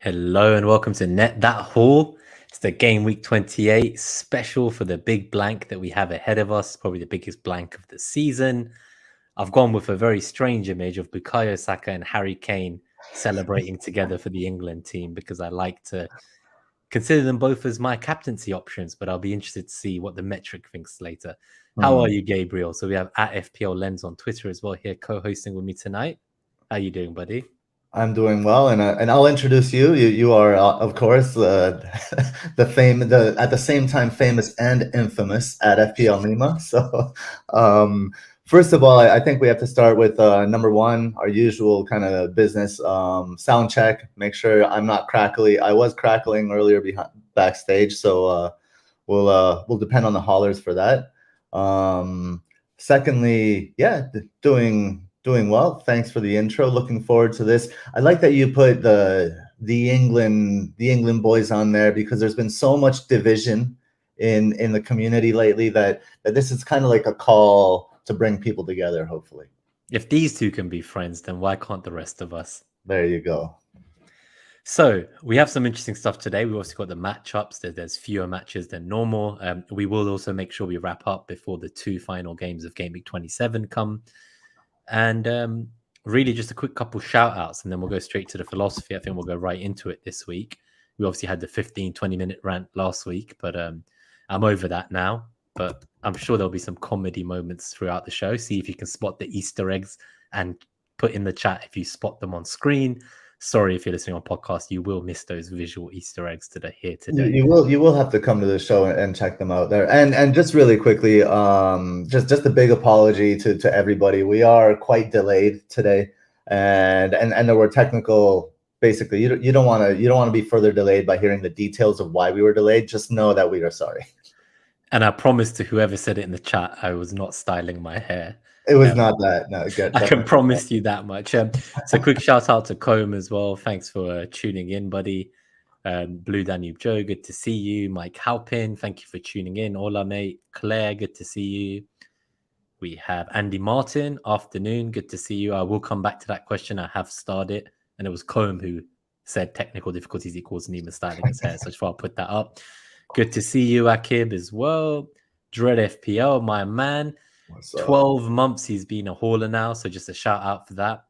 Hello and welcome to Net That Haul. It's the Game Week 28 special for the big blank that we have ahead of us, probably the biggest blank of the season. I've gone with a very strange image of Bukayo Saka and Harry Kane celebrating together for the England team because I like to consider them both as my captaincy options, but I'll be interested to see what the metric thinks later. How are you, Gabriel? So we have at FPL Lens on Twitter as well here co-hosting with me tonight. How you doing, buddy? I'm doing well, and I'll introduce you. You are, of course, the at the same time famous and infamous at FPL Nima. So, first of all, I think we have to start with number one, our usual kind of business sound check. Make sure I'm not crackly. I was crackling earlier backstage, so we'll depend on the haulers for that. Secondly, yeah, doing well. Thanks for the intro. Looking forward to this. I like that you put the England boys on there because there's been so much division in the community lately that this is kind of like a call to bring people together, hopefully. If these two can be friends, then why can't the rest of us? There you go. So we have some interesting stuff today. We've also got the matchups. There's fewer matches than normal. We will also make sure we wrap up before the two final games of Game Week 27 come. And really just a quick couple shout outs and then we'll go straight to the philosophy. I think we'll go right into it this week. We obviously had the 15-20 minute rant last week, but I'm over that now. But I'm sure there'll be some comedy moments throughout the show. See if you can spot the Easter eggs and put in the chat if you spot them on screen. Sorry if you're listening on podcast, you will miss those visual Easter eggs that are here today. You will have to come to the show and check them out there. And just really quickly, just a big apology to everybody. We are quite delayed today, and there were technical. Basically, you don't want to be further delayed by hearing the details of why we were delayed. Just know that we are sorry. And I promise to whoever said it in the chat, I was not styling my hair. It was not that. No, good. I can promise you that much. So quick shout out to Combe as well. Thanks for tuning in, buddy. Blue Danube Joe, good to see you. Mike Halpin, thank you for tuning in. Hola, mate. Claire, good to see you. We have Andy Martin, afternoon, good to see you. I will come back to that question. I have started, and it was Combe who said technical difficulties equals Nima styling his hair. So I just thought I'll put that up. Good to see you, Akib, as well. Dread FPL, my man. 12 months he's been a hauler now, so just a shout out for that.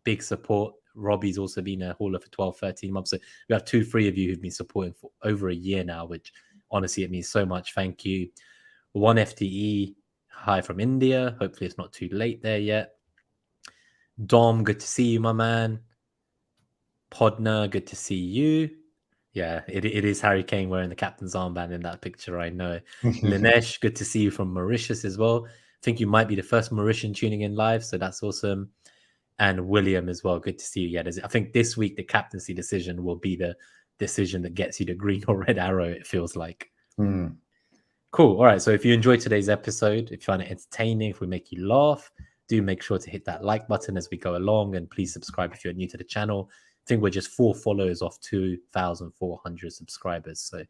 Big support. Robbie's also been a hauler for 12-13 months, so we have 2-3 of you who've been supporting for over a year now, which honestly it means so much. Thank you. 1 FDE, hi from India. Hopefully it's not too late there yet. Dom, good to see you, my man. Podner, good to see you. Yeah, it is Harry Kane wearing the captain's armband in that picture, I know. Linesh, good to see you from Mauritius as well. I think you might be the first Mauritian tuning in live, so that's awesome. And William as well, good to see you. Yeah, I think this week the captaincy decision will be the decision that gets you the green or red arrow, it feels like. Cool. All right, so if you enjoyed today's episode, if you find it entertaining, if we make you laugh, do make sure to hit that like button as we go along, and please subscribe if you're new to the channel. I think we're just 4 followers off 2,400 subscribers, so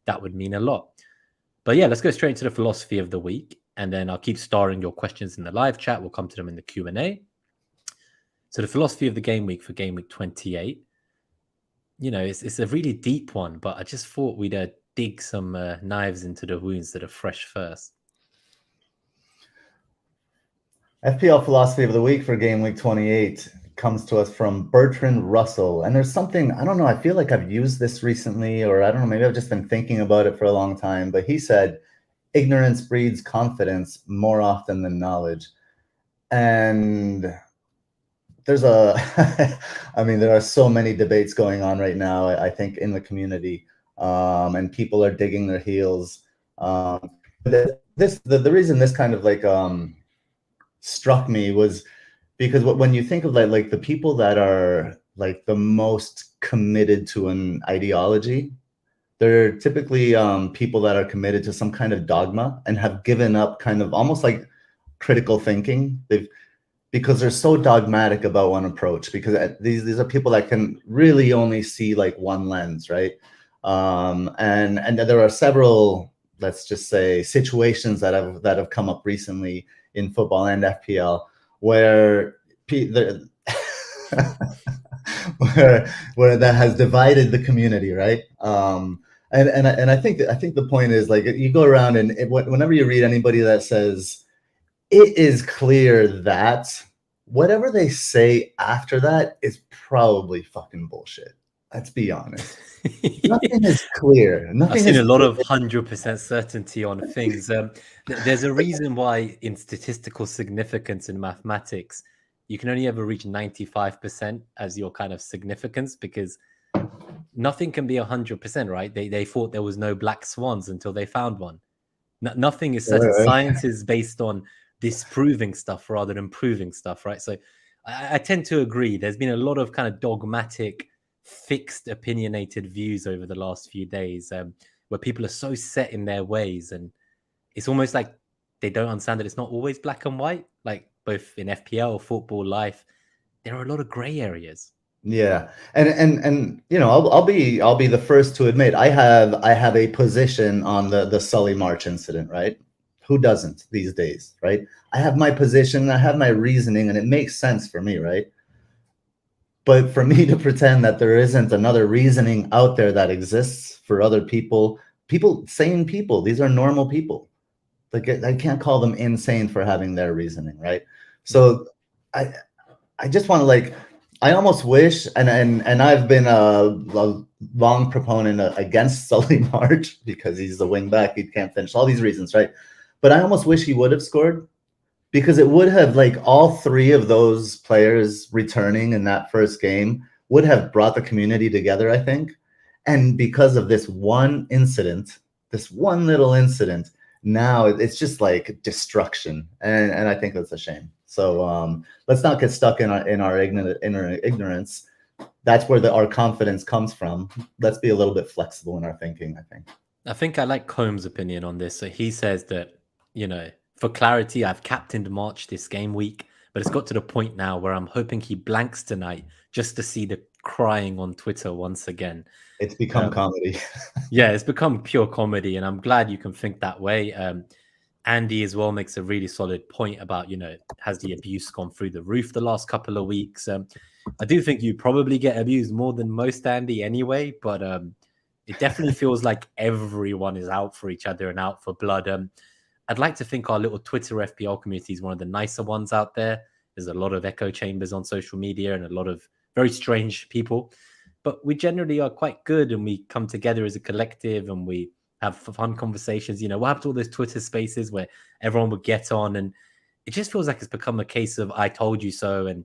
that would mean a lot. But yeah, let's go straight into the philosophy of the week, and then I'll keep starring your questions in the live chat. We'll come to them in the Q&A. So the philosophy of the game week for Game Week 28, you know, it's a really deep one, but I just thought we'd dig some knives into the wounds that are fresh first. FPL philosophy of the week for Game Week 28 comes to us from Bertrand Russell. And there's something, I don't know, I feel like I've used this recently, or I don't know, maybe I've just been thinking about it for a long time. But he said, ignorance breeds confidence more often than knowledge. And there's I mean, there are so many debates going on right now, I think, in the community, and people are digging their heels. The reason this kind of like struck me was because when you think of like the people that are like the most committed to an ideology, they're typically people that are committed to some kind of dogma and have given up kind of almost like critical thinking. Because they're so dogmatic about one approach, because these are people that can really only see like one lens, right? And there are several, let's just say, situations that have come up recently in football and FPL where where that has divided the community, right? And I think the point is, like, you go around and whenever you read anybody that says it is clear that, whatever they say after that is probably fucking bullshit. Let's be honest. Nothing is clear. I've Nothing seen is a lot clear. of 100% certainty on things. There's a reason why in statistical significance in mathematics, you can only ever reach 95% as your kind of significance, because nothing can be 100%, right? They thought there was no black swans until they found one. Nothing is certain. Right. Science is based on disproving stuff rather than proving stuff, right? So I tend to agree. There's been a lot of kind of dogmatic, fixed, opinionated views over the last few days, where people are so set in their ways, and it's almost like they don't understand that it's not always black and white. Like both in FPL, football, life, there are a lot of gray areas. Yeah, and you know, I'll be the first to admit I have a position on the Sully March incident, right? Who doesn't these days, right? I have my position, I have my reasoning, and it makes sense for me, right? But for me to pretend that there isn't another reasoning out there that exists for other people, sane people, these are normal people. Like, I can't call them insane for having their reasoning, right? So I just want to, like, I almost wish, and I've been a long proponent against Sully March because he's the wing back, he can't finish, all these reasons, right? But I almost wish he would have scored, because it would have, like, all three of those players returning in that first game would have brought the community together, I think. And because of this one incident, this one little incident, now it's just like destruction, and I think that's a shame. So let's not get stuck in our ignorance. That's where our confidence comes from. Let's be a little bit flexible in our thinking, I think. I like Combs' opinion on this. So he says that, for clarity, I've captained March this game week, but it's got to the point now where I'm hoping he blanks tonight just to see the crying on Twitter once again. It's become comedy. Yeah, it's become pure comedy, and I'm glad you can think that way. Andy as well makes a really solid point about, has the abuse gone through the roof the last couple of weeks? I do think you probably get abused more than most, Andy, anyway, but it definitely feels like everyone is out for each other and out for blood. I'd like to think our little Twitter FPL community is one of the nicer ones out there. There's a lot of echo chambers on social media and a lot of very strange people, but we generally are quite good, and we come together as a collective and we have fun conversations. We'll have all those Twitter spaces where everyone would get on, and it just feels like it's become a case of I told you so, and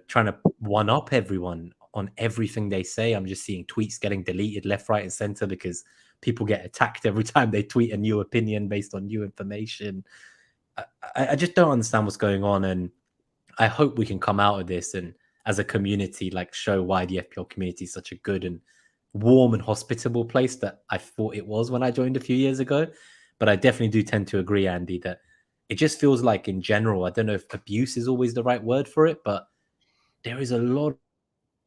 trying to one up everyone on everything they say. I'm just seeing tweets getting deleted left, right, and center because people get attacked every time they tweet a new opinion based on new information. I just don't understand what's going on, and I hope we can come out of this and, as a community, like, show why the FPL community is such a good and warm and hospitable place that I thought it was when I joined a few years ago. But I definitely do tend to agree, Andy, that it just feels like, in general, I don't know if abuse is always the right word for it, but there is a lot of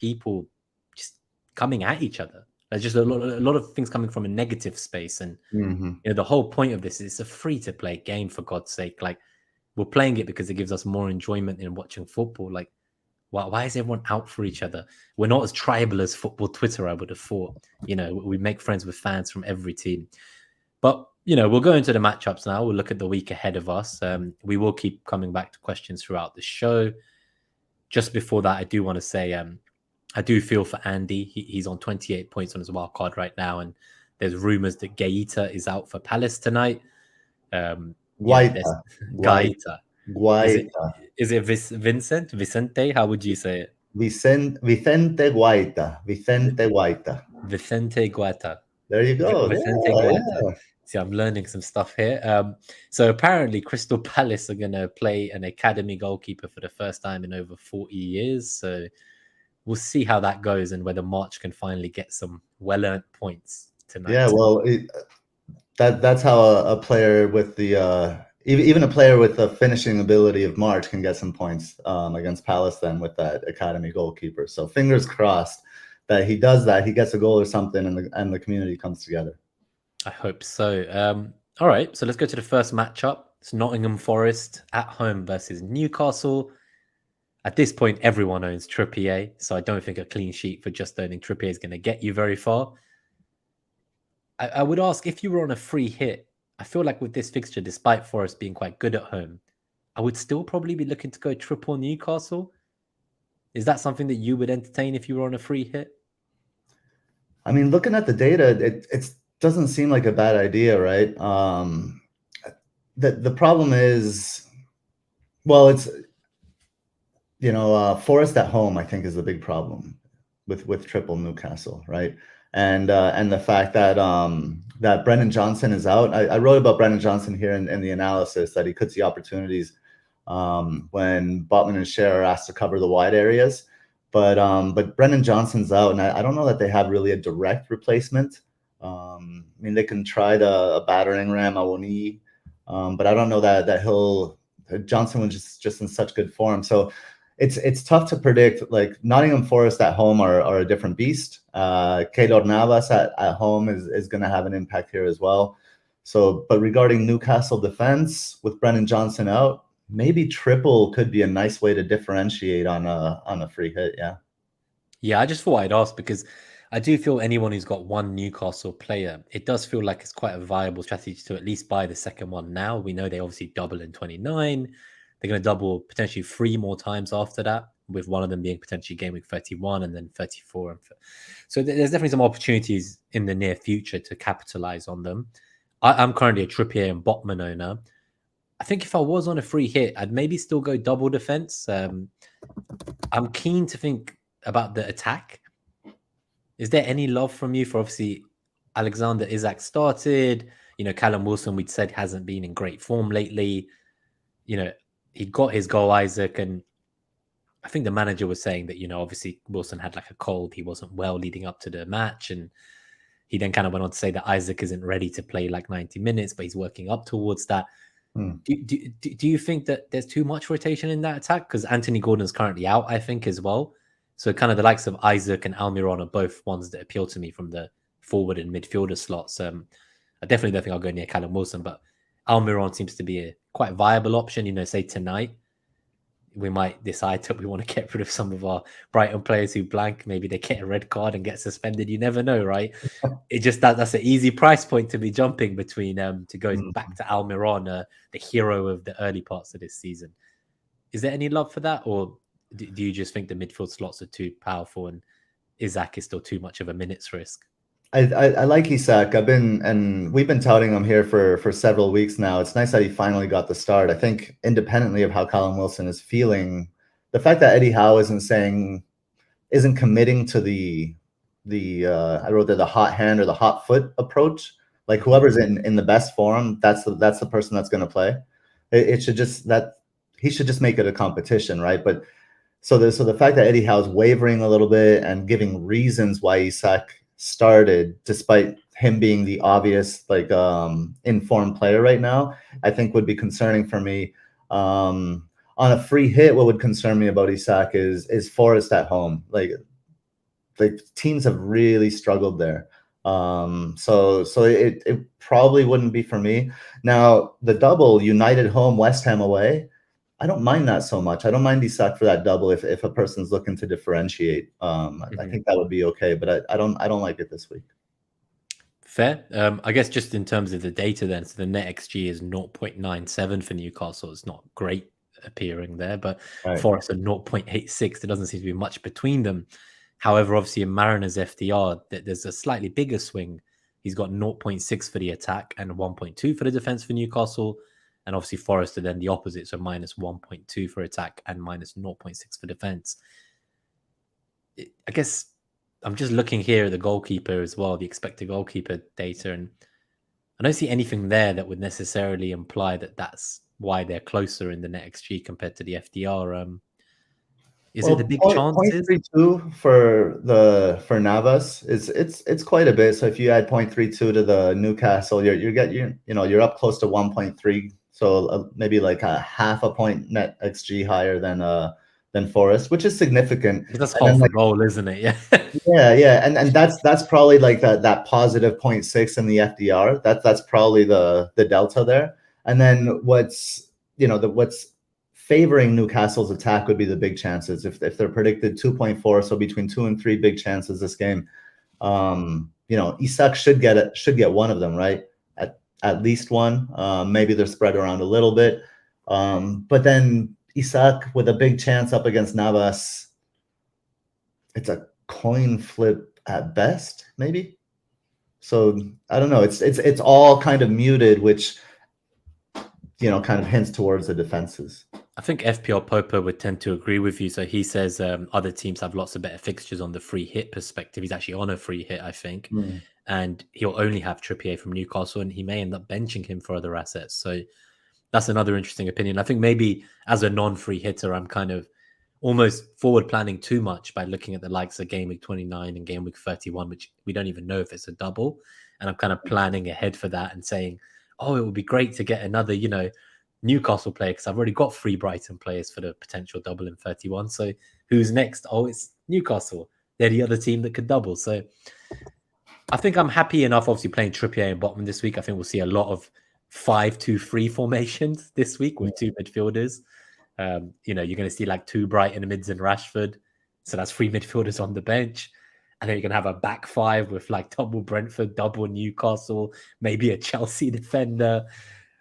people just coming at each other. There's just a lot of things coming from a negative space. And the whole point of this is it's a free-to-play game, for God's sake. Like, we're playing it because it gives us more enjoyment in watching football. Like, why is everyone out for each other? We're not as tribal as football Twitter, I would have thought. We make friends with fans from every team. But, we'll go into the matchups now. We'll look at the week ahead of us. We will keep coming back to questions throughout the show. Just before that, I do want to say I do feel for Andy. He's on 28 points on his wild card right now, and there's rumors that Gaeta is out for Palace tonight. Guaita. Is it Vicente? How would you say it? Vicente Guaita. Vicente Guaita. Vicente Guaita. There you go. Vicente Guaita. Yeah. See, I'm learning some stuff here. So apparently Crystal Palace are going to play an academy goalkeeper for the first time in over 40 years. So we'll see how that goes and whether March can finally get some well-earned points tonight. Yeah, well, that's how a player with the even a player with the finishing ability of March can get some points against Palace then with that academy goalkeeper. So fingers crossed that he does that, he gets a goal or something, and the community comes together. I hope so. All right, so let's go to the first matchup. It's Nottingham Forest at home versus Newcastle. At this point, everyone owns Trippier, so I don't think a clean sheet for just owning Trippier is going to get you very far. I would ask, if you were on a free hit, I feel like with this fixture, despite Forest being quite good at home, I would still probably be looking to go triple Newcastle. Is that something that you would entertain if you were on a free hit? I mean, looking at the data, it doesn't seem like a bad idea, right? The problem is, well, it's, you know, Forest at home, I think, is the big problem with triple Newcastle, right? And the fact that that Brennan Johnson is out. I wrote about Brennan Johnson here in the analysis, that he could see opportunities when Botman and Scher are asked to cover the wide areas. But Brennan Johnson's out, and I don't know that they have really a direct replacement. I mean, they can try a battering ram Awoniyi, but I don't know that Johnson was just in such good form. So it's tough to predict. Like, Nottingham Forest at home are a different beast. Keylor Navas at home is going to have an impact here as well. So, but regarding Newcastle defense, with Brennan Johnson out, maybe triple could be a nice way to differentiate on a free hit. Yeah, I just thought I'd ask, because I do feel anyone who's got one Newcastle player, it does feel like it's quite a viable strategy to at least buy the second one now. We know they obviously double in 29. They're going to double potentially 3 more times after that, with one of them being potentially game week 31 and then 34. So there's definitely some opportunities in the near future to capitalize on them. I'm currently a Trippier and Botman owner. I think if I was on a free hit, I'd maybe still go double defense. I'm keen to think about the attack. Is there any love from you for, obviously, Alexander Isak started? You know, Callum Wilson, we'd said, hasn't been in great form lately. You know, he got his goal, Isaac, and I think the manager was saying that, you know, obviously Wilson had like a cold. He wasn't well leading up to the match. And he then kind of went on to say that Isaac isn't ready to play like 90 minutes, but he's working up towards that. Do you think that there's too much rotation in that attack? Because Anthony Gordon's currently out, I think, as well. So kind of the likes of Isaac and Almiron are both ones that appeal to me from the forward and midfielder slots. I definitely don't think I'll go near Callum Wilson, but Almiron seems to be a quite viable option. You know, say tonight, we might decide that we want to get rid of some of our Brighton players who blank. Maybe they get a red card and get suspended. You never know, right? It just that's an easy price point to be jumping between to go back to Almiron, the hero of the early parts of this season. Is there any love for that, or do you just think the midfield slots are too powerful and Isak is still too much of a minutes risk? I like Isak. We've been touting him here for several weeks now. It's nice that he finally got the start. I think, independently of how Callum Wilson is feeling, the fact that Eddie Howe isn't committing to the I wrote there, the hot hand or the hot foot approach. Like, whoever's in the best form, that's the person that's going to play. He should just make it a competition, right? But so the fact that Eddie Howe's wavering a little bit and giving reasons why Isak started, despite him being the obvious informed player right now, I think would be concerning for me. On a free hit, what would concern me about Isak is Forest at home. Like teams have really struggled there. So it probably wouldn't be for me. Now, the double, United home, West Ham away, I don't mind that so much. I don't mind Isak for that double if a person's looking to differentiate. I think that would be okay, but I don't like it this week. Fair. I guess just in terms of the data then, so the NetxG is 0.97 for Newcastle. It's not great appearing there, but right. Forest are 0.86. There doesn't seem to be much between them. However, obviously in Mariners FDR, there's a slightly bigger swing. He's got 0.6 for the attack and 1.2 for the defense for Newcastle. And obviously Forest are then the opposite, so minus 1.2 for attack and minus 0.6 for defense. I guess I'm just looking here at the goalkeeper as well, the expected goalkeeper data, and I don't see anything there that would necessarily imply that that's why they're closer in the NetxG compared to the FDR. Is it the big chances? 0.32 for Navas it's quite a bit. So if you add 0.32 to the Newcastle, you're up close to 1.3. So maybe like a half a point NetxG higher than Forest, which is significant. That's half a goal, isn't it? Yeah. yeah. And that's probably like that positive 0.6 in the FDR. That's probably the delta there. And then what's favoring Newcastle's attack would be the big chances. If they're predicted 2.4, so between 2 and 3 big chances this game. You know, Isak should get one of them, right? At least one. Maybe they're spread around a little bit. But then Isak with a big chance up against Navas, it's a coin flip at best, maybe. So I don't know. It's all kind of muted, which, you know, kind of hints towards the defenses. I think FPL Popo would tend to agree with you. So he says other teams have lots of better fixtures on the free hit perspective. He's actually on a free hit, I think. And he'll only have Trippier from Newcastle, and he may end up benching him for other assets. So that's another interesting opinion. I think maybe as a non-free hitter, I'm kind of almost forward planning too much by looking at the likes of Game Week 29 and Game Week 31, which we don't even know if it's a double. And I'm kind of planning ahead for that and saying, oh, it would be great to get another, you know, Newcastle player, because I've already got 3 Brighton players for the potential double in 31. So who's next? Oh, it's Newcastle. They're the other team that could double. So I think I'm happy enough, obviously, playing Trippier and Botman this week. I think we'll see a lot of 5-2-3 formations this week with 2 midfielders. You know, you're going to see like 2 Brighton mids and Rashford. So that's 3 midfielders on the bench. And then you're going to have a back 5 with like double Brentford, double Newcastle, maybe a Chelsea defender,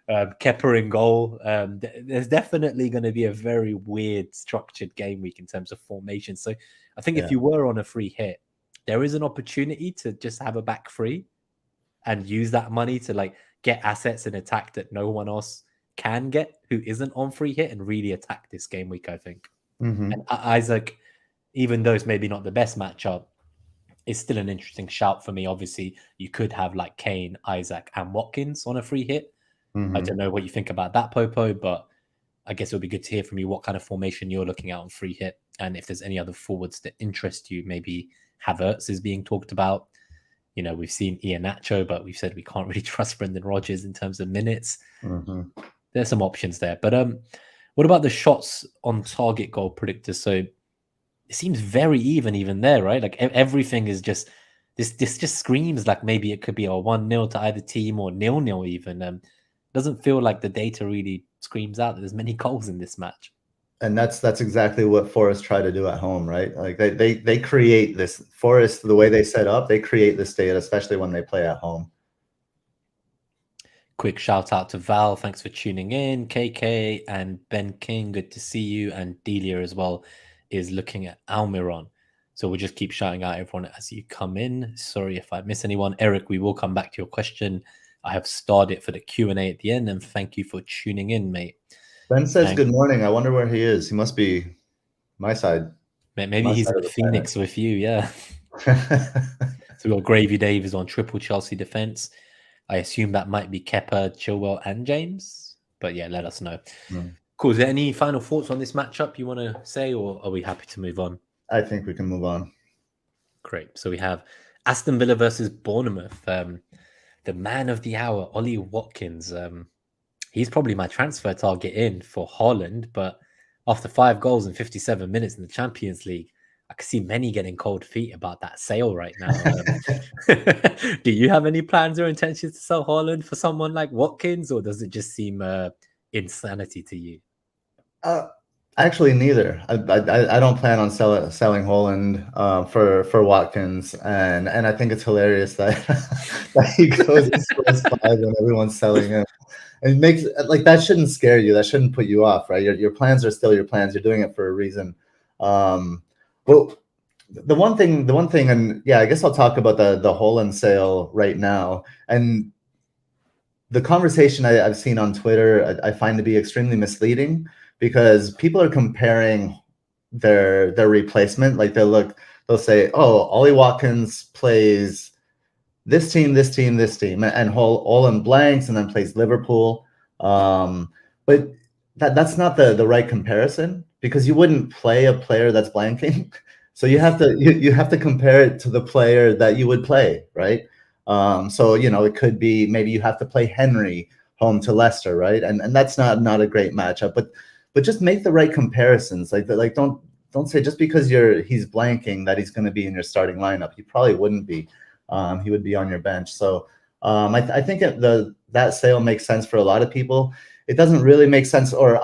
Kepa in goal. There's definitely going to be a very weird structured game week in terms of formation. So I think if you were on a free hit, there is an opportunity to just have a back 3 and use that money to like get assets in attack that no one else can get who isn't on free hit and really attack this game week, I think. And Isaac, even though it's maybe not the best matchup, is still an interesting shout for me. Obviously, you could have like Kane, Isaac, and Watkins on a free hit. I don't know what you think about that, Popo, but I guess it would be good to hear from you what kind of formation you're looking at on free hit. And if there's any other forwards that interest you, maybe Havertz is being talked about. You know, we've seen Iheanacho, but we've said we can't really trust Brendan Rodgers in terms of minutes. There's some options there. But what about the shots on target goal predictors? So it seems very even there, right? Like everything is just, this just screams like maybe it could be a 1-0 to either team or 0-0 even. Doesn't feel like the data really screams out that there's many goals in this match. And that's exactly what Forest try to do at home, right? Like they create this. Forest, the way they set up, they create this data, especially when they play at home. Quick shout out to Val. Thanks for tuning in. KK and Ben King, good to see you. And Delia as well is looking at Almiron. So we'll just keep shouting out everyone as you come in. Sorry if I miss anyone. Eric, we will come back to your question. I have started for the Q&A at the end, and thank you for tuning in, mate. Ben says good morning. I wonder where he is. He must be my side. Maybe he's in Phoenix with you, yeah. So we've got Gravy Dave is on triple Chelsea defense. I assume that might be Kepa, Chilwell, and James. But yeah, let us know. Cool. Is there any final thoughts on this matchup you want to say, or are we happy to move on? I think we can move on. Great. So we have Aston Villa versus Bournemouth. The man of the hour, Ollie Watkins. He's probably my transfer target in for Haaland, but after 5 goals in 57 minutes in the Champions League, I could see many getting cold feet about that sale right now. Do you have any plans or intentions to sell Haaland for someone like Watkins, or does it just seem insanity to you? Actually, neither. I don't plan on selling Haaland for Watkins, and I think it's hilarious that he goes and scores 5 when everyone's selling him. And it makes like that shouldn't scare you. That shouldn't put you off, right? Your plans are still your plans. You're doing it for a reason. Well, the one thing, and yeah, I guess I'll talk about the Haaland sale right now. And the conversation I've seen on Twitter, I find to be extremely misleading, because people are comparing their replacement. Like they'll say, oh, Ollie Watkins plays this team, and Haaland blanks and then plays Liverpool. But that's not the right comparison, because you wouldn't play a player that's blanking. So you have to compare it to the player that you would play, right? So you know, it could be maybe you have to play Henry home to Leicester, right? And that's not a great matchup, but just make the right comparisons. Like don't say just because he's blanking that he's going to be in your starting lineup. He probably wouldn't be. He would be on your bench. So I think that sale makes sense for a lot of people. It doesn't really make sense, or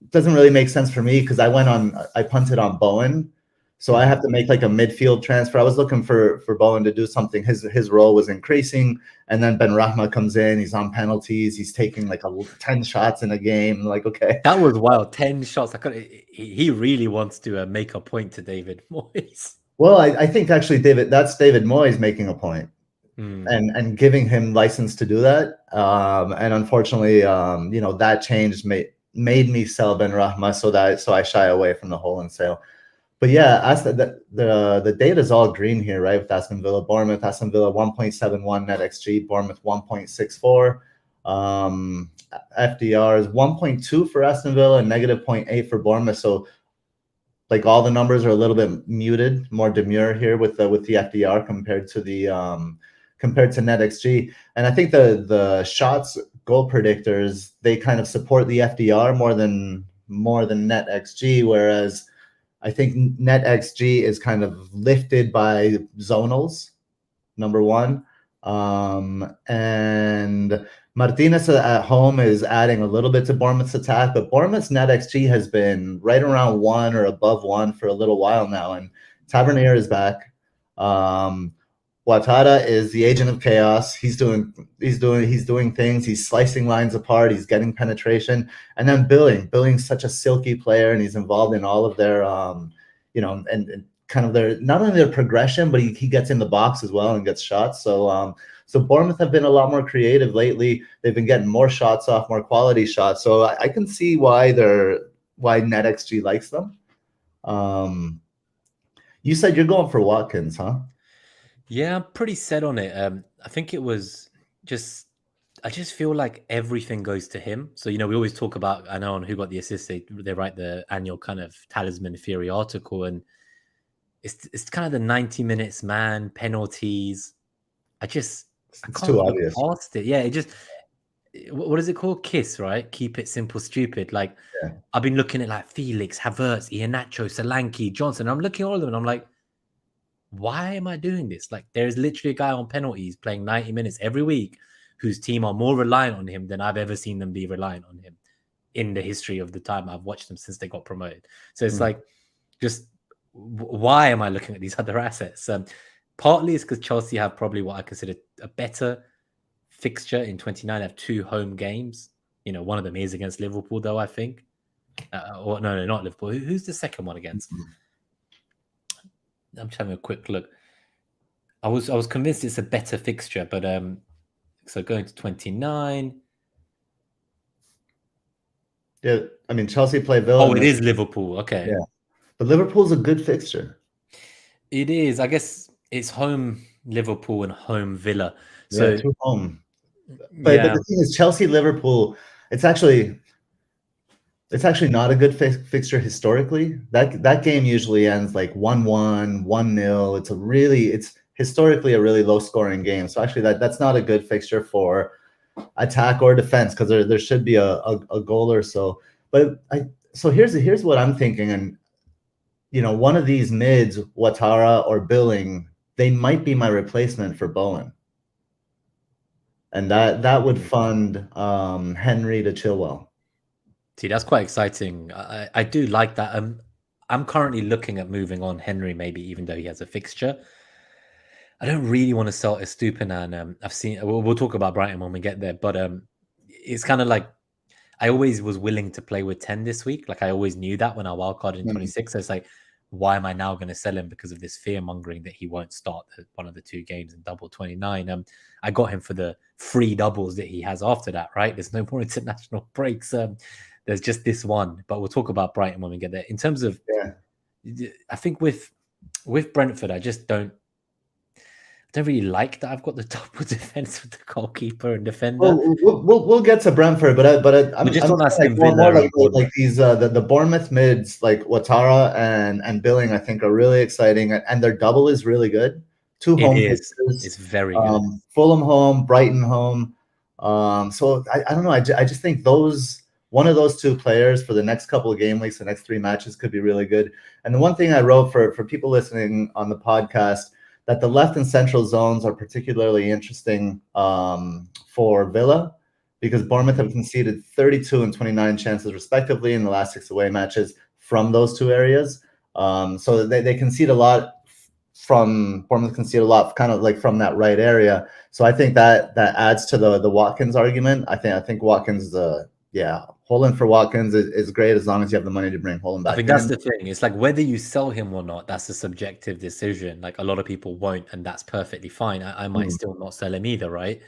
doesn't really make sense for me because I punted on Bowen. So I have to make like a midfield transfer. I was looking for Bowen to do something. His role was increasing, and then Ben Rahma comes in. He's on penalties. He's taking like 10 shots in a game. Like, okay, that was wild. 10 shots. He really wants to make a point to David Moyes. Well, I think actually that's David Moyes making a point and giving him license to do that. And unfortunately, that change made me sell Ben Rahma so I shy away from the whole and sale. But yeah, the data is all green here, right? With Aston Villa, Bournemouth, Aston Villa 1.71 NetxG, Bournemouth 1.64. FDR is 1.2 for Aston Villa and negative 0.8 for Bournemouth. So like all the numbers are a little bit muted, more demure here with the FDR compared to NetxG. And I think the shots goal predictors, they kind of support the FDR more than NetxG, whereas I think NetxG is kind of lifted by zonals, number one. And Martinez at home is adding a little bit to Bournemouth's attack, but Bournemouth's NetxG has been right around 1 or above 1 for a little while now. And Tavernier is back. Ouattara is the agent of chaos. He's doing things. He's slicing lines apart. He's getting penetration. And then Billing's such a silky player, and he's involved in all of their, and kind of their, not only their progression, but he gets in the box as well and gets shots. So Bournemouth have been a lot more creative lately. They've been getting more shots off, more quality shots. So I can see why NetxG likes them. You said you're going for Watkins, huh? Yeah, I'm pretty set on it. I think it was I just feel like everything goes to him. So, we always talk about, I know on Who Got the Assist, they write the annual kind of Talisman Theory article, and it's kind of the 90 minutes man, penalties. I can't too obvious. Past it. Yeah, what is it called? KISS, right? Keep it simple, stupid. Like, yeah. I've been looking at like Felix, Havertz, Iheanacho, Solanke, Johnson. I'm looking at all of them and I'm like, why am I doing this? Like, there's literally a guy on penalties playing 90 minutes every week whose team are more reliant on him than I've ever seen them be reliant on him in the history of the time I've watched them since they got promoted. So it's like, just why am I looking at these other assets? Partly it's because Chelsea have probably what I consider a better fixture in 29. They have 2 home games. One of them is against Liverpool, though, I think. Or no, not Liverpool. Who's the second one against? I'm just having a quick look. I was convinced it's a better fixture, but so going to 29. Yeah, I mean Chelsea play Villa. Oh, it is Liverpool. Okay. Yeah, but Liverpool's a good fixture. It is. I guess it's home Liverpool and home Villa. So 2 home. But the thing is, Chelsea Liverpool. It's actually not a good fixture historically. That game usually ends like 1-1, 1-0. It's historically a really low scoring game. So actually that's not a good fixture for attack or defense, because there should be a goal or so. But here's what I'm thinking. And one of these mids, Ouattara or Billing, they might be my replacement for Bowen. And that would fund Henry to Chilwell. See, that's quite exciting. I do like that. I'm currently looking at moving on Henry, maybe, even though he has a fixture. I don't really want to sell Estupinan. I've seen. We'll talk about Brighton when we get there, but it's kind of like I always was willing to play with 10 this week. Like, I always knew that when I wildcarded in 26. So it's like, why am I now going to sell him because of this fear mongering that he won't start one of the 2 games in double 29? I got him for the 3 doubles that he has after that, right? There's no more international breaks. There's just this one, but we'll talk about Brighton when we get there. In terms of, I think with Brentford, I just don't really like that I've got the double defense with the goalkeeper and defender. We'll get to Brentford, but I'm just on Aston Villa. Like these the Bournemouth mids like Ouattara and Billing, I think are really exciting, and their double is really good. 2 home fixtures. It's very good. Fulham home, Brighton home. So I don't know. I just think one of those 2 players for the next couple of game weeks, the next 3 matches, could be really good. And the one thing I wrote for people listening on the podcast, that the left and central zones are particularly interesting for Villa. because Bournemouth have conceded 32 and 29 chances respectively in the last 6 away matches from those two areas. So they concede a lot from Bournemouth, concede a lot kind of like from that right area. So I think that adds to the Watkins argument. I think Watkins, Holland for Watkins is great as long as you have the money to bring Holland back. I think that's the thing. It's like whether you sell him or not, that's a subjective decision. Like a lot of people won't, and that's perfectly fine. I might still not sell him either, right?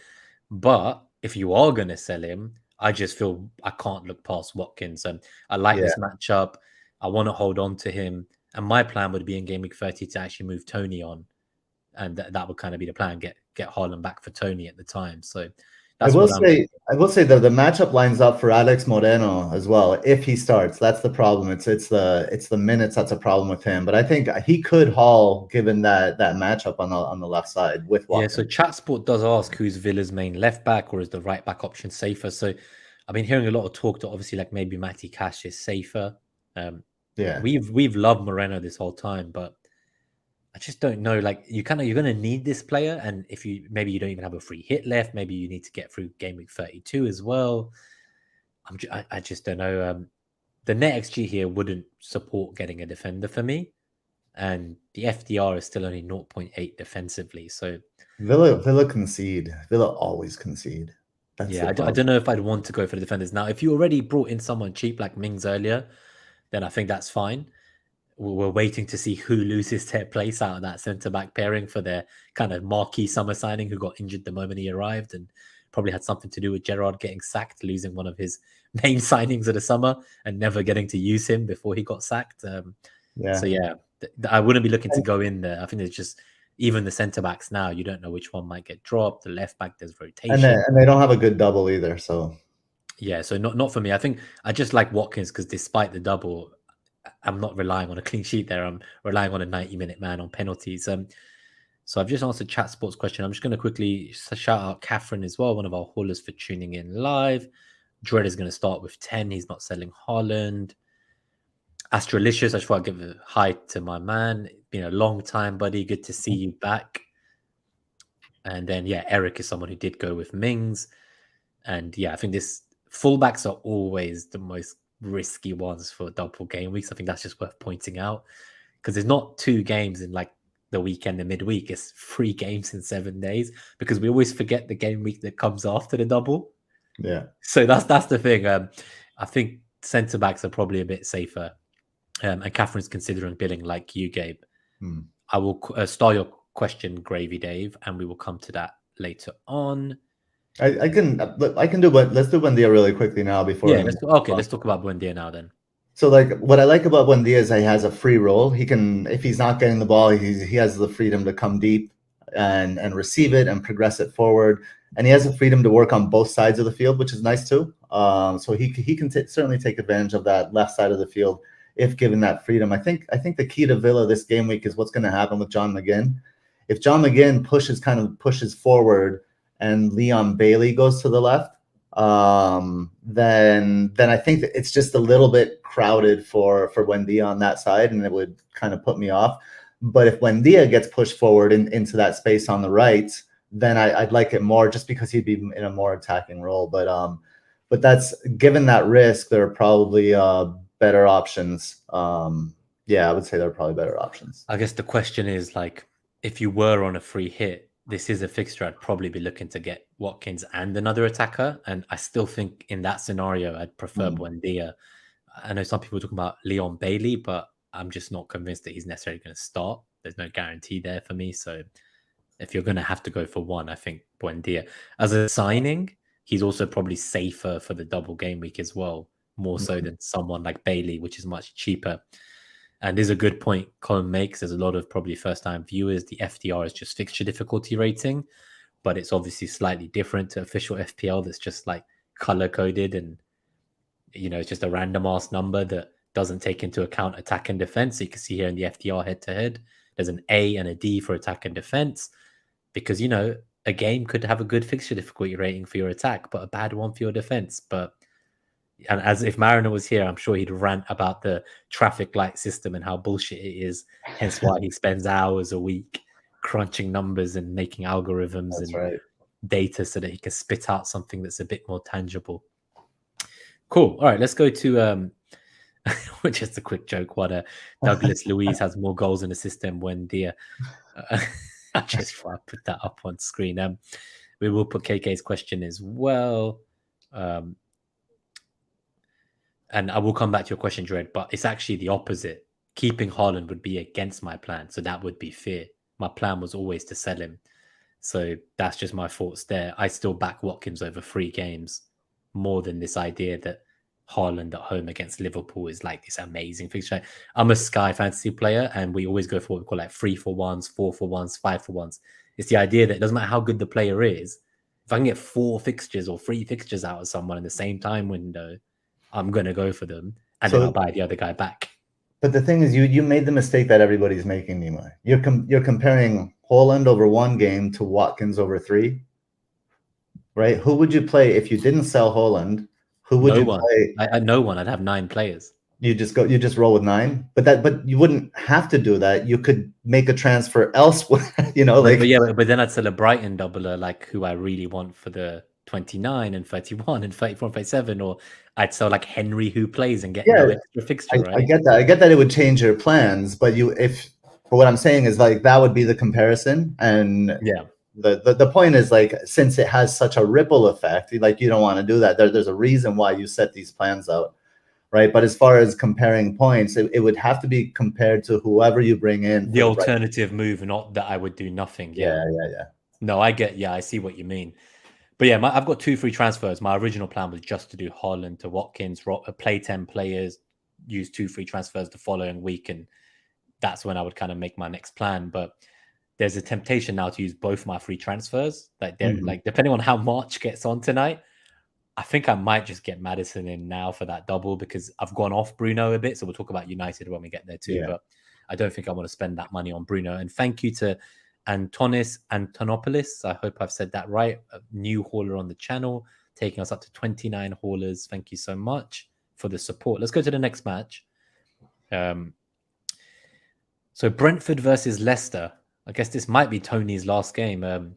But if you are going to sell him, I just feel I can't look past Watkins. I like this matchup. I want to hold on to him. And my plan would be in game week 30 to actually move Tony on. And that would kind of be the plan, get Haaland back for Tony at the time. So that's I will say that the matchup lines up for Alex Moreno as well if he starts. That's the problem. It's the minutes that's a problem with him. But I think he could haul given that matchup on the left side with Watkins. Yeah, so Chatsport does ask who's Villa's main left back or is the right back option safer? So I've been hearing a lot of talk that obviously like maybe Matty Cash is safer. We've loved Moreno this whole time, but I just don't know. Like you're gonna need this player, and if you don't even have a free hit left, maybe you need to get through game week 32 as well. I just don't know. The NetxG here wouldn't support getting a defender for me, and the FDR is still only 0.8 defensively. So Villa concede. Villa always concede. I don't know if I'd want to go for the defenders now. If you already brought in someone cheap like Mings earlier, then I think that's fine. We're waiting to see who loses their place out of that centre-back pairing for their kind of marquee summer signing who got injured the moment he arrived and probably had something to do with Gerrard getting sacked, losing one of his main signings of the summer and never getting to use him before he got sacked. So I wouldn't be looking to go in there. I think it's just even the centre-backs now, you don't know which one might get dropped. The left-back, there's rotation. And they don't have a good double either, so... Yeah, so not for me. I think I just like Watkins because despite the double... I'm not relying on a clean sheet there. I'm relying on a 90-minute man on penalties. So I've just answered Chat Sports question. I'm just going to quickly shout out Catherine as well, one of our haulers, for tuning in live. Dread is going to start with 10. He's not selling Haaland. Astralicious, I just want to give a hi to my man. It's been a long time, buddy. Good to see you back. And then, Eric is someone who did go with Mings. And I think this fullbacks are always the most risky ones for double game weeks. I think that's just worth pointing out because there's not 2 games in like the weekend and midweek. It's 3 games in 7 days because we always forget the game week that comes after the double. Yeah. So that's the thing. I think centre backs are probably a bit safer. And Catherine's considering billing like you, Gabe. I will start your question, Gravy Dave, and we will come to that later on. I can do, but let's do Buendia really quickly now before. Let's talk about Buendia now then. So like what I like about Buendia is he has a free role. He can, if he's not getting the ball, he has the freedom to come deep and receive it and progress it forward. And he has the freedom to work on both sides of the field, which is nice too. So he can certainly take advantage of that left side of the field if given that freedom. I think the key to Villa this game week is what's going to happen with John McGinn. If John McGinn pushes forward and Leon Bailey goes to the left, then I think that it's just a little bit crowded for Buendia on that side, and it would kind of put me off. But if Buendia gets pushed forward into that space on the right, then I'd like it more just because he'd be in a more attacking role. But that's given that risk, there are probably better options. I would say there are probably better options. I guess the question is like, if you were on a free hit, this is a fixture I'd probably be looking to get Watkins and another attacker. And I still think in that scenario, I'd prefer Buendia. I know some people are talking about Leon Bailey, but I'm just not convinced that he's necessarily going to start. There's no guarantee there for me. So if you're going to have to go for one, I think Buendia. As a signing, he's also probably safer for the double game week as well, more so than someone like Bailey, which is much cheaper. And there's a good point Colin makes. There's a lot of probably first-time viewers. The FDR is just fixture difficulty rating, but it's obviously slightly different to official FPL that's just like color-coded and, it's just a random-ass number that doesn't take into account attack and defense. So you can see here in the FDR head-to-head, there's an A and a D for attack and defense because, a game could have a good fixture difficulty rating for your attack, but a bad one for your defense. And as if Mariner was here, I'm sure he'd rant about the traffic light system and how bullshit it is. Hence why he spends hours a week crunching numbers and making algorithms. That's right. data so that he can spit out something that's a bit more tangible. Cool. All right, let's go to which is a quick joke. What Douglas Luiz has more goals in the system when the I just thought I'd put that up on screen. We will put KK's question as well. And I will come back to your question, Dread, but it's actually the opposite. Keeping Haaland would be against my plan, so that would be fear. My plan was always to sell him. So that's just my thoughts there. I still back Watkins over 3 games more than this idea that Haaland at home against Liverpool is like this amazing fixture. I'm a Sky fantasy player, and we always go for what we call like 3-for-1s, 4-for-1s, 5-for-1s. It's the idea that it doesn't matter how good the player is. If I can get 4 fixtures or 3 fixtures out of someone in the same time window, I'm going to go for them, and then I'll buy the other guy back. But the thing is, you made the mistake that everybody's making, Nimoy. You're comparing Haaland over 1 game to Watkins over 3, right? Who would you play if you didn't sell Haaland? Who would you play? No one. I'd have 9 players. You just roll with 9, but you wouldn't have to do that. You could make a transfer elsewhere, But then I'd sell a Brighton doubler, like who I really want for the 29 and 31 and 34 and 37, or I'd sell like Henry who plays and get no extra fixture, right? I get that. I get that it would change your plans, but what I'm saying is like that would be the comparison, and the point is like since it has such a ripple effect, like you don't want to do that. There's a reason why you set these plans out, right? But as far as comparing points, it would have to be compared to whoever you bring in. The alternative move, not that I would do nothing. Yeah. No, I see what you mean. But yeah, I've got 2 free transfers. My original plan was just to do Haaland to Watkins, play 10 players, use 2 free transfers the following week, and that's when I would kind of make my next plan. But there's a temptation now to use both my free transfers. Like like depending on how March gets on tonight, I think I might just get Maddison in now for that double because I've gone off Bruno a bit. So we'll talk about United when we get there too. Yeah. But I don't think I want to spend that money on Bruno. And thank you to Antonopoulos. I hope I've said that right. A new hauler on the channel, taking us up to 29 haulers. Thank you so much for the support. Let's go to the next match. So Brentford versus Leicester. I guess this might be Tony's last game.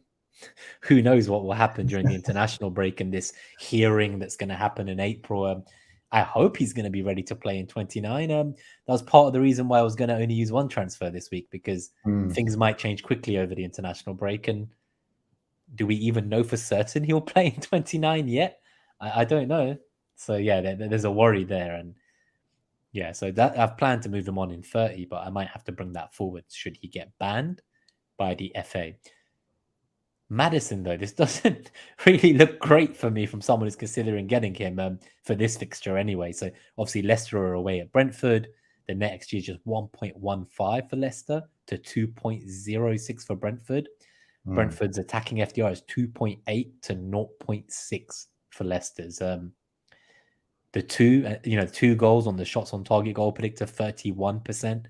Who knows what will happen during the international break and this hearing that's going to happen in April. I hope he's going to be ready to play in 29. That was part of the reason why I was going to only use 1 transfer this week, because things might change quickly over the international break. And do we even know for certain he'll play in 29 yet? I don't know. So yeah, there's a worry there. And yeah, so that I've planned to move him on in 30, but I might have to bring that forward should he get banned by the FA. Maddison, though, this doesn't really look great for me from someone who's considering getting him for this fixture anyway. So obviously Leicester are away at Brentford. The NetxG is just 1.15 for Leicester to 2.06 for Brentford. Brentford's attacking FDR is 2.8 to 0.6 for Leicester's. The 2 goals on the shots on target goal predictor, 31%,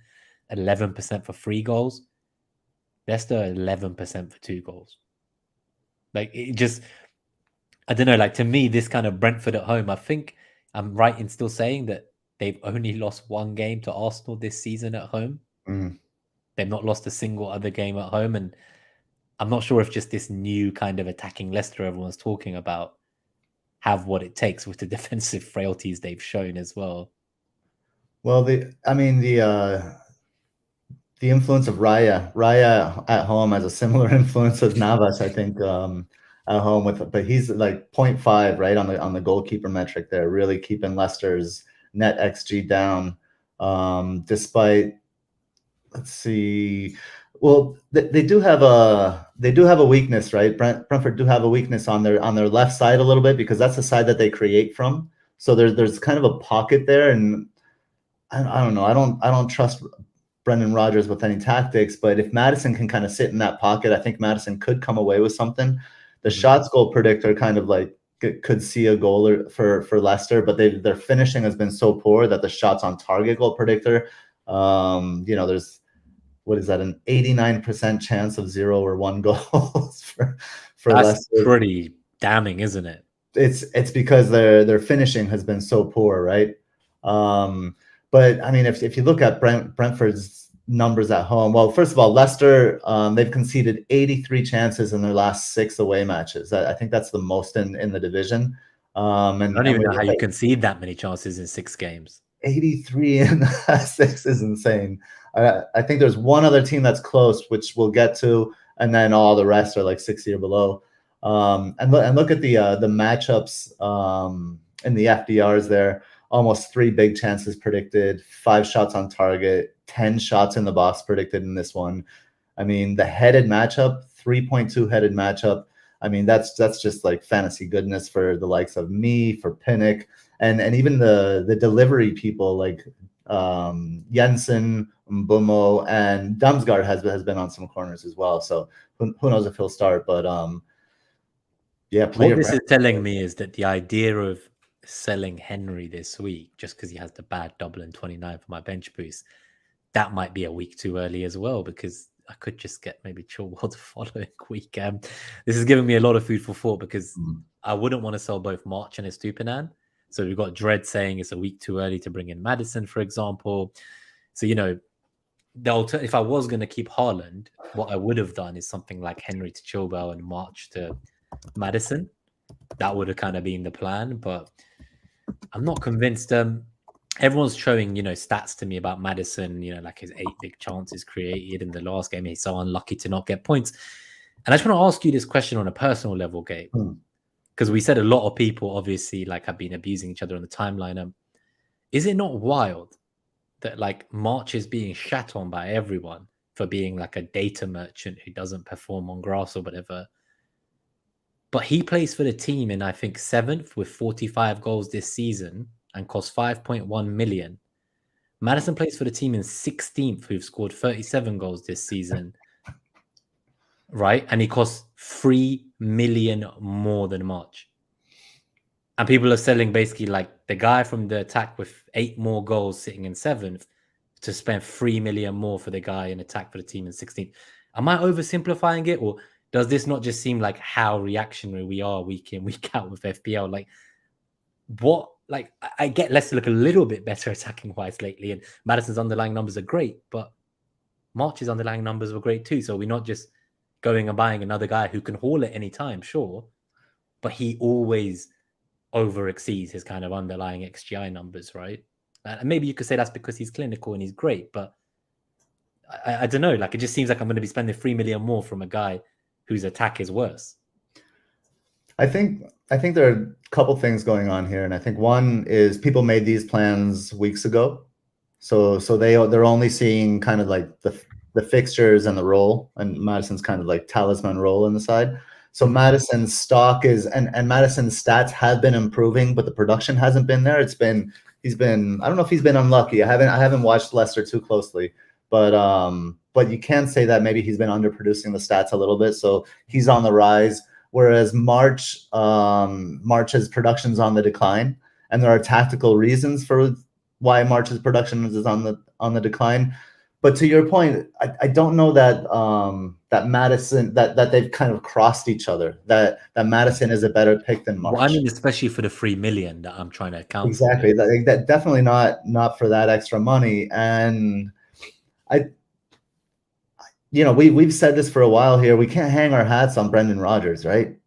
11% for 3 goals. Leicester 11% for 2 goals. Like it just, I don't know. Like to me, this kind of Brentford at home, I think I'm right in still saying that they've only lost 1 game to Arsenal this season at home. They've not lost a single other game at home, and I'm not sure if just this new kind of attacking Leicester everyone's talking about have what it takes with the defensive frailties they've shown as well. Well, the influence of Raya at home has a similar influence as Navas, I think, at home but he's like 0.5 right on the goalkeeper metric there, really keeping Leicester's NetxG down, despite, let's see, well, they do have a weakness, right? Brentford do have a weakness on their left side a little bit, because that's the side that they create from. So there's kind of a pocket there, and I don't know. I don't trust Brendan Rodgers with any tactics, but if Maddison can kind of sit in that pocket, I think Maddison could come away with something. The shots goal predictor kind of like could see a goal for Leicester, but their finishing has been so poor that the shots on target goal predictor, there's, what is that, an 89% chance of 0 or 1 goals for That's Leicester. Pretty damning, isn't it? It's because their finishing has been so poor, right? But I mean, if you look at Brentford's numbers at home. Well, first of all, Leicester, they've conceded 83 chances in their last 6 away matches. I think that's the most in the division. I don't even know how you concede that many chances in 6 games. 83 in the last 6 is insane. I think there's one other team that's close, which we'll get to, and then all the rest are like 60 or below. And look at the matchups in the FDRs there. Almost 3 big chances predicted, 5 shots on target, 10 shots in the box predicted in this one. I mean, the headed matchup, 3.2 headed matchup. I mean, that's just like fantasy goodness for the likes of me, for Pinnock, and even the delivery people like Jensen, Mbumo, and Damsgaard has been on some corners as well. So who knows if he'll start? But yeah, what this is telling me is that the idea of selling Henry this week just because he has the bad double and 29 for my bench boost, that might be a week too early as well, because I could just get maybe Chilwell the following week. This is giving me a lot of food for thought, because I wouldn't want to sell both March and Estupinan. So we've got Dread saying it's a week too early to bring in Maddison, for example. So, you know, if I was going to keep Haaland, what I would have done is something like Henry to Chilwell and March to Maddison. That would have kind of been the plan, but I'm not convinced. Everyone's showing, you know, stats to me about Maddison, you know, like his 8 big chances created in the last game. He's so unlucky to not get points. And I just want to ask you this question on a personal level, Gabe, because we said a lot of people obviously like have been abusing each other on the timeline. Is it not wild that like March is being shat on by everyone for being like a data merchant who doesn't perform on grass or whatever? But he plays for the team in, I think, 7th with 45 goals this season and costs 5.1 million. Maddison plays for the team in 16th, who've scored 37 goals this season, right? And he costs 3 million more than March. And people are selling basically like the guy from the attack with 8 more goals sitting in 7th to spend 3 million more for the guy in attack for the team in 16th. Am I oversimplifying it, or does this not just seem like how reactionary we are week in, week out with FPL? Like, what? Like, I get Leicester look a little bit better attacking wise lately, and Maddison's underlying numbers are great, but March's underlying numbers were great too. So we're not just going and buying another guy who can haul at any time, sure, but he always over exceeds his kind of underlying XGI numbers, right? And maybe you could say that's because he's clinical and he's great, but I don't know. Like, it just seems like I'm going to be spending 3 million more from a guy whose attack is worse. I think there are a couple things going on here, and I think one is people made these plans weeks ago, so they're only seeing kind of like the fixtures and the role, and Maddison's kind of like talisman role on the side. So Maddison's stock is and Maddison's stats have been improving, but the production hasn't been there. He's been I don't know if he's been unlucky. I haven't watched Leicester too closely, but you can say that maybe he's been underproducing the stats a little bit. So he's on the rise. Whereas March's production's on the decline, and there are tactical reasons for why March's production is on the decline. But to your point, I don't know that that Maddison that they've kind of crossed each other. That Maddison is a better pick than March. Well, I mean, especially for the 3 million that I'm trying to account exactly. for. Exactly, that definitely not for that extra money. And we've said this for a while here. We can't hang our hats on Brendan Rodgers, right?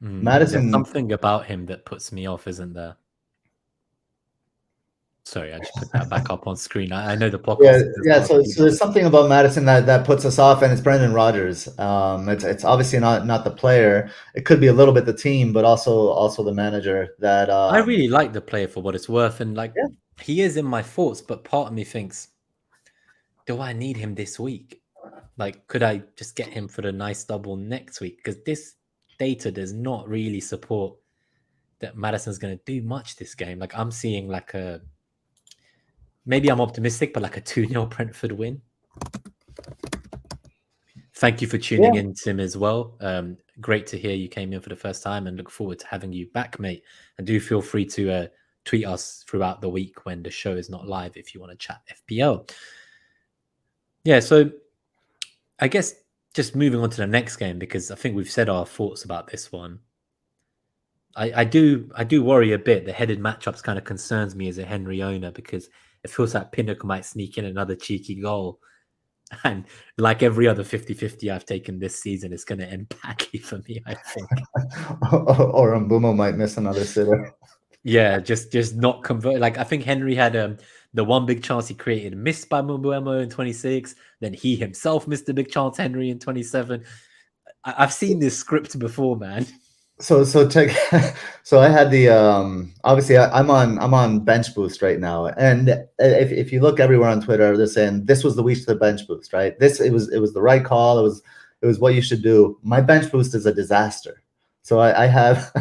Maddison. There's something about him that puts me off, isn't there? Sorry, I just put that back up on screen. I know the podcast. Yeah. So there's something about Maddison that puts us off, and it's Brendan Rodgers. It's obviously not the player. It could be a little bit the team, but also the manager. That I really like the player for what it's worth, and he is in my thoughts. But part of me thinks, do I need him this week? Like, could I just get him for the nice double next week? Because this data does not really support that Maddison's going to do much this game. Like, I'm seeing like maybe I'm optimistic, but like a 2-0 Brentford win. Thank you for tuning in, Tim, as well. Great to hear you came in for the first time, and look forward to having you back, mate. And do feel free to tweet us throughout the week when the show is not live if you want to chat FPL. Yeah, so I guess just moving on to the next game, because I think we've said our thoughts about this one. I do worry a bit. The headed matchups kind of concerns me as a Henry owner, because it feels like Pinnock might sneak in another cheeky goal. And like every other 50-50 I've taken this season, it's going to end badly for me, I think. Or Mbeumo might miss another sitter. Yeah, just not convert. Like I think Henry had the one big chance he created missed by Mbeumo in 26. Then he himself missed a big chance, Henry, in 27. I've seen this script before, man. So I had the obviously I'm on bench boost right now, and if you look everywhere on Twitter, they're saying this was the week to the bench boost, right? It was the right call. It was what you should do. My bench boost is a disaster. So I have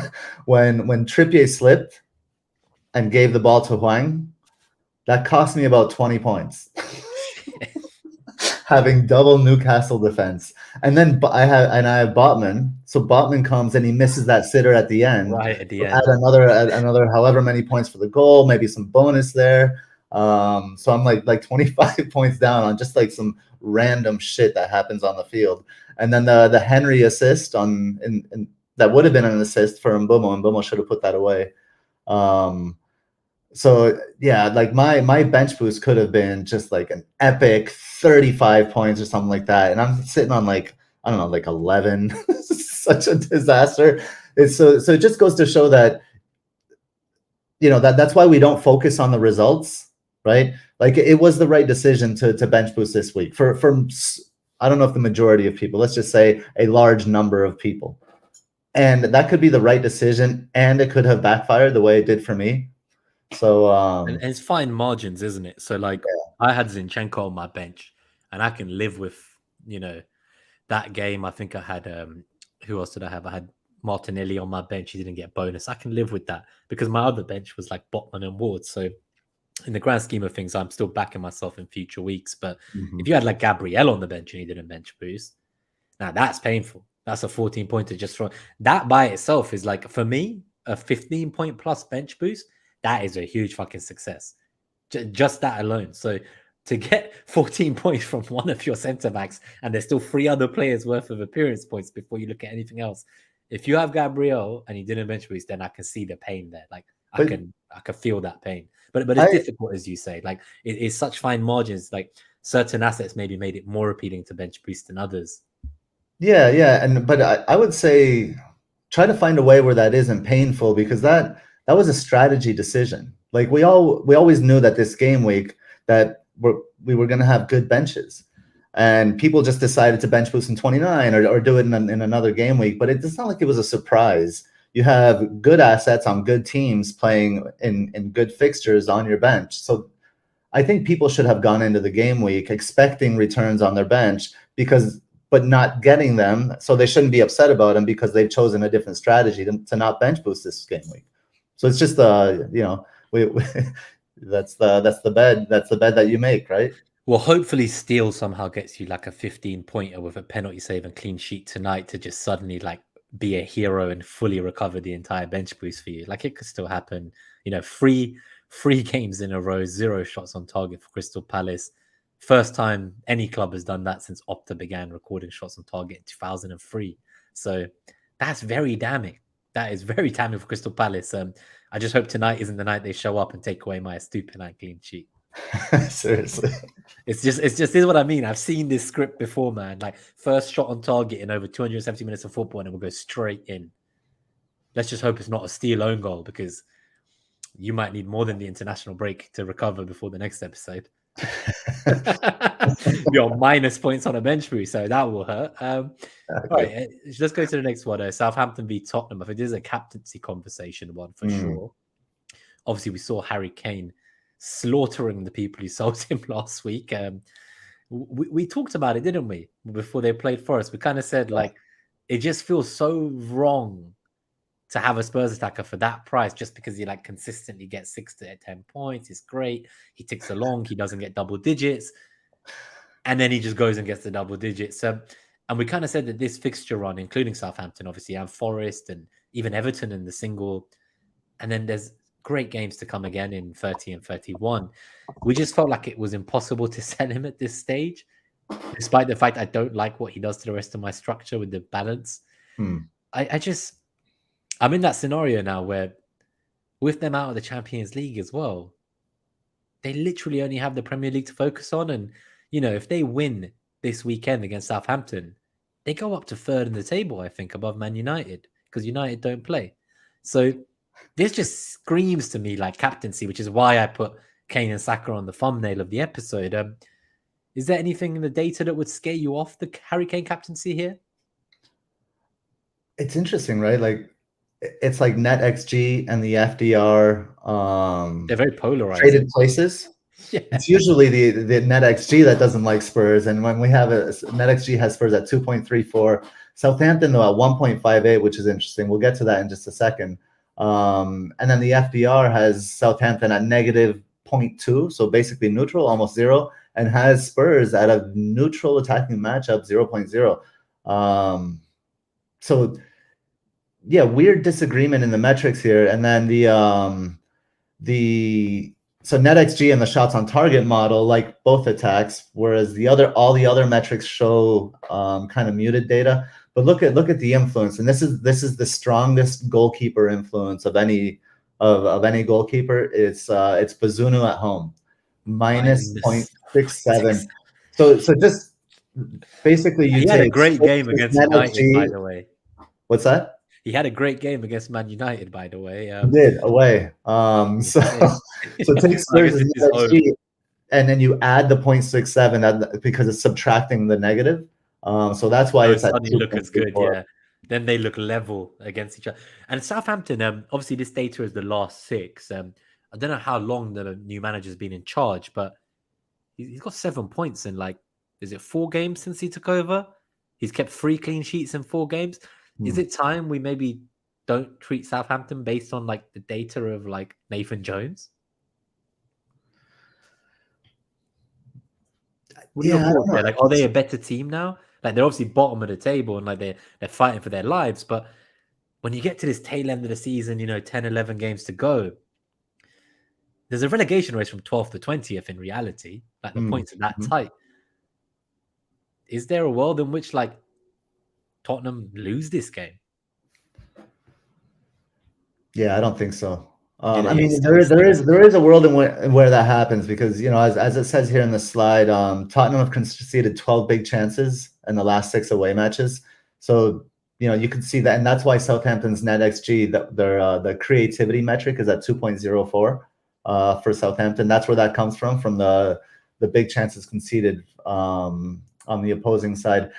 when Trippier slipped and gave the ball to Huang, that cost me about 20 points. Having double Newcastle defense, and then I have Botman. So Botman comes and he misses that sitter at the end. Right at the end. Add another however many points for the goal, maybe some bonus there. So I'm like 25 points down on just like some random shit that happens on the field. And then the Henry assist in that would have been an assist for Mbeumo, and Mbeumo should have put that away. So yeah, like my bench boost could have been just like an epic 35 points or something like that, and I'm sitting on like, I don't know, like 11. Such a disaster. So it just goes to show that, you know, that's why we don't focus on the results, right? Like it was the right decision to bench boost this week for I don't know if the majority of people, let's just say a large number of people, and that could be the right decision, and it could have backfired the way it did for me. So and it's fine margins, isn't it? So like I had Zinchenko on my bench, and I can live with, you know, that game. I think I had who else did I have? I had Martinelli on my bench. He didn't get bonus. I can live with that because my other bench was like Botman and Ward. So in the grand scheme of things, I'm still backing myself in future weeks. But if you had like Gabriel on the bench and he didn't bench boost, now that's painful. That's a 14 pointer just from that by itself is like, for me, a 15 point plus bench boost. That is a huge fucking success. Just that alone. So to get 14 points from one of your centre backs, and there's still 3 other players worth of appearance points before you look at anything else. If you have Gabriel and he didn't bench boost, then I can see the pain there. Like I can feel that pain. But it's difficult, as you say. Like it's such fine margins. Like certain assets maybe made it more appealing to bench boost than others. Yeah, but I would say try to find a way where that isn't painful, because that was a strategy decision. Like we always knew that this game week that we were going to have good benches, and people just decided to bench boost in 29 or do it in another game week. But it's not like it was a surprise. You have good assets on good teams playing in good fixtures on your bench. So I think people should have gone into the game week expecting returns on their bench, but not getting them. So they shouldn't be upset about them because they've chosen a different strategy to not bench boost this game week. So it's just you know, that's the bed that you make, right? Well, hopefully Steele somehow gets you like a 15 pointer with a penalty save and clean sheet tonight to just suddenly like be a hero and fully recover the entire bench boost for you. Like it could still happen. You know, three games in a row, 0 shots on target for Crystal Palace. First time any club has done that since Opta began recording shots on target in 2003. So that's very damning. That is very damning for Crystal Palace. I just hope tonight isn't the night they show up and take away my stupid clean sheet. Seriously. It's just this is what I mean. I've seen this script before, man. Like first shot on target in over 270 minutes of football, and it will go straight in. Let's just hope it's not a Steele own goal, because you might need more than the international break to recover before the next episode. You're minus points on a bench boost, so that will hurt. Okay. All right, let's go to the next one. Southampton v Tottenham. I think this is a captaincy conversation one for sure. Obviously, we saw Harry Kane slaughtering the people who sold him last week. We talked about it, didn't we? Before they played Forest, we kind of said like it just feels so wrong to have a Spurs attacker for that price just because he like consistently gets 6 to 10 points. It's great. He ticks along. He doesn't get double digits. And then he just goes and gets the double digits. And we kind of said that this fixture run, including Southampton, obviously, and Forest and even Everton in the single, and then there's great games to come again in 30 and 31. We just felt like it was impossible to sell him at this stage, despite the fact I don't like what he does to the rest of my structure with the balance. I'm in that scenario now where with them out of the Champions League as well, they literally only have the Premier League to focus on. And, you know, if they win this weekend against Southampton, they go up to third in the table, I think, above Man United, because United don't play. So this just screams to me like captaincy, which is why I put Kane and Saka on the thumbnail of the episode. Is there anything in the data that would scare you off the Harry Kane captaincy here? It's interesting, right? Like, it's like NetxG and the FDR They're very polarized. traded places. Yeah. It's usually the NetxG that doesn't like Spurs, and when we have NetxG has Spurs at 2.34, Southampton though at 1.58, which is interesting. We'll get to that in just a second. And then the FDR has Southampton at negative 0.2, so basically neutral, almost zero, and has Spurs at a neutral attacking matchup 0.0. So yeah, weird disagreement in the metrics here. And then so NetxG and the shots on target model like both attacks, whereas all the other metrics show kind of muted data. But look at the influence, and this is the strongest goalkeeper influence of any goalkeeper. It's Bazunu at home, minus 0.67. So just basically he had a great game against United, by the way. What's that? He had a great game against Man United, by the way. He did away. So take Spurs as NetxG, and then you add the 0.67 because it's subtracting the negative. So that's why it's at 2. Look as good, yeah. Then they look level against each other. And Southampton, obviously this data is the last 6. I don't know how long the new manager's been in charge, but he's got 7 points in is it 4 games since he took over? He's kept 3 clean sheets in 4 games. Is it time we maybe don't treat Southampton based on the data of Nathan Jones? What are your thoughts there? Are they a better team now? They're obviously bottom of the table and they're fighting for their lives. But when you get to this tail end of the season, 10, 11 games to go, there's a relegation race from 12th to 20th in reality. The points are that tight. Is there a world in which Tottenham lose this game? Yeah, I don't think so. I mean, there is a world in where that happens because as it says here in the slide, Tottenham have conceded 12 big chances in the last 6 away matches. So you can see that, and that's why Southampton's NetxG, the creativity metric is at 2.04 for Southampton. That's where that comes from the big chances conceded on the opposing side.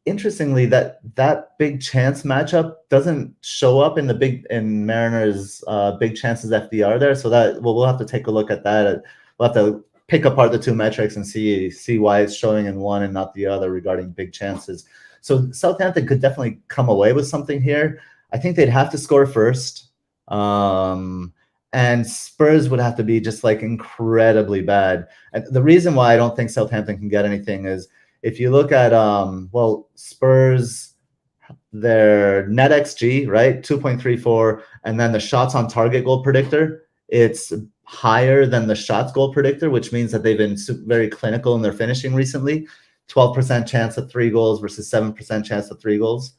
Interestingly, that big chance matchup doesn't show up in Mariners' big chances FDR there. So we'll have to take a look at that. We'll have to pick apart the 2 metrics and see why it's showing in one and not the other regarding big chances. So Southampton could definitely come away with something here. I think they'd have to score first. And Spurs would have to be just incredibly bad. And the reason why I don't think Southampton can get anything is if you look at Spurs, their NetxG, right, 2.34, and then the shots on target goal predictor, it's higher than the shots goal predictor, which means that they've been very clinical in their finishing recently. 12% chance of 3 goals versus 7% chance of 3 goals.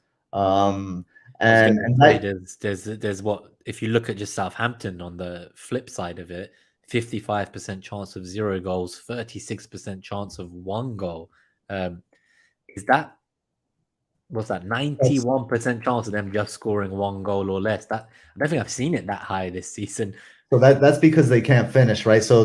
There's what, if you look at just Southampton on the flip side of it, 55% chance of 0 goals, 36% chance of 1 goal. Is that 91% chance of them just scoring 1 goal or less? That I don't think I've seen it that high this season. So that's because they can't finish, right? So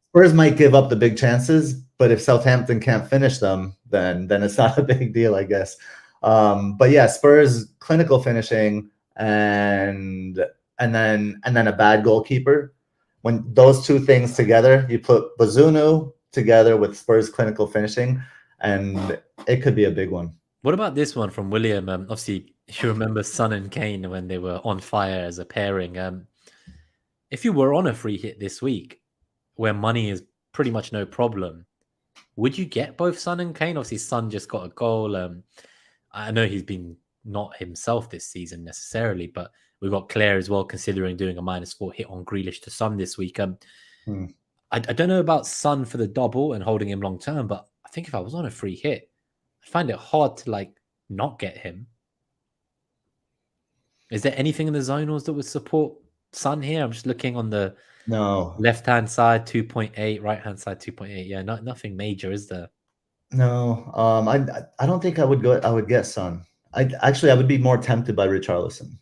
Spurs might give up the big chances, but if Southampton can't finish them, then it's not a big deal, I guess. But yeah, Spurs clinical finishing and then a bad goalkeeper. When those 2 things together, you put Bazunu together with Spurs clinical finishing, and it could be a big one. What about this one from William? Obviously, you remember Son and Kane when they were on fire as a pairing. If you were on a free hit this week, where money is pretty much no problem, would you get both Son and Kane? Obviously, Son just got a goal. I know he's been not himself this season necessarily, but we've got Claire as well considering doing a -4 hit on Grealish to Son this week. I don't know about Son for the double and holding him long term, but I think if I was on a free hit, I'd find it hard to not get him. Is there anything in the zonals that would support Son here? I'm just looking on the No. Left-hand side 2.8, right-hand side 2.8. Yeah, nothing major, is there? No. I don't think I would go. I would get Son. I would be more tempted by Richarlison.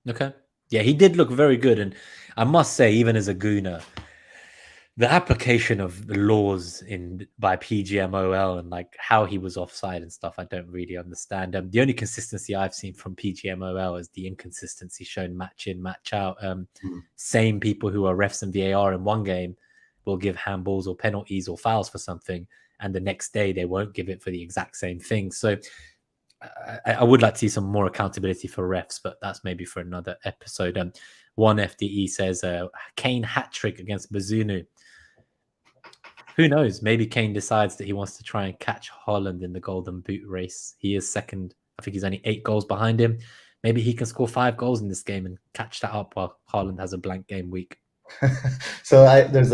Okay. Yeah, he did look very good, and I must say, even as a gooner, the application of the laws by PGMOL and like how he was offside and stuff, I don't really understand. The only consistency I've seen from PGMOL is the inconsistency shown match in, match out. Same people who are refs and VAR in one game will give handballs or penalties or fouls for something, and the next day they won't give it for the exact same thing. So I would like to see some more accountability for refs, but that's maybe for another episode. One FDE says Kane hat trick against Bazunu. Who knows? Maybe Kane decides that he wants to try and catch Haaland in the Golden Boot race. He is second. I think he's only 8 goals behind him. Maybe he can score 5 goals in this game and catch that up while Haaland has a blank game week. So there's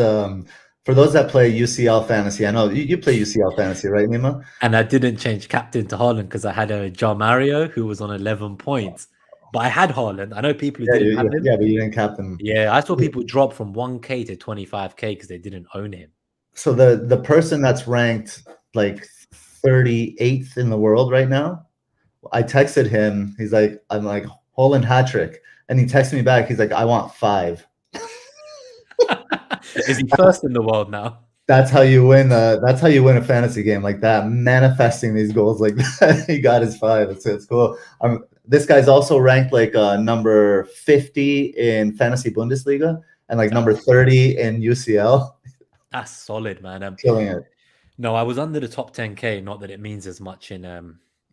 for those that play UCL fantasy, I know you play UCL fantasy, right, Nima? And I didn't change captain to Haaland because I had a John Mario who was on 11 points. But I had Haaland. I know people who didn't have him. Yeah, but you didn't captain. Yeah, I saw people drop from 1K to 25K because they didn't own him. So the person that's ranked like 38th in the world right now, I texted him. He's like, I'm like, Haaland hat trick. And he texted me back. He's like, I want 5. Is he first in the world now? That's how you win. That's how you win a fantasy game like that. Manifesting these goals like that. He got his 5. It's cool. This guy's also ranked like number 50 in fantasy Bundesliga and like number 30 in UCL. That's solid, man. Killing it. No, I was under the top 10K. Not that it means as much in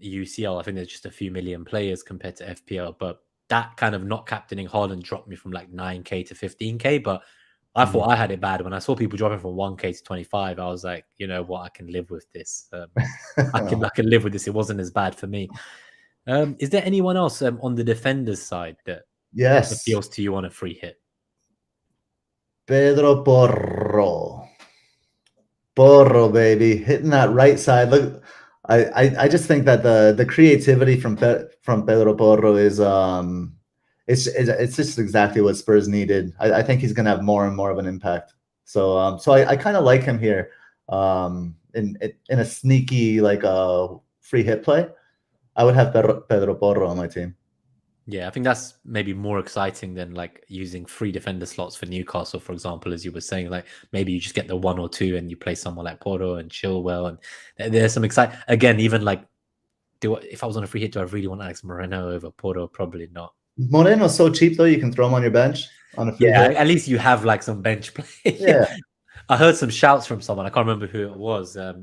UCL. I think there's just a few million players compared to FPL, but that kind of not captaining Haaland dropped me from like 9K to 15K. But I thought I had it bad when I saw people dropping from 1K to 25. I was like, you know what, I can live with this. I can live with this. It wasn't as bad for me. Is there anyone else on the defenders side that appeals to you on a free hit? Pedro Porro, baby, hitting that right side. Look, I just think that the creativity from Pedro Porro is it's just exactly what Spurs needed. I think he's gonna have more and more of an impact. So I kind of like him here in a sneaky like free hit play. I would have Pedro Porro on my team. Yeah, I think that's maybe more exciting than like using 3 defender slots for Newcastle, for example, as you were saying. Like maybe you just get the 1 or 2 and you play someone like Porto and Chilwell, and there's some exciting. Again, even like, if I was on a free hit, do I really want Alex Moreno over Porto? Probably not. Moreno's so cheap though; you can throw him on your bench on a free hit. At least you have like some bench play. Yeah, I heard some shouts from someone. I can't remember who it was. I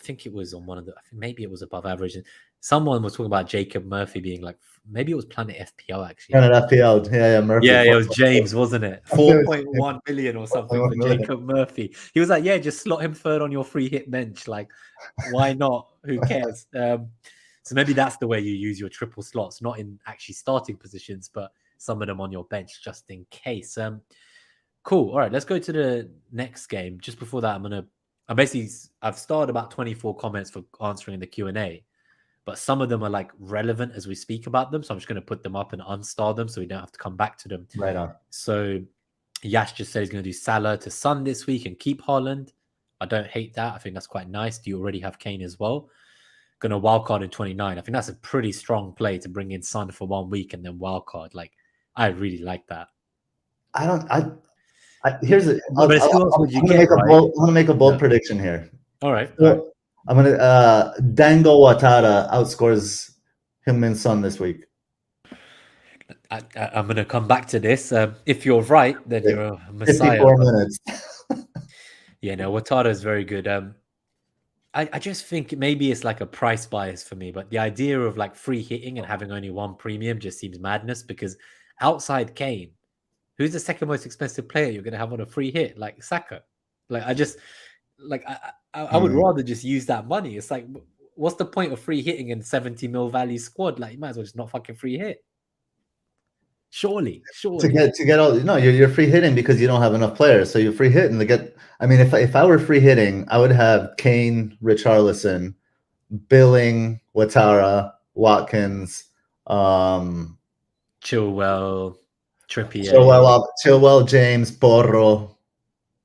think it was on one of the. I think maybe it was above average. Someone was talking about Jacob Murphy being like, maybe it was Planet FPL actually. Planet FPL, yeah, Murphy. Yeah, it was James, wasn't it? 4.1 million or something for Jacob Murphy. He was like, yeah, just slot him third on your free hit bench. Like, why not? Who cares? So maybe that's the way you use your triple slots, not in actually starting positions, but some of them on your bench just in case. Cool. All right, let's go to the next game. Just before that, I've started about 24 comments for answering the Q&A, but some of them are like relevant as we speak about them. So I'm just going to put them up and unstar them so we don't have to come back to them. Right on. So Yash just said he's going to do Salah to Son this week and keep Haaland. I don't hate that. I think that's quite nice. Do you already have Kane as well? Going to wildcard in 29. I think that's a pretty strong play to bring in Son for 1 week and then wildcard. Like, I really like that. Here's it. I'm gonna make a bold prediction here. All right. I'm gonna Dango Ouattara outscores Heung-min Son this week. I'm gonna come back to this. If you're right, then you're a messiah. 54 minutes. Yeah, no, Ouattara is very good. I just think maybe it's like a price bias for me, but the idea of like free hitting and having only 1 premium just seems madness, because outside Kane, who's the second most expensive player you're going to have on a free hit? Like Saka. Like, I would rather just use that money. It's like, what's the point of free hitting in 70 mil value squad? Like, you might as well just not fucking free hit. Surely. To get all, no, you're free hitting because you don't have enough players. So you're free hitting to get. I mean, if I were free hitting, I would have Kane, Richarlison, Billing, Ouattara, Watkins, Chilwell. Trippier. Chilwell, James, Porro,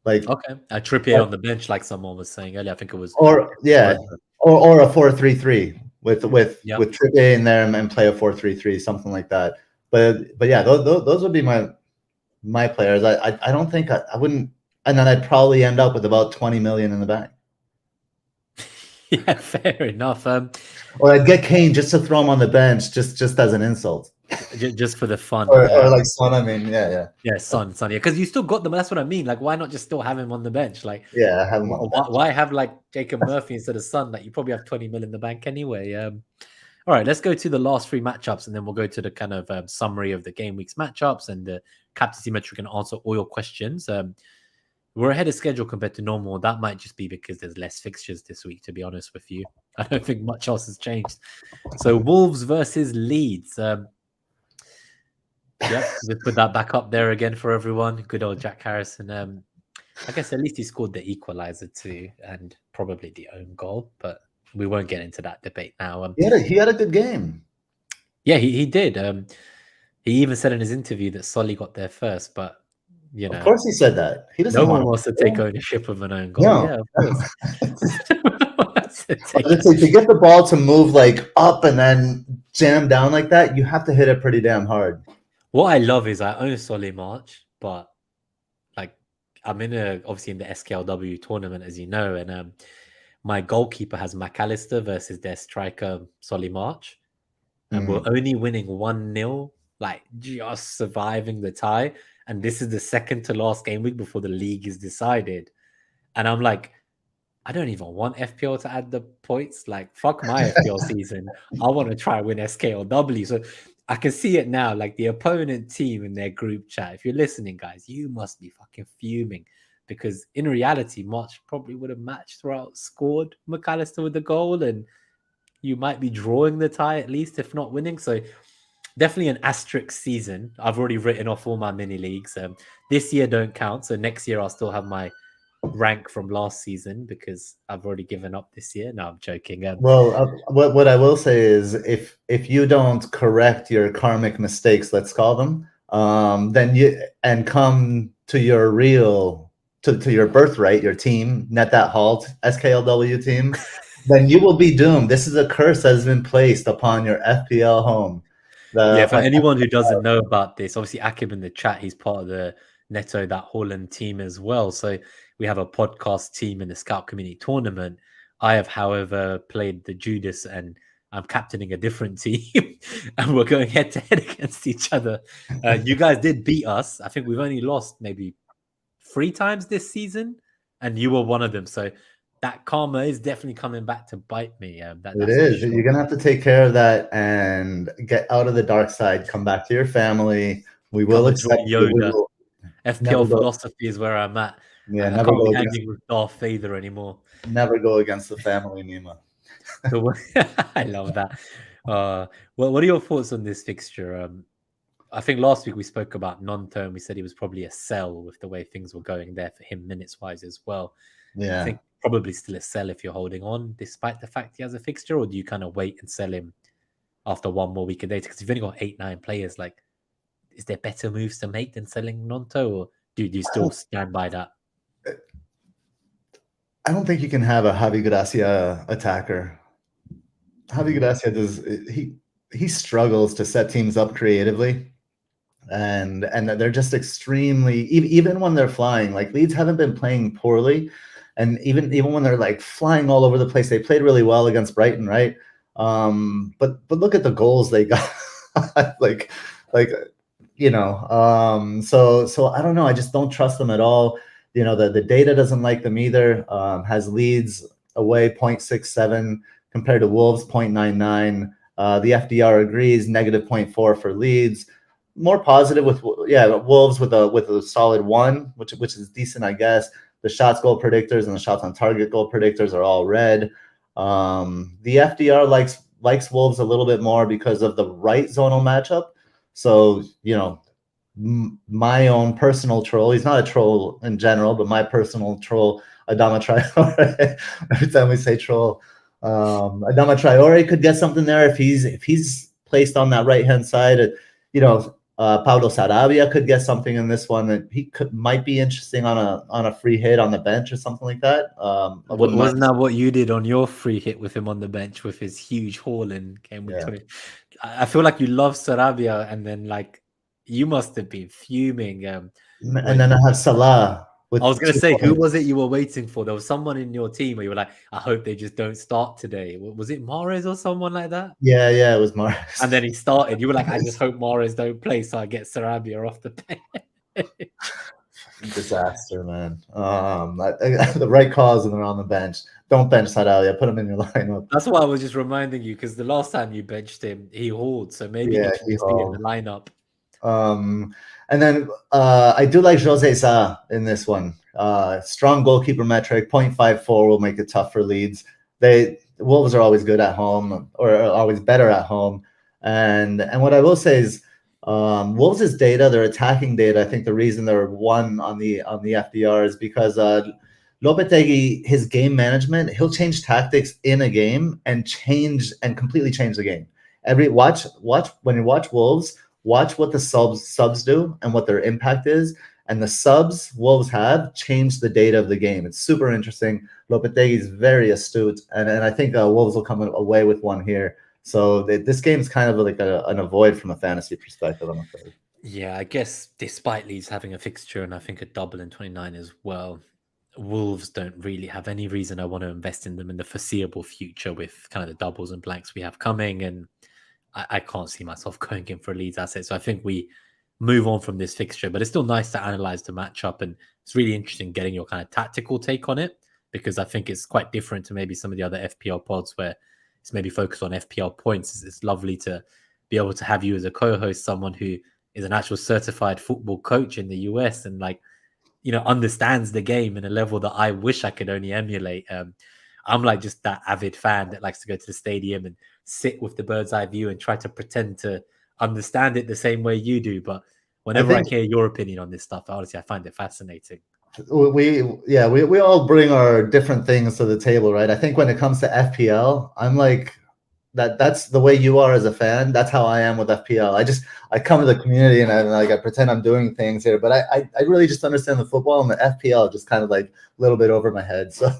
like Okay. Trippier on the bench, like someone was saying earlier. I think it was. or a 4-3-3 with Yep. Trippier in there and play a 4-3-3, something like that. But yeah, those would be my players. I don't think I wouldn't, and then I'd probably end up with about 20 million in the bank. Yeah, fair enough. Or I'd get Kane just to throw him on the bench, just as an insult, just for the fun. or like Son. I mean, yeah, Son, yeah, because you still got them. That's what I mean. Like, why not just still have him on the bench? Like, yeah, have him on the bench. Why have like Jacob Murphy instead of Son? Like, you probably have 20 mil in the bank anyway. All right, let's go to the last 3 matchups, and then we'll go to the kind of summary of the game week's matchups and the captaincy metric and answer all your questions. We're ahead of schedule compared to normal. That might just be because there's less fixtures this week, to be honest with you. I don't think much else has changed. So Wolves versus Leeds. Yep, let's put that back up there again for everyone. Good old Jack Harrison. I guess at least he scored the equalizer too, and probably the own goal, but we won't get into that debate now. He had a good game. Yeah, he did. He even said in his interview that Solly got there first, but you know, of course he said that. He doesn't. No one wants to take ownership of an own goal. No. Yeah, of course. To get the ball to move like up and then jam down like that, you have to hit it pretty damn hard. What I love is I own Solly March, but like I'm obviously in the SKLW tournament, as you know, and my goalkeeper has McAllister versus their striker Solly March, and we're only winning 1-0, like just surviving the tie. And this is the second to last game week before the league is decided. And I'm like, I don't even want FPL to add the points. Like, fuck my FPL season. I want to try and win SKLW. So I can see it now. Like, the opponent team in their group chat, if you're listening, guys, you must be fucking fuming. Because in reality, March probably would have matched throughout, scored McAllister with the goal. And you might be drawing the tie at least, if not winning. So definitely an asterisk season. I've already written off all my mini leagues. This year don't count. So next year I'll still have my rank from last season because I've already given up this year. No, I'm joking. What I will say is if you don't correct your karmic mistakes, let's call them, then you and come to your real to your birthright, your team, Net That Haul SKLW team, then you will be doomed. This is a curse that has been placed upon your FPL home. For anyone who doesn't know about this, obviously Akib in the chat, he's part of the Neto That Holland team as well. So we have a podcast team in the Scout Community Tournament. I have, however, played the Judas and I'm captaining a different team and we're going head to head against each other. You guys did beat us. I think we've only lost maybe 3 times this season and you were one of them. So that karma is definitely coming back to bite me. It is. Sure. You're going to have to take care of that and get out of the dark side. Come back to your family. We will accept Yoda. FPL Philosophy is where I'm at. Yeah, I can't be hanging with Darth Vader anymore. Never go against the family, Nima. I love that. Well, what are your thoughts on this fixture? I think last week we spoke about Nonto and we said he was probably a sell with the way things were going there for him minutes-wise as well. Yeah. I think probably still a sell if you're holding on, despite the fact he has a fixture, or do you kind of wait and sell him after one more week of data? Because you've only got 8-9 players. Like, is there better moves to make than selling Nonto, or do you still stand by that? I don't think you can have a Javi Gracia attacker. Javi Gracia he struggles to set teams up creatively, and they're just extremely, even when they're flying. Like, Leeds haven't been playing poorly. And even when they're like flying all over the place, they played really well against Brighton, right? But look at the goals they got, like So I don't know. I just don't trust them at all. The data doesn't like them either. Has Leeds away 0.67 compared to Wolves 0.99. The FDR agrees -0.4 for Leeds. More positive with Wolves with a solid 1, which is decent, I guess. The shots goal predictors and the shots on target goal predictors are all red. The FDR likes Wolves a little bit more because of the right zonal matchup. So, my own personal troll, he's not a troll in general, but my personal troll, Adama Traore, every time we say troll, Adama Traore could get something there if he's placed on that right-hand side. Pablo Sarabia could get something in this one. That might be interesting on a free hit on the bench or something like that. Wasn't that what you did on your free hit with him on the bench with his huge haul in game week 20? I feel like you love Sarabia, and then like you must have been fuming. And then I have Salah. I was going to say, who was it you were waiting for? There was someone in your team where you were like, I hope they just don't start today. Was it Mahrez or someone like that? Yeah, it was Mahrez. And then he started. You were like, I just hope Mahrez don't play so I get Sarabia off the bench. Disaster, man. The right cause and they're on the bench. Don't bench Sarabia. Put him in your lineup. That's why I was just reminding you, because the last time you benched him, he hauled. So maybe he should just be in the lineup. And then I do like Jose Sa in this one. Strong goalkeeper metric, 0.54 will make it tough for Leeds. Wolves are always good at home, or are always better at home. And what I will say is Wolves' data, their attacking data, I think the reason they're one on the FDR is because Lopetegui, his game management, he'll change tactics in a game and completely change the game. When you watch Wolves, watch what the subs do and what their impact is. And the subs Wolves have changed the data of the game. It's super interesting. Lopetegui is very astute, and I think Wolves will come away with one here. So this game is kind of like an avoid from a fantasy perspective, I'm afraid. Yeah, I guess despite Leeds having a fixture and I think a double in 29 as well, Wolves don't really have any reason I want to invest in them in the foreseeable future with kind of the doubles and blanks we have coming. And I can't see myself going in for a Leeds asset. So I think we move on from this fixture, but it's still nice to analyze the matchup. And it's really interesting getting your kind of tactical take on it, because I think it's quite different to maybe some of the other FPL pods where it's maybe focused on FPL points. It's lovely to be able to have you as a co-host, someone who is an actual certified football coach in the US and understands the game in a level that I wish I could only emulate. I'm like just that avid fan that likes to go to the stadium and sit with the bird's eye view and try to pretend to understand it the same way you do. But whenever I hear your opinion on this stuff, honestly, I find it fascinating. We all bring our different things to the table, right? I think when it comes to FPL, I'm like that's the way you are as a fan. That's how I am with FPL. I come to the community and I pretend I'm doing things here, but I really just understand the football, and the FPL just kind of like a little bit over my head. So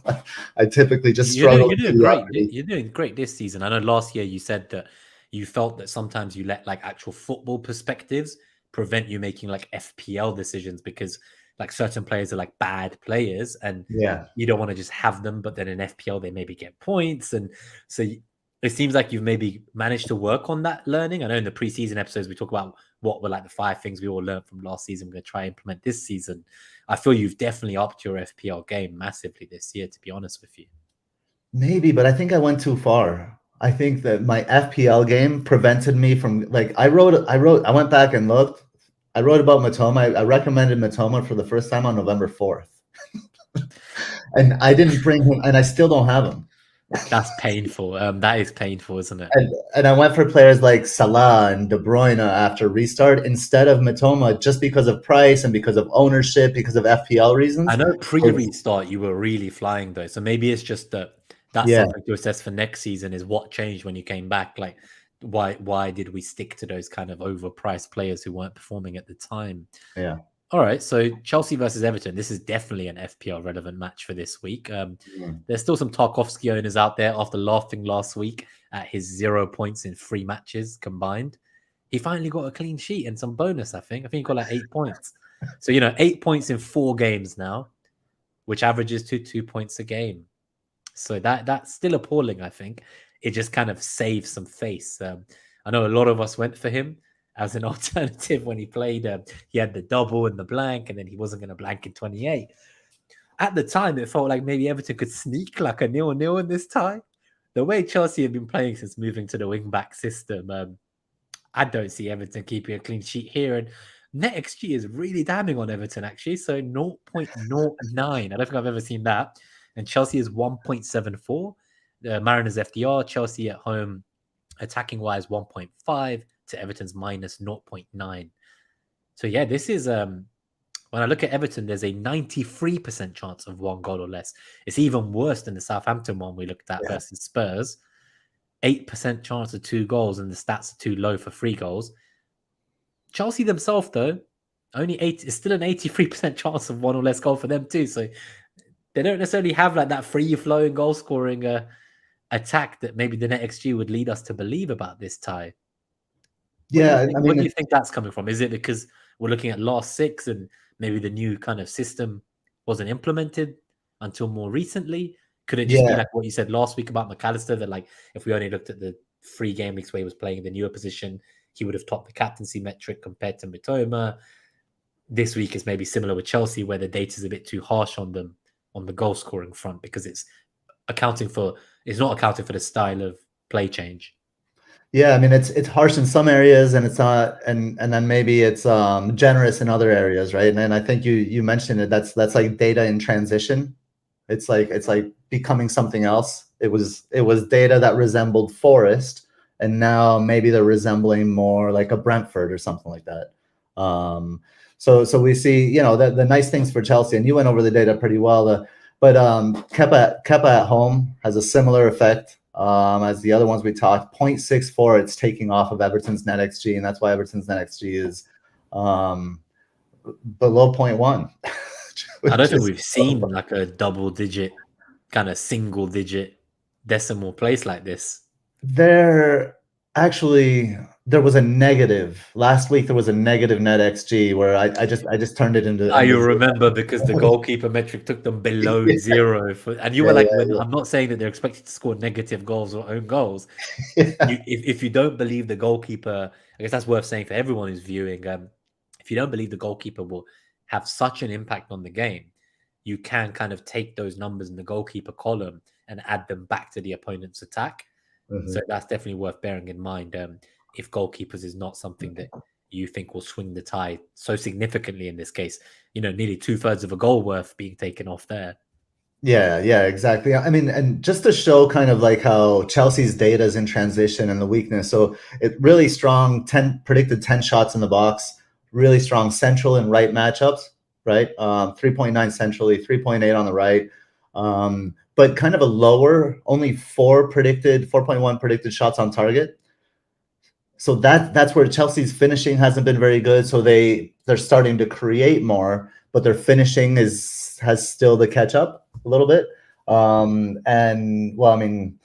I typically just struggle. You're doing great. You're doing great this season. I know last year you said that you felt that sometimes you let like actual football perspectives prevent you making like FPL decisions because like certain players are like bad players and you don't want to just have them, but then in FPL they maybe get points. And so it seems like you've maybe managed to work on that learning. I know in the preseason episodes we talk about what were like the 5 things we all learned from last season. We're going to try and implement this season. I feel you've definitely upped your FPL game massively this year, to be honest with you. Maybe, but I think I went too far. I think that my FPL game prevented me from like I went back and looked. I wrote about Matoma. I recommended Matoma for the first time on November 4th. And I didn't bring him, and I still don't have him. That's painful. That is painful, isn't it? And I went for players like Salah and De Bruyne after restart instead of Matoma, just because of price and because of ownership, because of FPL reasons. I know pre-restart you were really flying though, so maybe it's just that's something to assess for next season is what changed when you came back. Like, why did we stick to those kind of overpriced players who weren't performing at the time? Yeah. All right, so Chelsea versus Everton. This is definitely an FPL relevant match for this week. There's still some Tarkowski owners out there after laughing last week at his 0 points in 3 matches combined. He finally got a clean sheet and some bonus, I think. He got like 8 points. So, 8 points in 4 games now, which averages to 2 points a game. So that's still appalling, I think. It just kind of saves some face. I know a lot of us went for him as an alternative when he played. He had the double and the blank, and then he wasn't going to blank in 28. At the time, it felt like maybe Everton could sneak like a 0-0 in this tie. The way Chelsea have been playing since moving to the wing-back system, I don't see Everton keeping a clean sheet here. And NetxG is really damning on Everton, actually. So 0.09. I don't think I've ever seen that. And Chelsea is 1.74. Mariners FDR, Chelsea at home, attacking-wise, 1.5 to Everton's minus 0.9. So yeah, this is when I look at Everton, there's a 93% chance of 1 goal or less. It's even worse than the Southampton one we looked at versus Spurs. 8% chance of 2 goals, and the stats are too low for 3 goals. Chelsea themselves, though, it's still an 83% chance of one or less goal for them too. So they don't necessarily have like that free-flowing goal-scoring attack that maybe the NetxG would lead us to believe about this tie. Yeah, I What do mean, you think that's coming from? Is it because we're looking at last six and maybe the new kind of system wasn't implemented until more recently? Could it just be yeah. like what you said last week about McAllister, that like if we only looked at the 3 game weeks where he was playing the newer position, he would have topped the captaincy metric compared to Mitoma? This week is maybe similar with Chelsea, where the data is a bit too harsh on them on the goal scoring front because it's not accounting for the style of play change. Yeah, I mean it's harsh in some areas and it's not, and then maybe it's generous in other areas, right? And I think you mentioned it. That's like data in transition. It's like becoming something else. It was data that resembled Forest, and now maybe they're resembling more like a Brentford or something like that. So we see, you know, the nice things for Chelsea, and you went over the data pretty well. But Kepa at home has a similar effect as the other ones we talked. 0.64, it's taking off of Everton's NetxG, and that's why Everton's NetxG is below 0.1. I don't think we've seen like a double-digit, kind of single-digit decimal place like this. There was a negative last week. There was a negative NetxG where I just turned it into. You remember, because the goalkeeper metric took them below zero, and you were like, I'm not saying that they're expected to score negative goals or own goals. If you don't believe the goalkeeper, I guess that's worth saying for everyone who's viewing. If you don't believe the goalkeeper will have such an impact on the game, you can kind of take those numbers in the goalkeeper column and add them back to the opponent's attack. So that's definitely worth bearing in mind. If goalkeepers is not something that you think will swing the tie so significantly in this case, you know, nearly 2/3 of a goal worth being taken off there. Yeah, exactly. I mean, and just to show kind of like how Chelsea's data is in transition and the weakness. So it really strong, predicted 10 shots in the box, really strong central and right matchups, right? 3.9 centrally, 3.8 on the right. But kind of a lower, only 4.1 predicted shots on target. So that's where Chelsea's finishing hasn't been very good. So they're starting to create more, but their finishing has still to catch up a little bit. And well, I mean,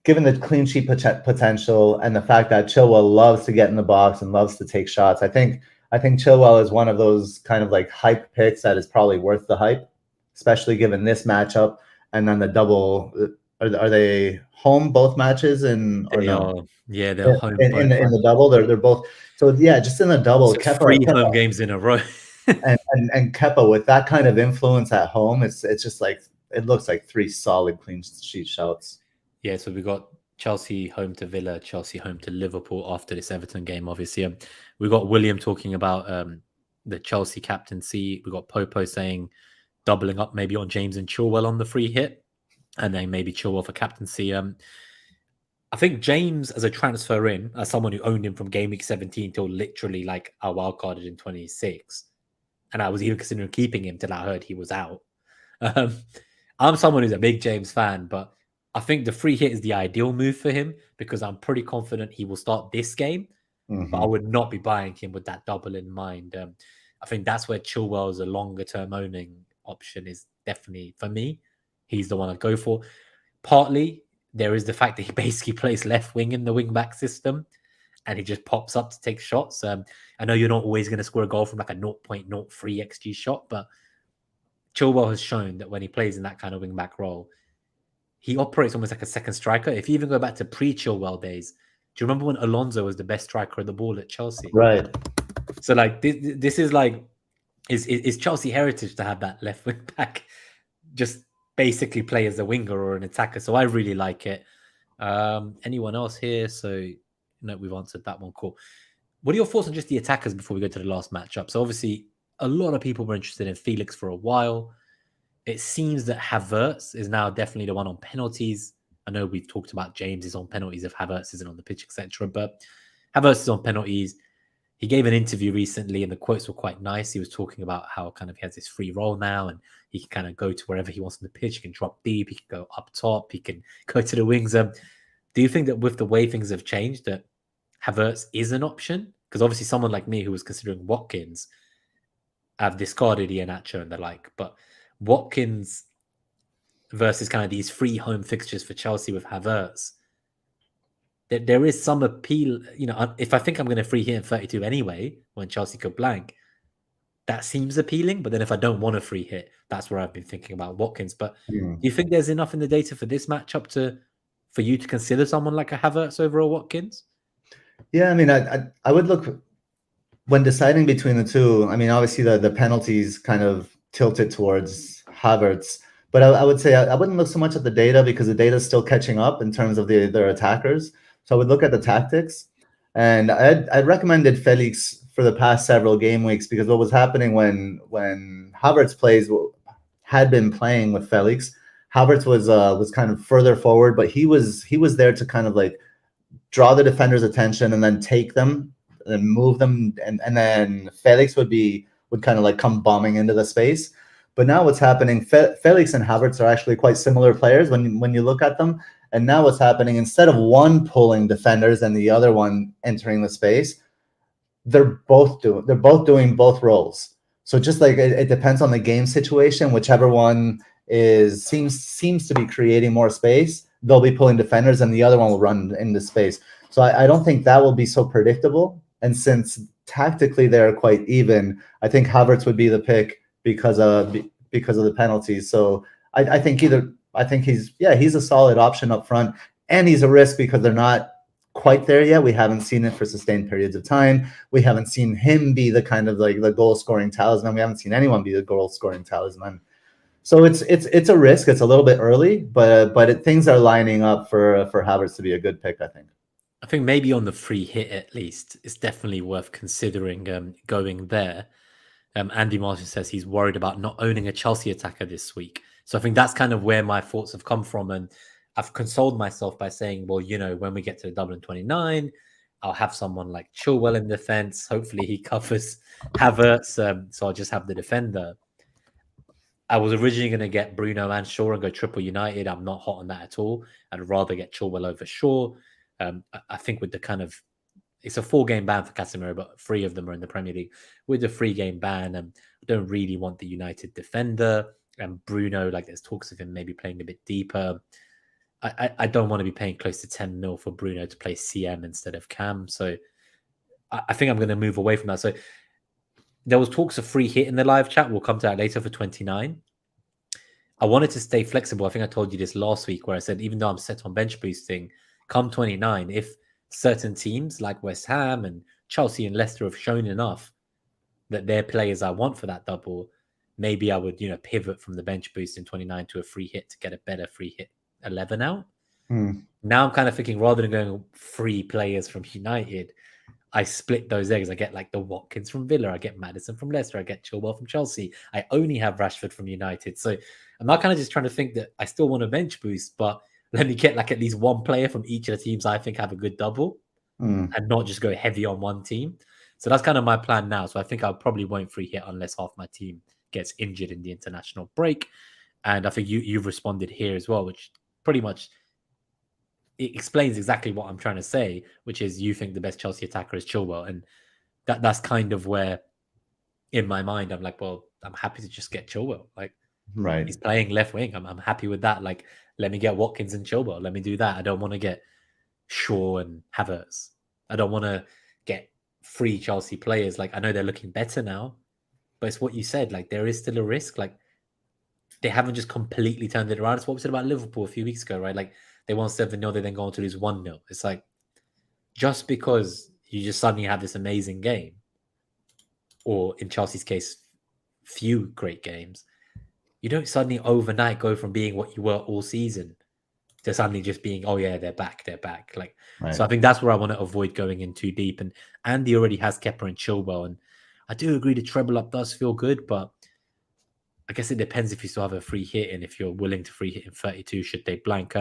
given the clean sheet potential and the fact that Chilwell loves to get in the box and loves to take shots, I think Chilwell is one of those kind of like hype picks that is probably worth the hype, especially given this matchup and then the double. Are they home both matches or no? Yeah, they're home in the double. They're both. So yeah, just in the double, so Kepa, 3 home games in a row. and Kepa with that kind of influence at home, it's just like it looks like 3 solid clean sheet shouts. Yeah, so we got Chelsea home to Villa, Chelsea home to Liverpool after this Everton game. Obviously, we got William talking about the Chelsea captaincy. We got Popo saying doubling up maybe on James and Chilwell on the free hit, and then maybe Chilwell for captaincy. I think James as a transfer in, as someone who owned him from game week 17 till literally like I wildcarded in 26, and I was even considering keeping him till I heard he was out. I'm someone who's a big James fan, but I think the free hit is the ideal move for him because I'm pretty confident he will start this game, but I would not be buying him with that double in mind. I think that's where Chilwell as a longer term owning option is definitely, for me, he's the one I'd go for. Partly, there is the fact that he basically plays left wing in the wing back system and he just pops up to take shots. I know you're not always going to score a goal from like a 0.03 XG shot, but Chilwell has shown that when he plays in that kind of wing back role, he operates almost like a second striker. If you even go back to pre-Chilwell days, do you remember when Alonso was the best striker of the ball at Chelsea? Right. So like this is like is Chelsea heritage to have that left wing back just basically play as a winger or an attacker. So I really like it. Anyone else here? So no, we've answered that one. Cool. What are your thoughts on just the attackers before we go to the last matchup? So obviously a lot of people were interested in Felix for a while. It seems that Havertz is now definitely the one on penalties. I know we've talked about James is on penalties if Havertz isn't on the pitch, etc. But Havertz is on penalties. He gave an interview recently and the quotes were quite nice. He was talking about how kind of he has this free role now and he can kind of go to wherever he wants on the pitch. He can drop deep. He can go up top. He can go to the wings. Do you think that with the way things have changed that Havertz is an option? Because obviously someone like me who was considering Watkins, I've discarded Iheanacho and the like, but Watkins versus kind of these free home fixtures for Chelsea with Havertz, there is some appeal. You know, if I think I'm going to free hit in 32 anyway, when Chelsea could blank, that seems appealing. But then if I don't want a free hit, that's where I've been thinking about Watkins. But do you think there's enough in the data for this matchup for you to consider someone like a Havertz over a Watkins? Yeah, I mean, I would look when deciding between the two. I mean, obviously the penalties kind of tilted towards Havertz, but I would say I wouldn't look so much at the data because the data is still catching up in terms of their attackers. So I would look at the tactics, and I'd recommended Felix for the past several game weeks because what was happening when Havertz had been playing with Felix, Havertz was kind of further forward, but he was there to kind of like draw the defender's attention and then take them and move them, and then Felix would kind of like come bombing into the space. But now what's happening, Felix and Havertz are actually quite similar players when you look at them. And now what's happening, instead of one pulling defenders and the other one entering the space, they're both doing both roles. So just like it depends on the game situation, whichever one seems to be creating more space, they'll be pulling defenders and the other one will run into space. So I don't think that will be so predictable. And since tactically they're quite even, I think Havertz would be the pick because of the penalties. So I think he's a solid option up front, and he's a risk because they're not quite there yet. We haven't seen it for sustained periods of time. We haven't seen him be the kind of like the goal scoring talisman. We haven't seen anyone be the goal scoring talisman. So it's a risk. It's a little bit early, but things are lining up for Havertz to be a good pick, I think. I think maybe on the free hit at least, it's definitely worth considering going there. Andy Martin says he's worried about not owning a Chelsea attacker this week. So I think that's kind of where my thoughts have come from. And I've consoled myself by saying, well, you know, when we get to the Dublin 29, I'll have someone like Chilwell in defense. Hopefully he covers Havertz. So I'll just have the defender. I was originally going to get Bruno and Shaw and go triple United. I'm not hot on that at all. I'd rather get Chilwell over Shaw. I think with the kind of, it's a 4-game ban for Casemiro, but 3 of them are in the Premier League. With the 3-game ban, I don't really want the United defender. And Bruno, like there's talks of him maybe playing a bit deeper. I don't want to be paying close to 10 mil for Bruno to play CM instead of Cam. So I think I'm going to move away from that. So there was talks of free hit in the live chat. We'll come to that later for 29. I wanted to stay flexible. I think I told you this last week where I said, even though I'm set on bench boosting, come 29, if certain teams like West Ham and Chelsea and Leicester have shown enough that they're players I want for that double, maybe I would, pivot from the bench boost in 29 to a free hit to get a better free hit 11 out. Now I'm kind of thinking rather than going free players from United, I split those eggs. I get like the Watkins from Villa, I get Maddison from Leicester, I get Chilwell from Chelsea. I only have Rashford from United. So I'm not kind of just trying to think that I still want a bench boost, but let me get like at least one player from each of the teams I think have a good double and not just go heavy on one team. So that's kind of my plan now. So I think I probably won't free hit unless half my team gets injured in the international break. And I think you've responded here as well, which pretty much it explains exactly what I'm trying to say, which is you think the best Chelsea attacker is Chilwell. And that's kind of where in my mind, I'm like, well, I'm happy to just get Chilwell. Like, right, he's playing left wing. I'm happy with that. Like, let me get Watkins and Chilwell. Let me do that. I don't want to get Shaw and Havertz. I don't want to get free Chelsea players. Like, I know they're looking better now, but it's what you said. Like, there is still a risk. Like, they haven't just completely turned it around. It's what we said about Liverpool a few weeks ago, right? Like, they won 7-0, they then go on to lose 1-0. It's like, just because you just suddenly have this amazing game, or in Chelsea's case, few great games, you don't suddenly overnight go from being what you were all season to suddenly just being, oh yeah, they're back. Like, right. So I think that's where I want to avoid going in too deep. And Andy already has Kepa and Chilwell, and I do agree the treble up does feel good, but I guess it depends if you still have a free hit and if you're willing to free hit in 32 should they blank.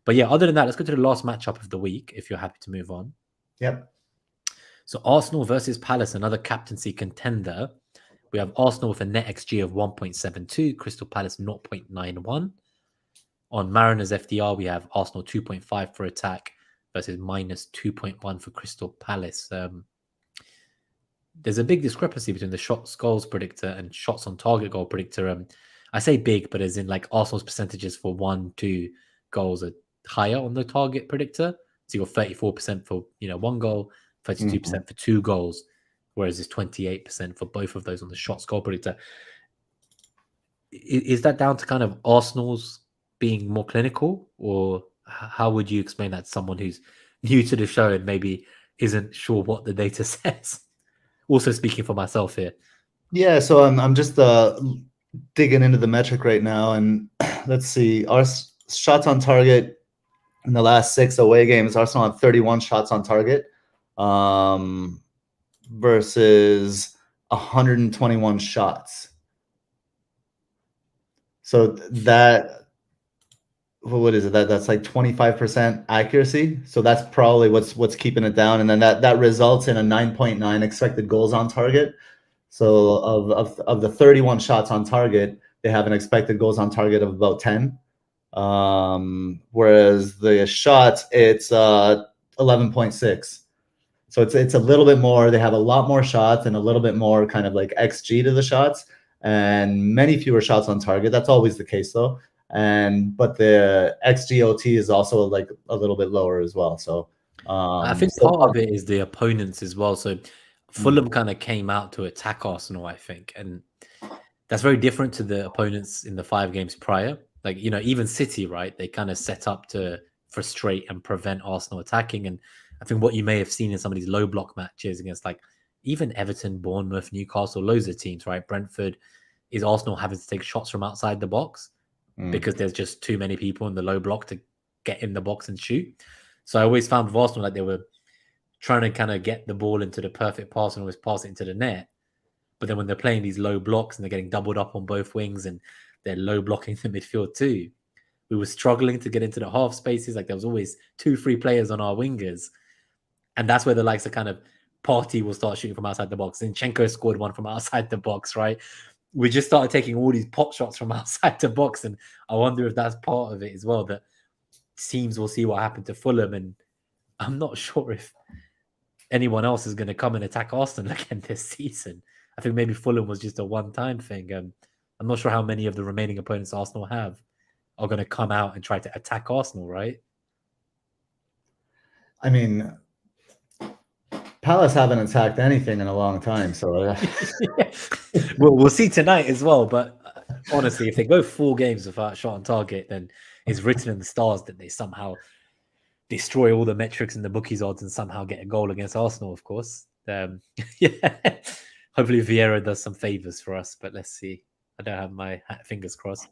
But yeah, other than that, let's go to the last matchup of the week if you're happy to move on. Yep. So Arsenal versus Palace, another captaincy contender. We have Arsenal with a NetxG of 1.72, Crystal Palace 0.91. On Mariners FDR, we have Arsenal 2.5 for attack versus minus 2.1 for Crystal Palace. there's a big discrepancy between the shots goals predictor and shots on target goal predictor. I say big, but as in like Arsenal's percentages for 1-2 goals are higher on the target predictor. So you're 34% for 1 goal, 32% for 2 goals, whereas it's 28% for both of those on the shots goal predictor. Is that down to kind of Arsenal's being more clinical, or how would you explain that to someone who's new to the show and maybe isn't sure what the data says? Also speaking for myself here. Yeah, so I'm just digging into the metric right now, and let's see, our shots on target in the last 6 away games, Arsenal had 31 shots on target versus 121 shots. So that, what is it? That's like 25% accuracy. So that's probably what's keeping it down, and then that results in a 9.9 expected goals on target. So of the 31 shots on target, they have an expected goals on target of about 10. Whereas the shots, it's 11.6. So it's a little bit more. They have a lot more shots and a little bit more kind of like XG to the shots, and many fewer shots on target. That's always the case though. But the XG-OT is also like a little bit lower as well. So I think part of it is the opponents as well. So Fulham kind of came out to attack Arsenal, I think, and that's very different to the opponents in the 5 games prior. Like, even City, right? They kind of set up to frustrate and prevent Arsenal attacking. And I think what you may have seen in some of these low block matches against like even Everton, Bournemouth, Newcastle, loads of teams, right? Brentford, is Arsenal having to take shots from outside the box because there's just too many people in the low block to get in the box and shoot. So I always found with Arsenal like they were trying to kind of get the ball into the perfect pass and always pass it into the net. But then when they're playing these low blocks and they're getting doubled up on both wings and they're low blocking the midfield too, we were struggling to get into the half spaces. Like there was always 2-3 players on our wingers. And that's where the likes of kind of Partey will start shooting from outside the box. Zinchenko scored one from outside the box, right? We just started taking all these pot shots from outside the box. And I wonder if that's part of it as well, that teams will see what happened to Fulham. And I'm not sure if anyone else is going to come and attack Arsenal again this season. I think maybe Fulham was just a one-time thing. I'm not sure how many of the remaining opponents Arsenal have are going to come out and try to attack Arsenal, right? I mean, Palace haven't attacked anything in a long time, so yeah. We'll see tonight as well. But honestly, if they go 4 games without shot on target, then it's written in the stars that they somehow destroy all the metrics and the bookies odds and somehow get a goal against Arsenal, of course. Yeah. Hopefully Vieira does some favors for us, but let's see. I don't have my fingers crossed.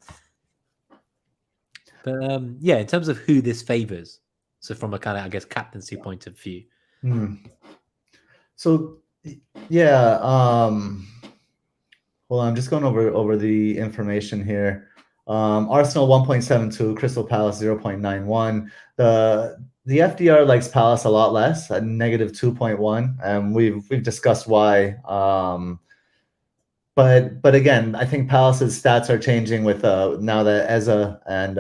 But yeah, in terms of who this favors, so from a kind of, I guess, captaincy point of view. So yeah, well, I'm just going over the information here. Arsenal 1.72, Crystal Palace 0.91. The FDR likes Palace a lot less at -2.1, and we've discussed why. But again, I think Palace's stats are changing with now that Eza and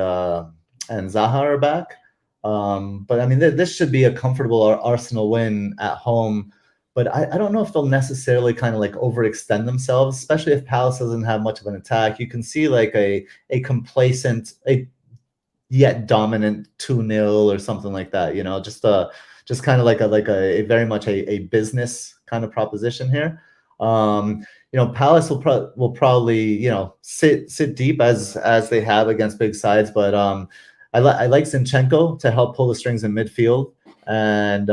Zaha are back. But I mean, this should be a comfortable Arsenal win at home. But I don't know if they'll necessarily kind of like overextend themselves, especially if Palace doesn't have much of an attack. You can see like a complacent, yet dominant 2-0 or something like that. Just kind of like a very much a business kind of proposition here. Palace will probably sit deep as they have against big sides, but I like Zinchenko to help pull the strings in midfield, and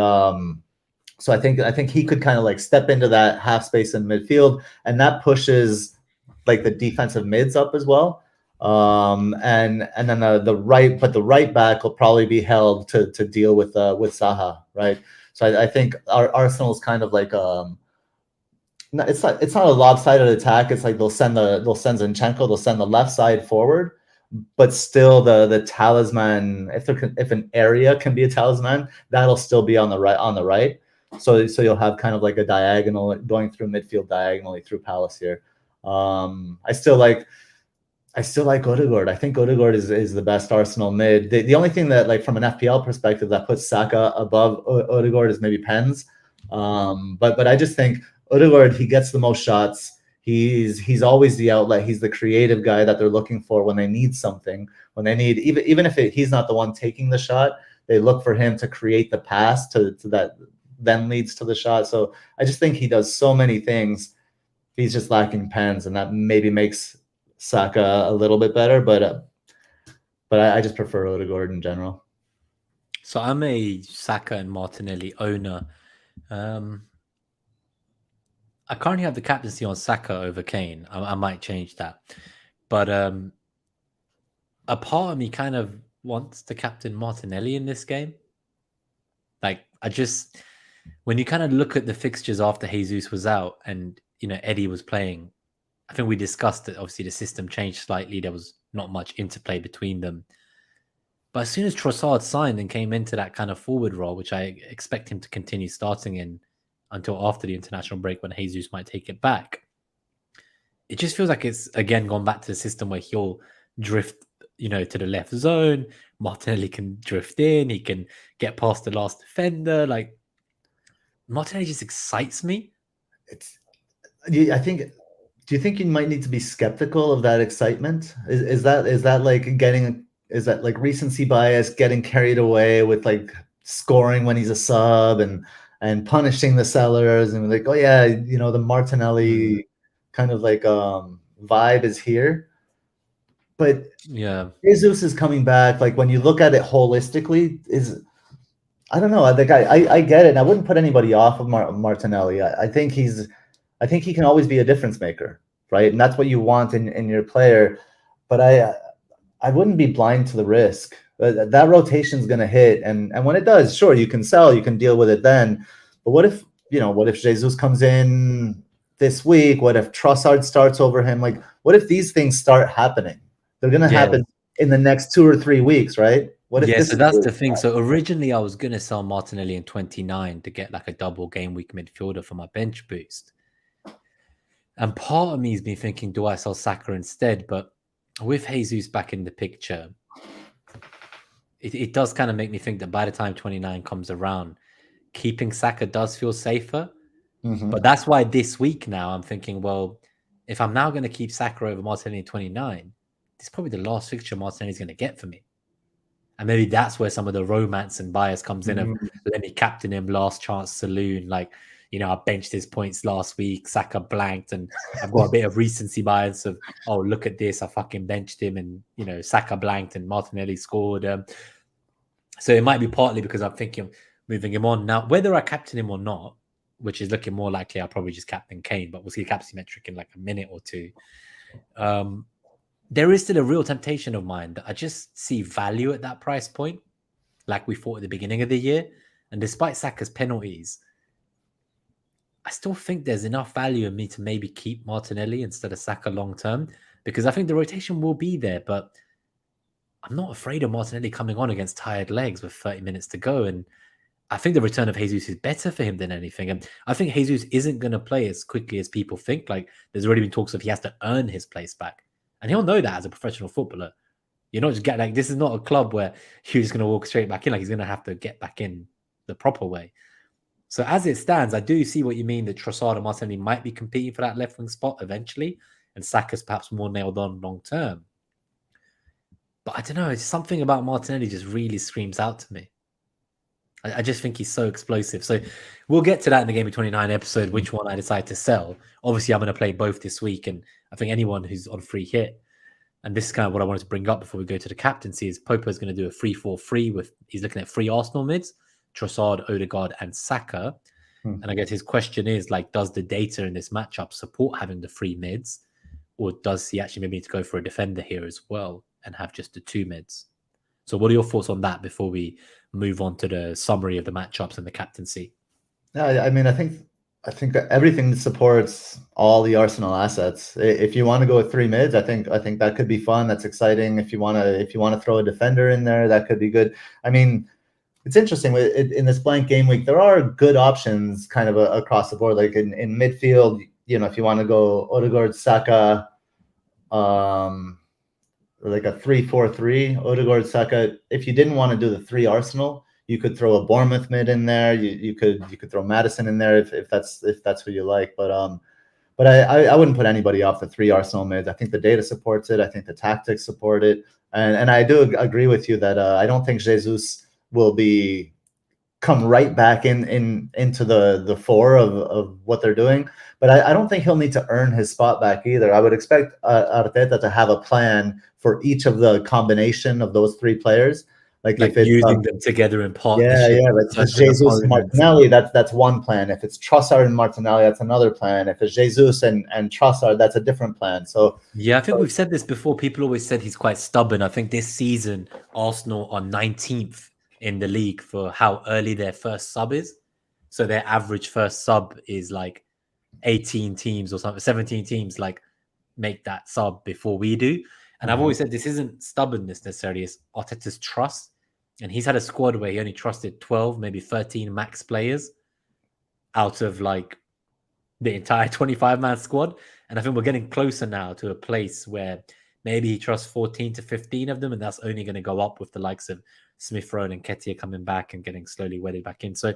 so I think he could kind of like step into that half space in midfield, and that pushes like the defensive mids up as well. And then the right back will probably be held to deal with Zaha, right? So I think our Arsenal's kind of like it's not a lopsided attack. It's like they'll send Zinchenko, they'll send the left side forward, but still the talisman, if an area can be a talisman, that'll still be on the right. So you'll have kind of like a diagonal going through midfield diagonally through Palace here. I still like Odegaard. I think Odegaard is the best Arsenal mid. The only thing that, like, from an FPL perspective that puts Saka above Odegaard is maybe Pens. But I just think Odegaard, he gets the most shots. He's always the outlet. He's the creative guy that they're looking for when they need something. When they need, even if he's not the one taking the shot, they look for him to create the pass to that then leads to the shot. So I just think he does so many things. He's just lacking pens, and that maybe makes Saka a little bit better. But I just prefer Odegaard in general. So I'm a Saka and Martinelli owner. I currently have the captaincy on Saka over Kane. I might change that. But a part of me kind of wants to captain Martinelli in this game. Like, when you kind of look at the fixtures after Jesus was out and, Eddie was playing, I think we discussed that obviously the system changed slightly. There was not much interplay between them. But as soon as Trossard signed and came into that kind of forward role, which I expect him to continue starting in until after the international break when Jesus might take it back, it just feels like it's again gone back to the system where he'll drift, to the left zone. Martinelli can drift in. He can get past the last defender. Like, Martinelli just excites me. Do you think you might need to be skeptical of that excitement? Is that like recency bias, getting carried away with like scoring when he's a sub and punishing the sellers and like, oh yeah, the Martinelli kind of like vibe is here. But yeah, Jesus is coming back. Like when you look at it holistically, I don't know. Like I get it. And I wouldn't put anybody off of Martinelli. I think he can always be a difference maker, right? And that's what you want in your player. But I wouldn't be blind to the risk. That rotation is going to hit, and when it does, sure, you can sell, you can deal with it then. But what if Jesus comes in this week? What if Trossard starts over him? Like, what if these things start happening? They're going to happen in the next 2 or 3 weeks, right? What if so that's the thing. So originally I was going to sell Martinelli in 29 to get like a double game week midfielder for my bench boost. And part of me has been thinking, do I sell Saka instead? But with Jesus back in the picture, it does kind of make me think that by the time 29 comes around, keeping Saka does feel safer. But that's why this week now I'm thinking, well, if I'm now going to keep Saka over Martinelli in 29, this is probably the last fixture Martinelli's going to get for me. And maybe that's where some of the romance and bias comes in of let me captain him, last chance saloon. Like, I benched his points last week, Saka blanked, and I've got a bit of recency bias of, oh, look at this, I fucking benched him, and, Saka blanked and Martinelli scored. So it might be partly because I'm thinking of moving him on. Now, whether I captain him or not, which is looking more likely, I'll probably just captain Kane, but we'll see captaincy metric in like a minute or two. There is still a real temptation of mine that I just see value at that price point, like we thought at the beginning of the year. And despite Saka's penalties, I still think there's enough value in me to maybe keep Martinelli instead of Saka long term, because I think the rotation will be there. But I'm not afraid of Martinelli coming on against tired legs with 30 minutes to go. And I think the return of Jesus is better for him than anything. And I think Jesus isn't going to play as quickly as people think. Like, there's already been talks of he has to earn his place back. And he'll know that as a professional footballer. You're not just getting like, this is not a club where you're just going to walk straight back in. Like, he's going to have to get back in the proper way. So as it stands, I do see what you mean that Trossard and Martinelli might be competing for that left wing spot eventually. And Saka's perhaps more nailed on long term. But I don't know. It's something about Martinelli just really screams out to me. I just think he's so explosive. So we'll get to that in the Game of 29 episode, which one I decide to sell. Obviously, I'm going to play both this week. And I think anyone who's on free hit, and this is kind of what I wanted to bring up before we go to the captaincy, is Popo's going to do a 3-4-3 with, he's looking at 3 Arsenal mids, Trossard, Odegaard, and Saka. And I guess his question is, like, does the data in this matchup support having the 3 mids? Or does he actually maybe need to go for a defender here as well and have just the 2 mids? So what are your thoughts on that before we move on to the summary of the matchups and the captaincy? Yeah, I mean, I think that everything supports all the Arsenal assets. If you want to go with 3 mids, I think that could be fun. That's exciting. If you want to throw a defender in there, that could be good. I mean, it's interesting in this blank game week. There are good options kind of across the board. Like in midfield, if you want to go Odegaard, Saka, like a 3-4-3, Odegaard, Saka. If you didn't want to do the 3 Arsenal, You could throw a Bournemouth mid in there. You could throw Madison in there if that's who you like. But I wouldn't put anybody off the 3 Arsenal mids. I think the data supports it. I think the tactics support it. And I do agree with you that I don't think Jesus will come right back into the fore of what they're doing. But I don't think he'll need to earn his spot back either. I would expect Arteta to have a plan for each of the combination of those 3 players. Like if it's using them together in partnership. Yeah. If it's Jesus and Martinelli, that's one plan. If it's Trossard and Martinelli, that's another plan. If it's Jesus and Trossard, that's a different plan. So yeah, I think we've said this before. People always said he's quite stubborn. I think this season Arsenal are 19th in the league for how early their first sub is. So their average first sub is like 18 teams or something, 17 teams like make that sub before we do. And I've always said this isn't stubbornness necessarily, it's Arteta's trust. And he's had a squad where he only trusted 12, maybe 13 max players out of like the entire 25-man squad. And I think we're getting closer now to a place where maybe he trusts 14 to 15 of them, and that's only going to go up with the likes of Smith Rowe and Nketiah coming back and getting slowly wedded back in. So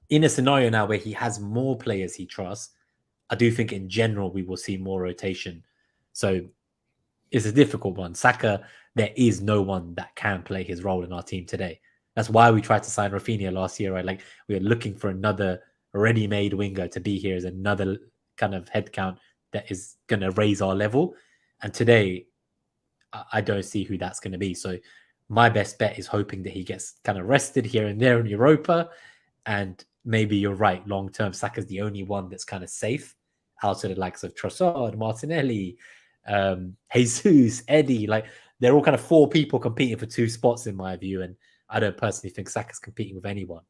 in a scenario now where he has more players he trusts, I do think in general we will see more rotation. So it's a difficult one. Saka, there is no one that can play his role in our team today. That's why we tried to sign Rafinha last year, right? Like we were looking for another ready-made winger to be here as another kind of headcount that is going to raise our level. And today, I don't see who that's going to be. So my best bet is hoping that he gets kind of rested here and there in Europa. And maybe you're right, long-term, Saka's the only one that's kind of safe out of the likes of Trossard, Martinelli, Jesus, Eddie. Like they're all kind of 4 people competing for 2 spots in my view. And I don't personally think Saka's competing with anyone.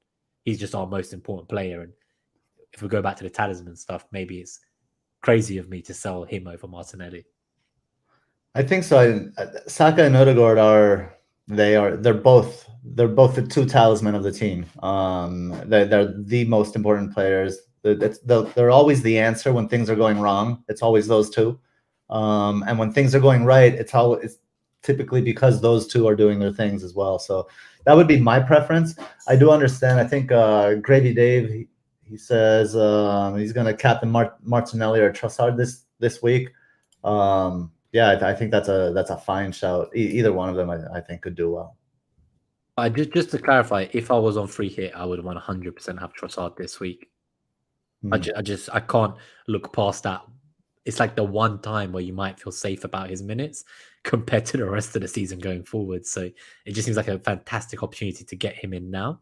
He's just our most important player. And if we go back to the talisman stuff, maybe it's crazy of me to sell him over Martinelli. I think so. Saka and Odegaard they're both the 2 talisman of the team. They're the most important players. They're always the answer when things are going wrong. It's always those 2. And when things are going right, it's typically because those 2 are doing their things as well. So that would be my preference. I do understand. I think Gravy Dave, he says he's going to captain Martinelli or Trossard this week. Yeah, I think that's a fine shout. Either one of them, I think, could do well. Just to clarify, if I was on free hit, I would 100% have Trossard this week. I can't look past that. It's like the one time where you might feel safe about his minutes compared to the rest of the season going forward. So it just seems like a fantastic opportunity to get him in now,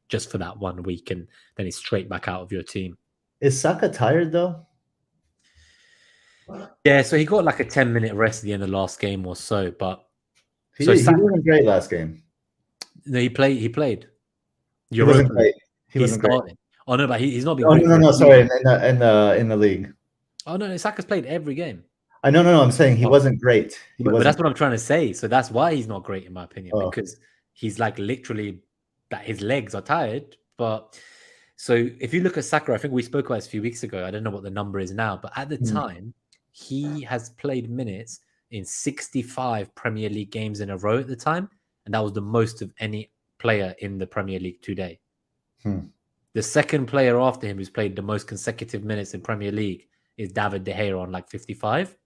just for that 1 week, and then he's straight back out of your team. Is Saka tired though? Yeah, so he got like a 10-minute rest at the end of the last game or so, but he wasn't great last game. No, he played. He wasn't great. He wasn't great. Oh no, but he's not been. Oh no, sorry, in the league. Oh no, Saka's played every game. No, I'm saying he wasn't great. But that's what I'm trying to say. So that's why he's not great in my opinion, because he's like literally that his legs are tired. But so if you look at Saka, I think we spoke about this a few weeks ago. I don't know what the number is now, but at the time, he has played minutes in 65 Premier League games in a row at the time, and that was the most of any player in the Premier League today. The second player after him who's played the most consecutive minutes in Premier League is David De Gea on like 55.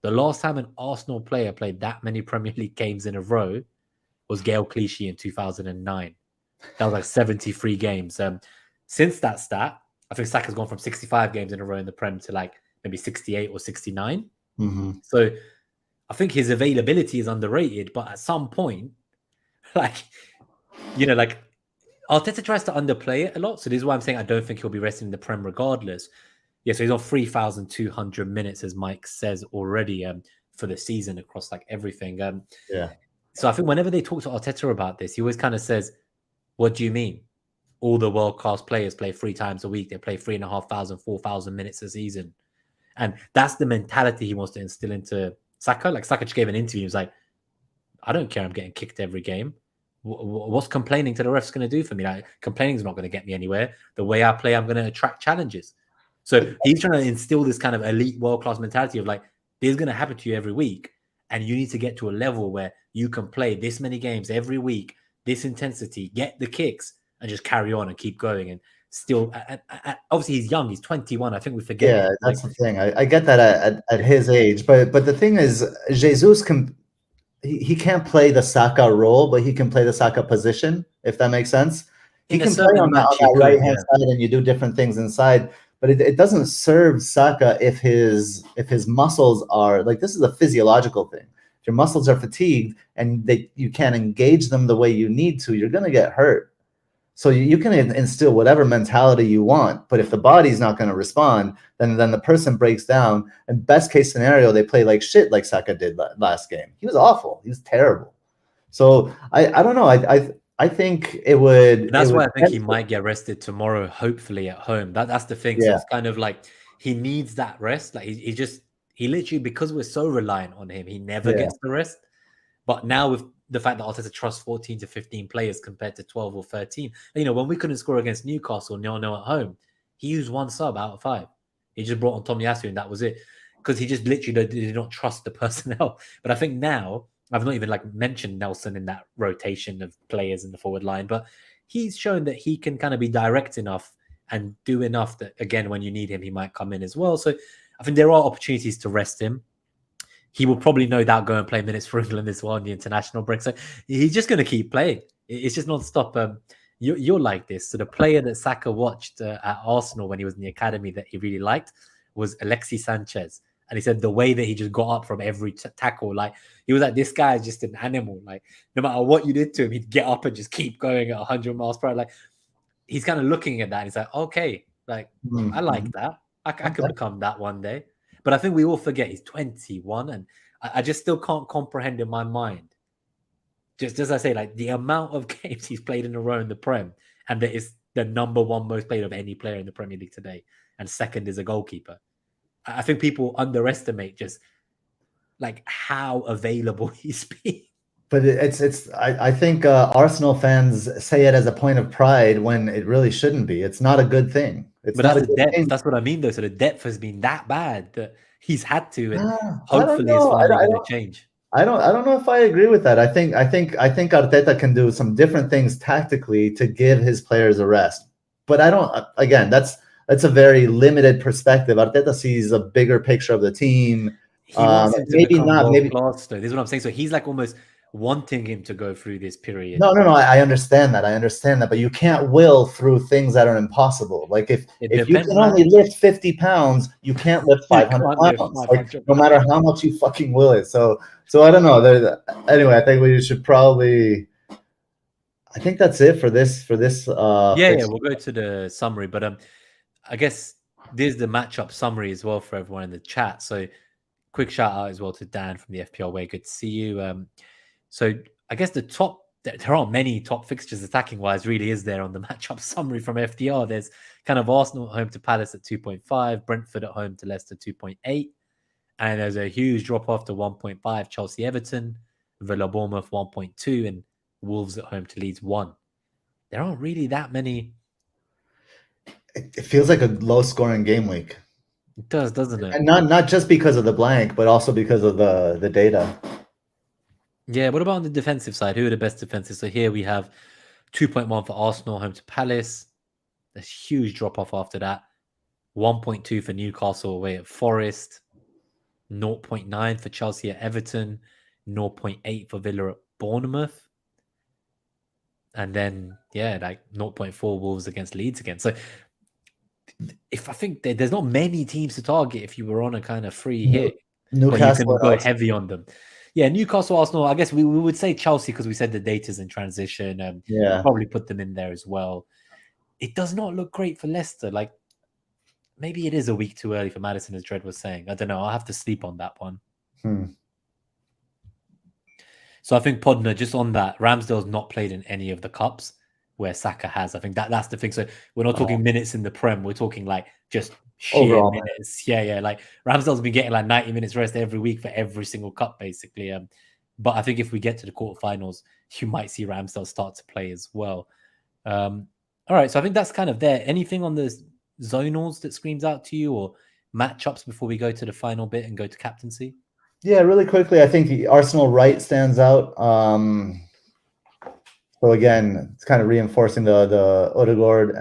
The last time an Arsenal player played that many Premier League games in a row was Gael Clichy in 2009. That was like 73 games. Since that stat, I think Saka's gone from 65 games in a row in the Prem to like maybe 68 or 69. So I think his availability is underrated, but at some point, like Arteta tries to underplay it a lot. So this is why I'm saying I don't think he'll be resting in the Prem regardless. Yeah, so he's on 3,200 minutes, as Mike says already, for the season across like everything. So I think whenever they talk to Arteta about this, he always kind of says, what do you mean? All the world-class players play 3 times a week. They play 3,500, 4,000 minutes a season. And that's the mentality he wants to instill into Saka. Like Saka just gave an interview. He was like, I don't care. I'm getting kicked every game. What's complaining to the refs going to do for me? Like, complaining is not going to get me anywhere. The way I play, I'm going to attract challenges. So he's trying to instill this kind of elite world-class mentality of like, this is going to happen to you every week. And you need to get to a level where you can play this many games every week this intensity, get the kicks, and just carry on and keep going. And still, obviously he's young, he's 21. I think we forget. Yeah, that's the thing. I get that at his age, but the thing is, Jesus can he can't play the Saka role, but he can play the Saka position, if that makes sense. He can play on that right hand side, and you do different things inside. But it doesn't serve Saka if his muscles are like, this is a physiological thing. If your muscles are fatigued and you can't engage them the way you need to, you're gonna get hurt. So you can instill whatever mentality you want, but if the body's not going to respond, then the person breaks down. And best case scenario, they play like shit, like Saka did last game. He was awful. He was terrible. So I don't know. I think it would. That's why I think he might get rested tomorrow, hopefully at home. That's the thing. Yeah. So it's kind of like he needs that rest. Like he literally, because we're so reliant on him, he never gets the rest. But now with the fact that Arteta trusts 14 to 15 players compared to 12 or 13. You know, when we couldn't score against Newcastle 0-0 at home, he used 1 sub out of 5. He just brought on Tomiyasu and that was it. Because he just literally did not trust the personnel. But I think now, I've not even mentioned Nelson in that rotation of players in the forward line, but he's shown that he can kind of be direct enough and do enough that, again, when you need him, he might come in as well. So I think there are opportunities to rest him. He will probably no doubt go and play minutes for England as well in the international break. So he's just going to keep playing. It's just non-stop. You're like this. So the player that Saka watched at Arsenal when he was in the academy that he really liked was Alexis Sanchez. And he said the way that he just got up from every tackle, like he was like, this guy is just an animal. Like no matter what you did to him, he'd get up and just keep going at 100 miles per hour. Like he's kind of looking at that. And he's like, okay, like I like that. I could become that one day. But I think we all forget he's 21, and I just still can't comprehend in my mind. Just as I say, like the amount of games he's played in a row in the Prem, and that is the #1 most played of any player in the Premier League today, and second is a goalkeeper. I think people underestimate just like how available he's been. But I think Arsenal fans say it as a point of pride when it really shouldn't be. It's not a good thing. It's but not that's the depth. Thing. That's what I mean, though. So the depth has been that bad that he's had to, and hopefully it's finally going to change. I don't know if I agree with that. I think Arteta can do some different things tactically to give his players a rest. But I don't. Again, that's a very limited perspective. Arteta sees a bigger picture of the team. He wants him to become world class, though. This is what I'm saying. So he's like almost wanting him to go through this period. No. I understand that. But you can't will through things that are impossible. Like if you can only lift 50 pounds, you can't lift 500 pounds. Like, no matter how much you fucking will it. So I don't know. Anyway, I think we should probably. I think that's it for this. Yeah, we'll go to the summary, but I guess there's the matchup summary as well for everyone in the chat. So quick shout out as well to Dan from the FPL Way. Good to see you. So I guess there aren't many top fixtures attacking wise, really, is there on the matchup summary from FDR? There's kind of Arsenal at home to Palace at 2.5, Brentford at home to Leicester 2.8, and there's a huge drop off to 1.5, Chelsea Everton, Villa Bournemouth 1.2, and Wolves at home to Leeds 1. There aren't really that many. It feels like a low scoring game week. It does, doesn't it? And not just because of the blank, but also because of the data. Yeah, what about on the defensive side? Who are the best defenses? So here we have 2.1 for Arsenal, home to Palace. A huge drop-off after that. 1.2 for Newcastle away at Forest. 0.9 for Chelsea at Everton. 0.8 for Villa at Bournemouth. And then, yeah, like 0.4 Wolves against Leeds again. So if I think there's not many teams to target if you were on a kind of free hit. Newcastle, but you can go heavy on them. Yeah, Newcastle, Arsenal, I guess we would say Chelsea because we said the data's in transition. Probably put them in there as well. It does not look great for Leicester. Like, maybe it is a week too early for Maddison, as Dredd was saying. I don't know. I'll have to sleep on that one. So I think, Podner, just on that, Ramsdale's not played in any of the cups where Saka has. I think that's the thing. So we're not talking minutes in the Prem. We're talking like just sheer overall minutes. Yeah. Like Ramsdale's been getting like 90 minutes rest every week for every single cup, basically. But I think if we get to the quarterfinals, you might see Ramsdale start to play as well. All right. So I think that's kind of there. Anything on the zonals that screams out to you or matchups before we go to the final bit and go to captaincy? Yeah, really quickly, I think the Arsenal right stands out. So again, it's kind of reinforcing the Odegaard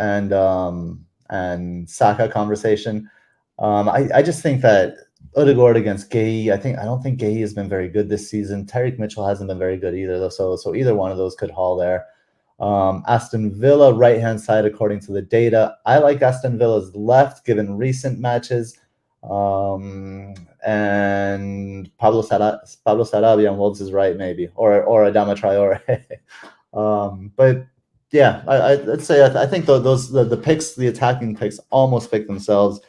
and Saka conversation. I just think that Odegaard against Gay, I don't think Gay has been very good this season. Tyreek Mitchell hasn't been very good either, though. So either one of those could haul there. Aston Villa right hand side according to the data. I like Aston Villa's left given recent matches. And Pablo Sarabia on Wolves is right, maybe, or Adama Traore. But yeah, I'd say I think the picks, the attacking picks, almost pick themselves.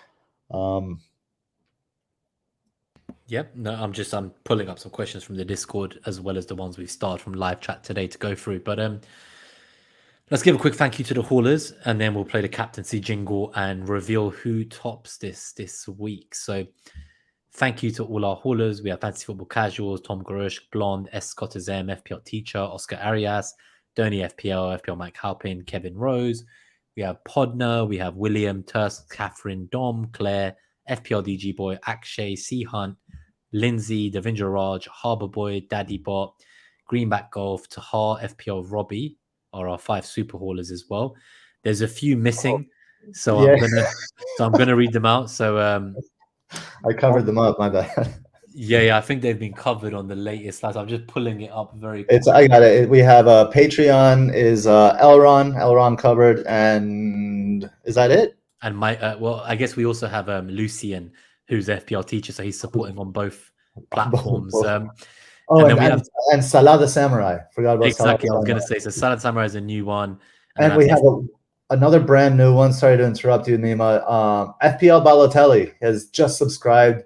Yep. No, I'm pulling up some questions from the Discord as well as the ones we've started from live chat today to go through. But let's give a quick thank you to the haulers, and then we'll play the captaincy jingle and reveal who tops this week. So thank you to all our haulers. We have Fantasy Football Casuals, Tom Garush, Blonde, S. Scott M, FPL Teacher, Oscar Arias, Donny FPL, FPL Mike Halpin, Kevin Rose. We have Podner, we have William, Tursk, Catherine, Dom, Claire, FPL DG Boy, Akshay, C Hunt, Lindsay, Davindra Raj, Harbour Boy, Daddy Bot, Greenback Golf, Tahar, FPL Robbie are our 5 super haulers as well. There's a few missing, so yeah. I'm gonna read them out. So I covered them up, my bad. Yeah, I think they've been covered on the latest slides. I'm just pulling it up very quickly. I got it. We have Patreon is Elron covered, and is that it? And well, I guess we also have Lucian, who's FPL Teacher, so he's supporting on both platforms. Both. And Salah the Samurai. Forgot about exactly. Salah I was going to say, so Salah the Samurai is a new one, and we have another brand new one. Sorry to interrupt you, Nima. FPL Balotelli has just subscribed.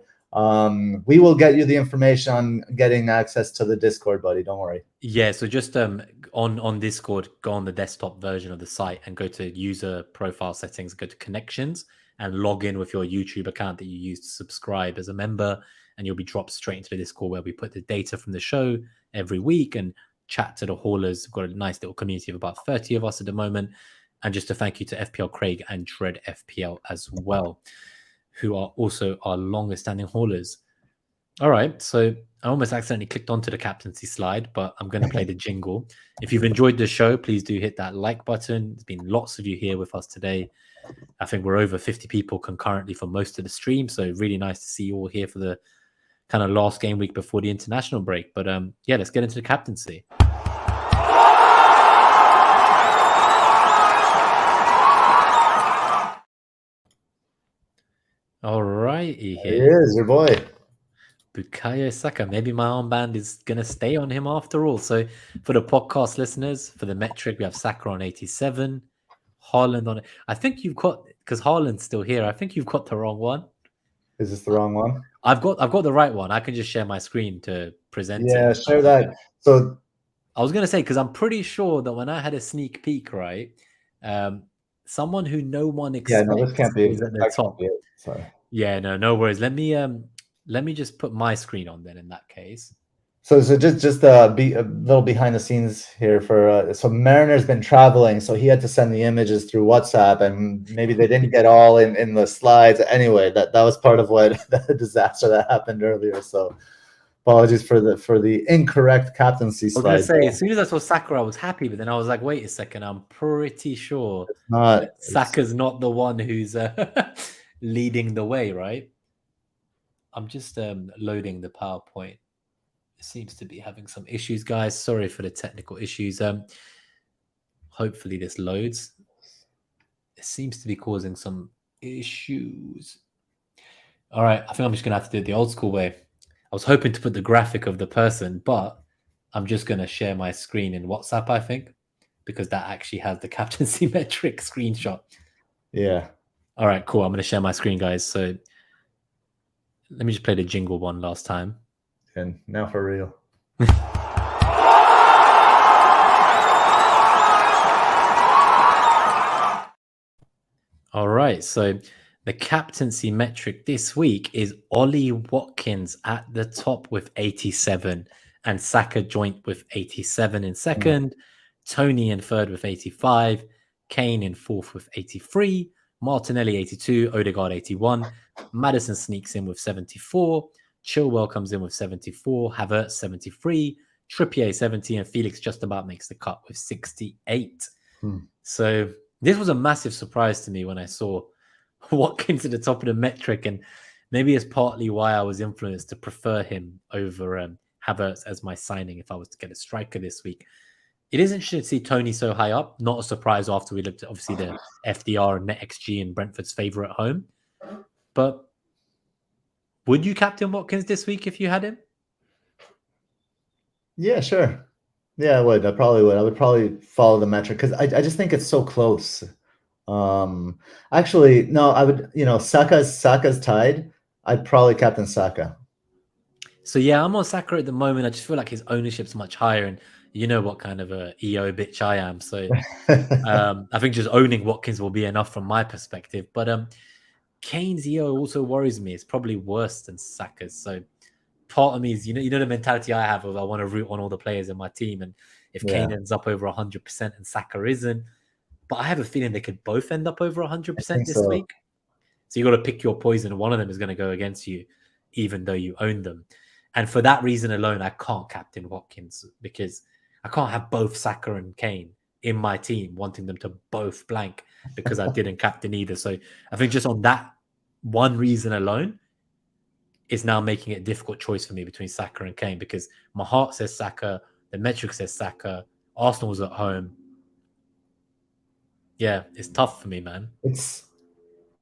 We will get you the information on getting access to the Discord, buddy. Don't worry. Yeah, so just on Discord, go on the desktop version of the site and go to user profile settings, go to connections, and log in with your YouTube account that you use to subscribe as a member, and you'll be dropped straight into the Discord where we put the data from the show every week and chat to the haulers. We've got a nice little community of about 30 of us at the moment. And just a thank you to FPL Craig and Dread FPL as well, who are also our longest standing haulers. All right, so I almost accidentally clicked onto the captaincy slide, but I'm going to play the jingle. If you've enjoyed the show, please do hit that like button. There's been lots of you here with us today. I think we're over 50 people concurrently for most of the stream, so really nice to see you all here for the kind of last game week before the international break. But yeah, let's get into the captaincy. All righty, here. He is your boy. Bukayo Saka. Maybe my armband is going to stay on him after all. So for the podcast listeners, for the metric, we have Saka on 87, Haaland on it. I think you've got, because Haaland's still here, I think you've got the wrong one. Is this the wrong one? I've got the right one. I can just share my screen to present it. Yeah, share that. So I was going to say, because I'm pretty sure that when I had a sneak peek, right, someone who no one expects this can't be is at the top. Sorry. Yeah, no worries. Let me just put my screen on then in that case. So just be a little behind the scenes here for so Mariner's been traveling, so he had to send the images through WhatsApp, and maybe they didn't get all in the slides. Anyway, that was part of what the disaster that happened earlier. So apologies for the incorrect captaincy slide. I was gonna say, as soon as I saw Saka, I was happy, but then I was like, wait a second, I'm pretty sure Saka's not the one who's leading the way, right? I'm just loading the PowerPoint. It seems to be having some issues, guys. Sorry for the technical issues. Hopefully this loads. It seems to be causing some issues. All right, I think I'm just going to have to do it the old school way. I was hoping to put the graphic of the person, but I'm just going to share my screen in WhatsApp, I think, because that actually has the captaincy metric screenshot. Yeah. All right, cool. I'm going to share my screen, guys. So let me just play the jingle one last time. And now for real. All right, so the captaincy metric this week is Ollie Watkins at the top with 87 and Saka joint with 87 in second, Tony in third with 85, Kane in fourth with 83, Martinelli 82, Odegaard 81, Maddison sneaks in with 74, Chilwell comes in with 74, Havertz 73, Trippier 70, and Felix just about makes the cut with 68. Hmm. So this was a massive surprise to me when I saw Watkins at the top of the metric, and maybe it's partly why I was influenced to prefer him over Havertz as my signing if I was to get a striker this week. It is interesting to see Tony so high up. Not a surprise after we looked at obviously the FDR and NetxG and Brentford's favour at home. But would you captain Watkins this week if you had him? Yeah, sure. Yeah, I would. I probably would. I would probably follow the metric because I just think it's so close. Actually, no, I would. Saka's tied. I'd probably captain Saka. So yeah, I'm on Saka at the moment. I just feel like his ownership's much higher, and you know what kind of a EO bitch I am. So I think just owning Watkins will be enough from my perspective. But Kane's EO also worries me. It's probably worse than Saka's. So part of me is, you know the mentality I have of I want to root on all the players in my team, and if Kane ends up over 100% and Saka isn't, but I have a feeling they could both end up over 100% this week. So you got to pick your poison. One of them is going to go against you, even though you own them. And for that reason alone, I can't captain Watkins because I can't have both Saka and Kane in my team, wanting them to both blank because I didn't captain either. So I think just on that one reason alone is now making it a difficult choice for me between Saka and Kane because my heart says Saka, the metric says Saka, Arsenal's at home. Yeah, it's tough for me, man. It's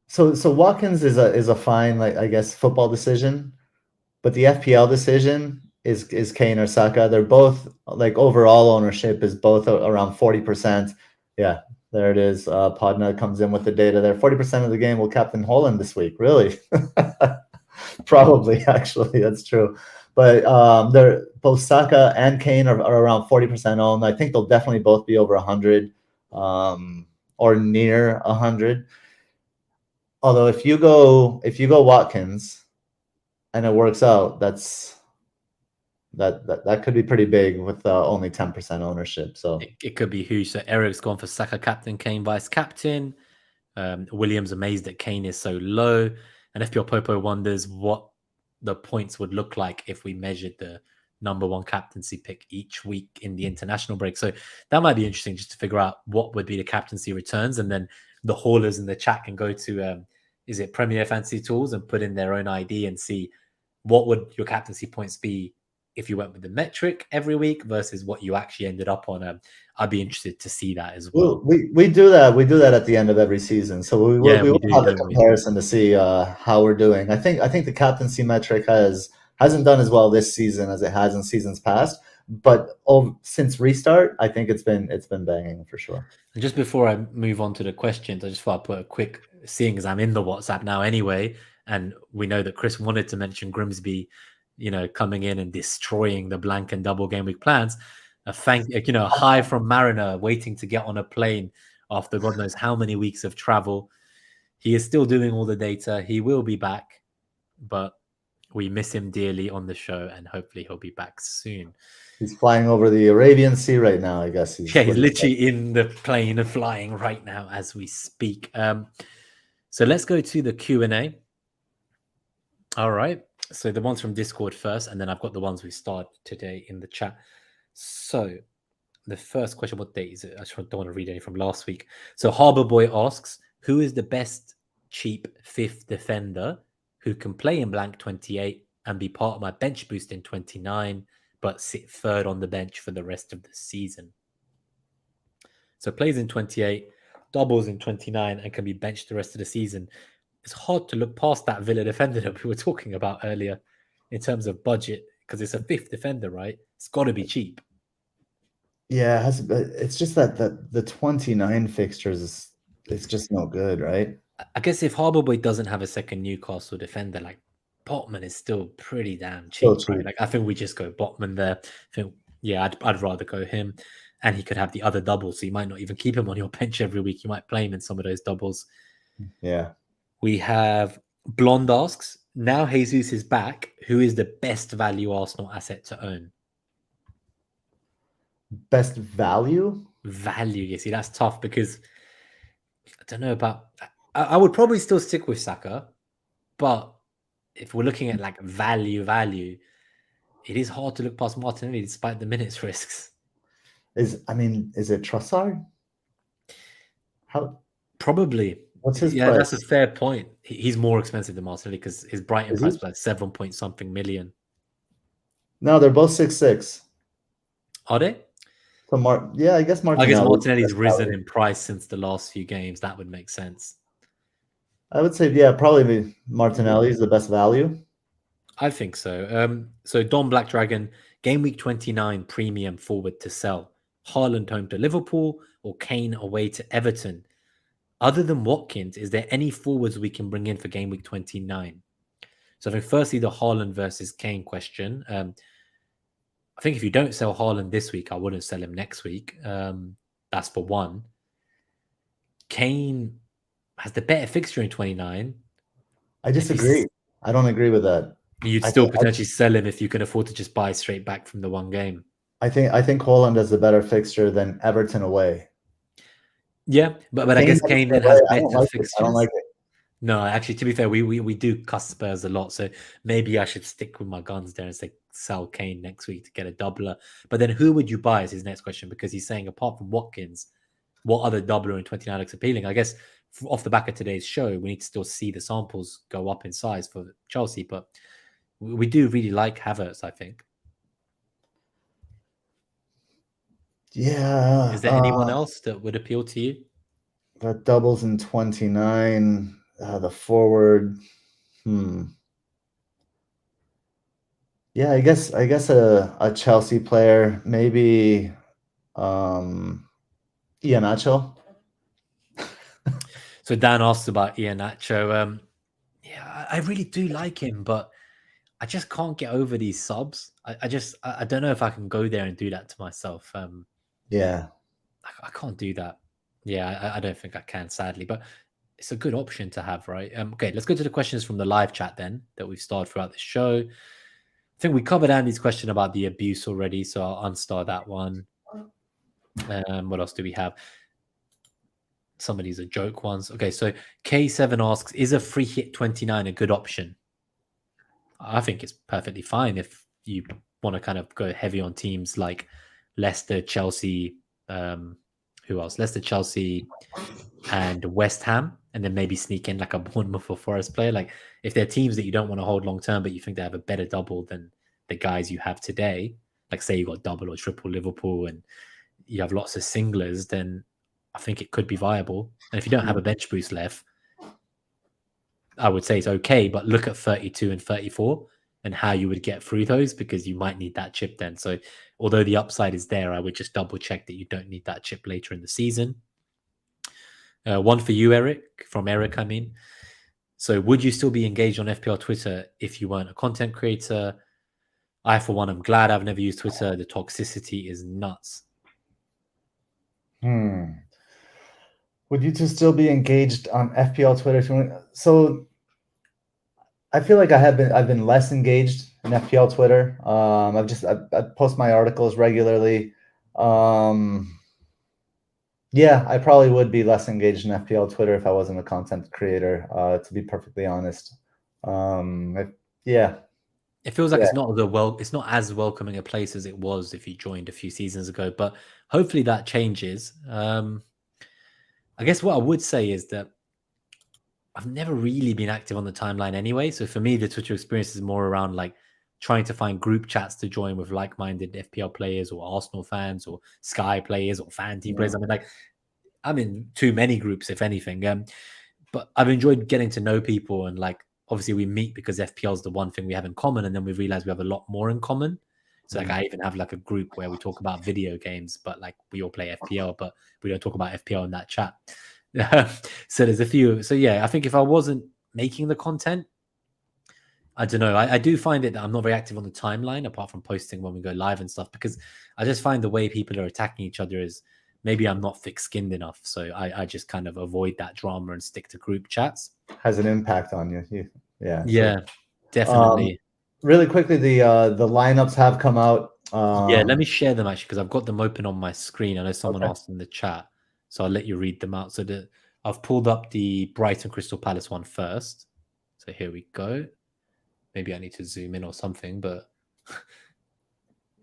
so Watkins is a fine, like, I guess, football decision, but the FPL decision is Kane or Saka. They're both, like, overall ownership is both around 40%. Yeah, there it is. Podna comes in with the data there. 40% of the game will captain Holland this week. Really? Probably, actually, that's true. But they're both Saka and Kane are around 40% owned. I think they'll definitely both be over 100 or near 100. Although if you go Watkins and it works out, that could be pretty big with only 10% ownership. So it could be huge. So Eric's gone for Saka captain, Kane vice captain. William's amazed that Kane is so low, and FPL Popo wonders what the points would look like if we measured the number one captaincy pick each week in the international break. So that might be interesting just to figure out what would be the captaincy returns, and then the haulers in the chat can go to is it Premier Fantasy Tools and put in their own ID and see what would your captaincy points be if you went with the metric every week versus what you actually ended up on. I'd be interested to see that as well. We do that. We do that at the end of every season. So we will have a comparison to see how we're doing. I think the captaincy metric hasn't done as well this season as it has in seasons past. But since restart, I think it's been banging for sure. And just before I move on to the questions, I just thought I'd put a quick, seeing as I'm in the WhatsApp now anyway, and we know that Chris wanted to mention Grimsby, coming in and destroying the blank and double game week plans. A hi from Mariner waiting to get on a plane after God knows how many weeks of travel. He is still doing all the data. He will be back, but we miss him dearly on the show, and hopefully he'll be back soon. He's flying over the Arabian Sea right now, I guess. He's literally in the plane and flying right now as we speak. So let's go to the Q&A. All right. So the ones from Discord first, and then I've got the ones we started today in the chat. So the first question, what date is it? I just don't want to read any from last week. So Harbor Boy asks, who is the best cheap fifth defender who can play in blank 28 and be part of my bench boost in 29, but sit third on the bench for the rest of the season? So plays in 28, doubles in 29, and can be benched the rest of the season. It's hard to look past that Villa defender that we were talking about earlier in terms of budget, because it's a fifth defender, right? It's got to be cheap. Yeah, it's just that the 29 fixtures it's just no good, right? I guess if Harbor Boy doesn't have a second Newcastle defender, like Botman is still pretty damn cheap, right? Like I think we just go Botman there. I'd rather go him, and he could have the other doubles, so you might not even keep him on your bench every week. You might play him in some of those doubles. Yeah. We have Blonde asks, now Jesus is back, who is the best value Arsenal asset to own? Best value? Value, you see, that's tough because I don't know about... I would probably still stick with Saka, but if we're looking at like value, it is hard to look past Martinelli despite the minutes risks. Is it Trossard? How? Probably. What's his Yeah, price? that's a fair point. He's more expensive than Martinelli because his Brighton Is price he? was like 7 point something million. No, they're both 6'6". Are they? So I guess I guess Martinelli. Martinelli's risen in price since the last few games. That would make sense. I would say, yeah, probably Martinelli is the best value. I think so. So Don Black Dragon, game week 29 premium forward to sell. Haaland home to Liverpool or Kane away to Everton. Other than Watkins, is there any forwards we can bring in for game week 29? So I think firstly, the Haaland versus Kane question. I think if you don't sell Haaland this week, I wouldn't sell him next week. That's for one. Kane has the better fixture in 29. I disagree. I don't agree with that. You'd still potentially sell him if you can afford to just buy straight back from the one game. I think Haaland has a better fixture than Everton away. Yeah, but I guess Kane then has better fixtures. I don't like it. No, actually, to be fair, we do cuss Spurs a lot, so maybe I should stick with my guns there and say sell Kane next week to get a doubler. But then who would you buy is his next question, because he's saying apart from Watkins, what other doubler in 29 looks appealing? I guess off the back of today's show, we need to still see the samples go up in size for Chelsea, but we do really like Havertz, I think. Yeah. Is there anyone else that would appeal to you? That doubles in 29. The forward. Yeah, I guess a Chelsea player, maybe Iheanacho. So Dan asked about Iheanacho. Yeah, I really do like him, but I just can't get over these subs. I don't know if I can go there and do that to myself. Yeah, I can't do that. Yeah, I don't think I can, sadly, but it's a good option to have, right? Okay, let's go to the questions from the live chat then that we've started throughout the show. I think we covered Andy's question about the abuse already, so I'll unstar that one. What else do we have? Some of these are joke ones. Okay, so K7 asks, is a free hit 29 a good option? I think it's perfectly fine if you want to kind of go heavy on teams like Leicester, Chelsea, who else? Leicester, Chelsea, and West Ham, and then maybe sneak in like a Bournemouth or Forest player. Like if they're teams that you don't want to hold long term, but you think they have a better double than the guys you have today, like say you got double or triple Liverpool and you have lots of singlers, then I think it could be viable. And if you don't have a bench boost left, I would say it's okay, but look at 32 and 34 and how you would get through those, because you might need that chip then. So although the upside is there, I would just double check that you don't need that chip later in the season. One for you, Eric, from Eric, I mean. So would you still be engaged on FPL Twitter if you weren't a content creator? I, for one, am glad I've never used Twitter. The toxicity is nuts. Would you two still be engaged on FPL Twitter? So I feel like I've been less engaged in FPL Twitter. I post my articles regularly. Yeah, I probably would be less engaged in FPL Twitter if I wasn't a content creator, to be perfectly honest. Yeah. It feels like it's not as welcoming a place as it was if you joined a few seasons ago, but hopefully that changes. I guess what I would say is that I've never really been active on the timeline anyway. So for me, the Twitter experience is more around like trying to find group chats to join with like-minded FPL players or Arsenal fans or Sky players or fan team players. I mean, like I'm in too many groups, if anything. But I've enjoyed getting to know people, and like obviously we meet because FPL is the one thing we have in common, and then we realize we have a lot more in common. So like I even have like a group where we talk about video games, but like we all play FPL, but we don't talk about FPL in that chat. So there's a few. So yeah, I think if I wasn't making the content, I don't know. I do find it that I'm not very active on the timeline apart from posting when we go live and stuff, because I just find the way people are attacking each other is maybe I'm not thick-skinned enough. So I just kind of avoid that drama and stick to group chats. Has an impact on you. Yeah, definitely. Really quickly, the lineups have come out. Yeah, let me share them actually, because I've got them open on my screen. I know someone asked in the chat, so I'll let you read them out. So I've pulled up the Brighton Crystal Palace one first. So here we go. Maybe I need to zoom in or something, but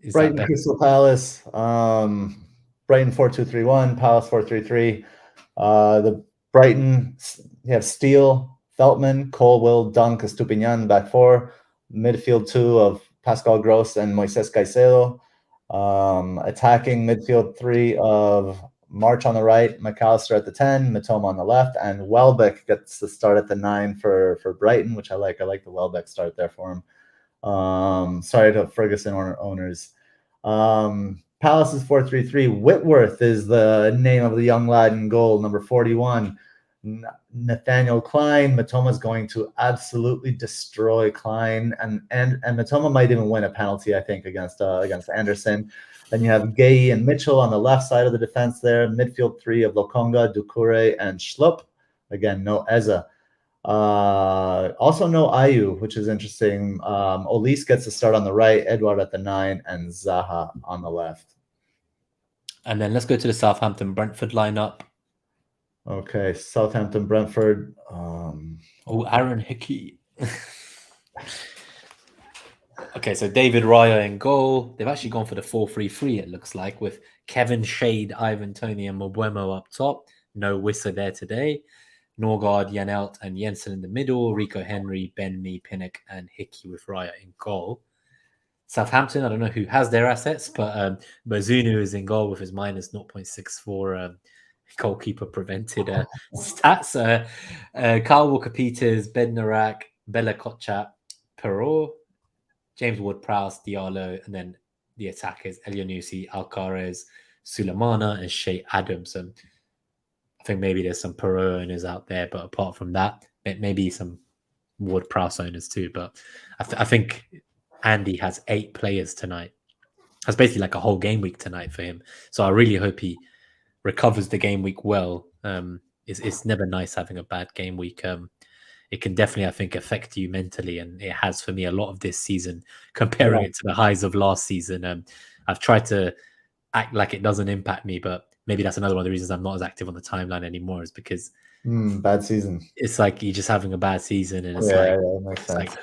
Is Brighton that better? Crystal Palace. Brighton 4-2-3-1. Palace 4-3-3. The Brighton, you have Steele, Feltman, Colwill, Dunk, Estupinian back four. Midfield two of Pascal Gross and Moises Caicedo. Attacking midfield three of March on the right, McAllister at the 10, Matoma on the left, and Welbeck gets the start at the 9 for Brighton, which I like. I like the Welbeck start there for him. Sorry to Ferguson owners. Palace is 4-3-3. Whitworth is the name of the young lad in goal, number 41. Nathaniel Klein. Matoma's going to absolutely destroy Klein, and Matoma might even win a penalty, I think, against Anderson. Then you have Gay and Mitchell on the left side of the defense there. Midfield three of Lokonga, Doucouré, and Schlupp. Again, no Eza. Also no Ayew, which is interesting. Olise gets to start on the right, Edouard at the 9, and Zaha on the left. And then let's go to the Southampton-Brentford lineup. Okay, Southampton-Brentford. Aaron Hickey. Okay, so David Raya in goal. They've actually gone for the 4-3-3, it looks like, with Kevin Shade, Ivan Toney, and Mbeumo up top. No Wissa there today. Norgard, Janelt, and Jensen in the middle. Rico Henry, Ben Mee, Pinnock, and Hickey with Raya in goal. Southampton, I don't know who has their assets, but Bazunu is in goal with his minus 0.64 goalkeeper prevented stats. Kyle Walker-Peters, Bednarak, Bella Kotchap, Perrault, James Ward-Prowse, Diallo, and then the attackers, Elyounoussi, Alcaraz, Sulemana, and Shea Adams. I think maybe there's some Perrault owners out there, but apart from that, maybe some Ward-Prowse owners too. But I think Andy has 8 players tonight. That's basically like a whole game week tonight for him. So I really hope he recovers the game week well. It's never nice having a bad game week. It can definitely, I think, affect you mentally, and it has for me a lot of this season, comparing it to the highs of last season. I've tried to act like it doesn't impact me, but maybe that's another one of the reasons I'm not as active on the timeline anymore, is because bad season. It's like you're just having a bad season, and it's like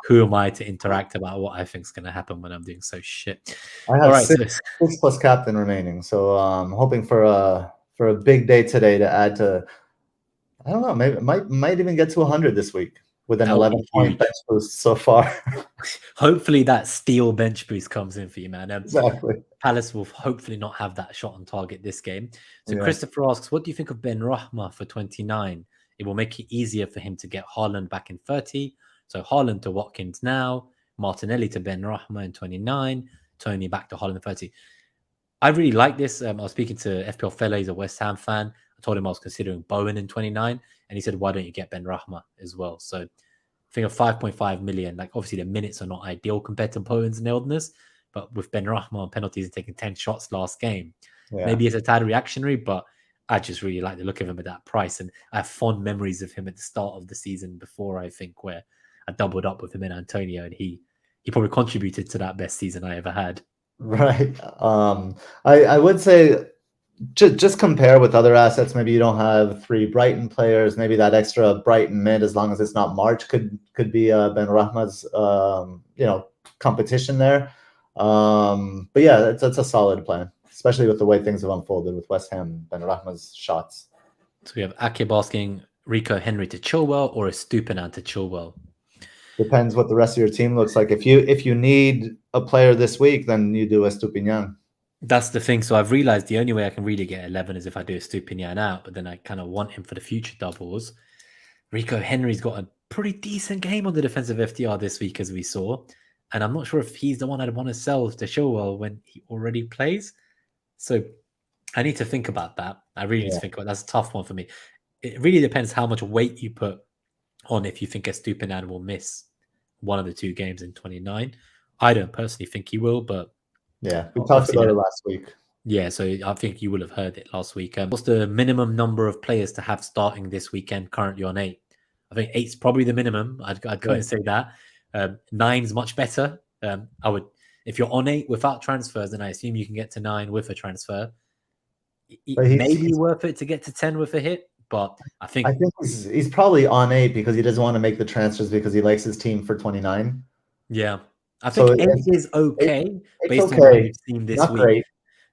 who am I to interact about what I think is going to happen when I'm doing so shit? I have 6 plus captain remaining, so I'm hoping for a big day today to add to. I don't know, maybe might even get to 100 this week with an 11-point bench boost so far. Hopefully that steel bench boost comes in for you, man. Exactly. Palace will hopefully not have that shot on target this game. So Christopher asks, what do you think of Ben Rahma for 29? It will make it easier for him to get Haaland back in 30. So Haaland to Watkins now, Martinelli to Ben Rahma in 29, Tony back to Haaland in 30. I really like this. I was speaking to FPL Fella, he's a West Ham fan. I told him I was considering Bowen in 29, and he said, why don't you get Ben Rahma as well? So I think of 5.5 million, like obviously the minutes are not ideal compared to Bowen's nailedness, but with Ben Rahma on penalties and taking 10 shots last game, maybe it's a tad reactionary, but I just really like the look of him at that price. And I have fond memories of him at the start of the season before, I think, where I doubled up with him and Antonio, and he probably contributed to that best season I ever had. Right. I would say just compare with other assets. Maybe you don't have 3 Brighton players. Maybe that extra Brighton mid, as long as it's not March, could be Ben Rahma's competition there. But yeah, that's a solid plan, especially with the way things have unfolded with West Ham, Ben Rahma's shots. So we have Akib asking Rico Henry to Chilwell or a Stupinan to Chilwell. Depends what the rest of your team looks like. If you need a player this week, then you do a Estupinian. That's the thing. So I've realized the only way I can really get 11 is if I do a Estupinian out, but then I kind of want him for the future doubles. Rico Henry's got a pretty decent game on the defensive FDR this week, as we saw. And I'm not sure if he's the one I'd want to sell to Chilwell when he already plays. So I need to think about that. I really need to think about that. That's a tough one for me. It really depends how much weight you put on if you think Estupinian will miss one of the 2 games in 29. I don't personally think he will, but yeah, we talked about it last week. Yeah, so I think you will have heard it last week. What's the minimum number of players to have starting this weekend? Currently on 8. I think 8's probably the minimum. I'd go and say that. 9's much better. I would, if you're on 8 without transfers, then I assume you can get to 9 with a transfer. It may be worth it to get to 10 with a hit, but I think he's probably on 8 because he doesn't want to make the transfers because he likes his team for 29. Yeah. I think 8 is okay based on what we've seen this week. Great.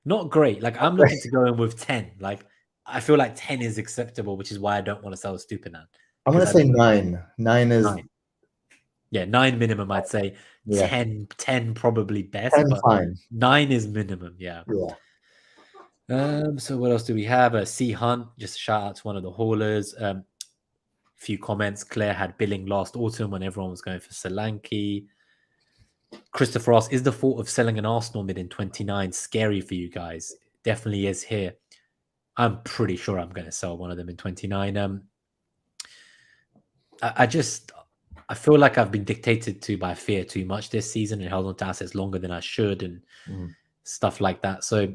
Not great. Like I'm looking to go in with 10. Like I feel like 10 is acceptable, which is why I don't want to sell a Stupinan. I'm gonna say 9. 9 is 9. Yeah, 9 minimum, I'd say. Yeah. 10 probably best, 10 but fine. 9 is minimum. Yeah. So what else do we have? C Hunt, just a shout out to one of the haulers. Few comments. Claire had billing last autumn when everyone was going for Solanke. Christopher Ross, is the thought of selling an Arsenal mid in 29 scary for you guys? Definitely is here. I'm pretty sure I'm going to sell one of them in 29. I feel like I've been dictated to by fear too much this season and held on to assets longer than I should and stuff like that. So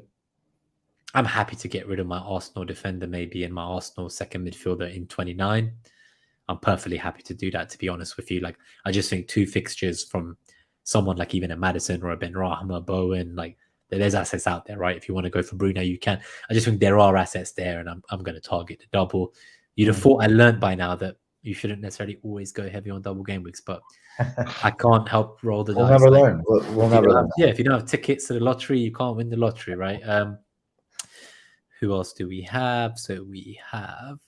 I'm happy to get rid of my Arsenal defender maybe and my Arsenal second midfielder in 29. I'm perfectly happy to do that, to be honest with you. Like, I just think 2 fixtures from someone like even a Maddison or a Ben Rahma, Bowen, like there's assets out there, right? If you want to go for Bruno, you can. I just think there are assets there, and I'm going to target the double. You'd have thought I learned by now that you shouldn't necessarily always go heavy on double game weeks, but I can't help roll the dice. Never learn. We'll never learn. If you don't have tickets to the lottery, you can't win the lottery, right? Who else do we have? So we have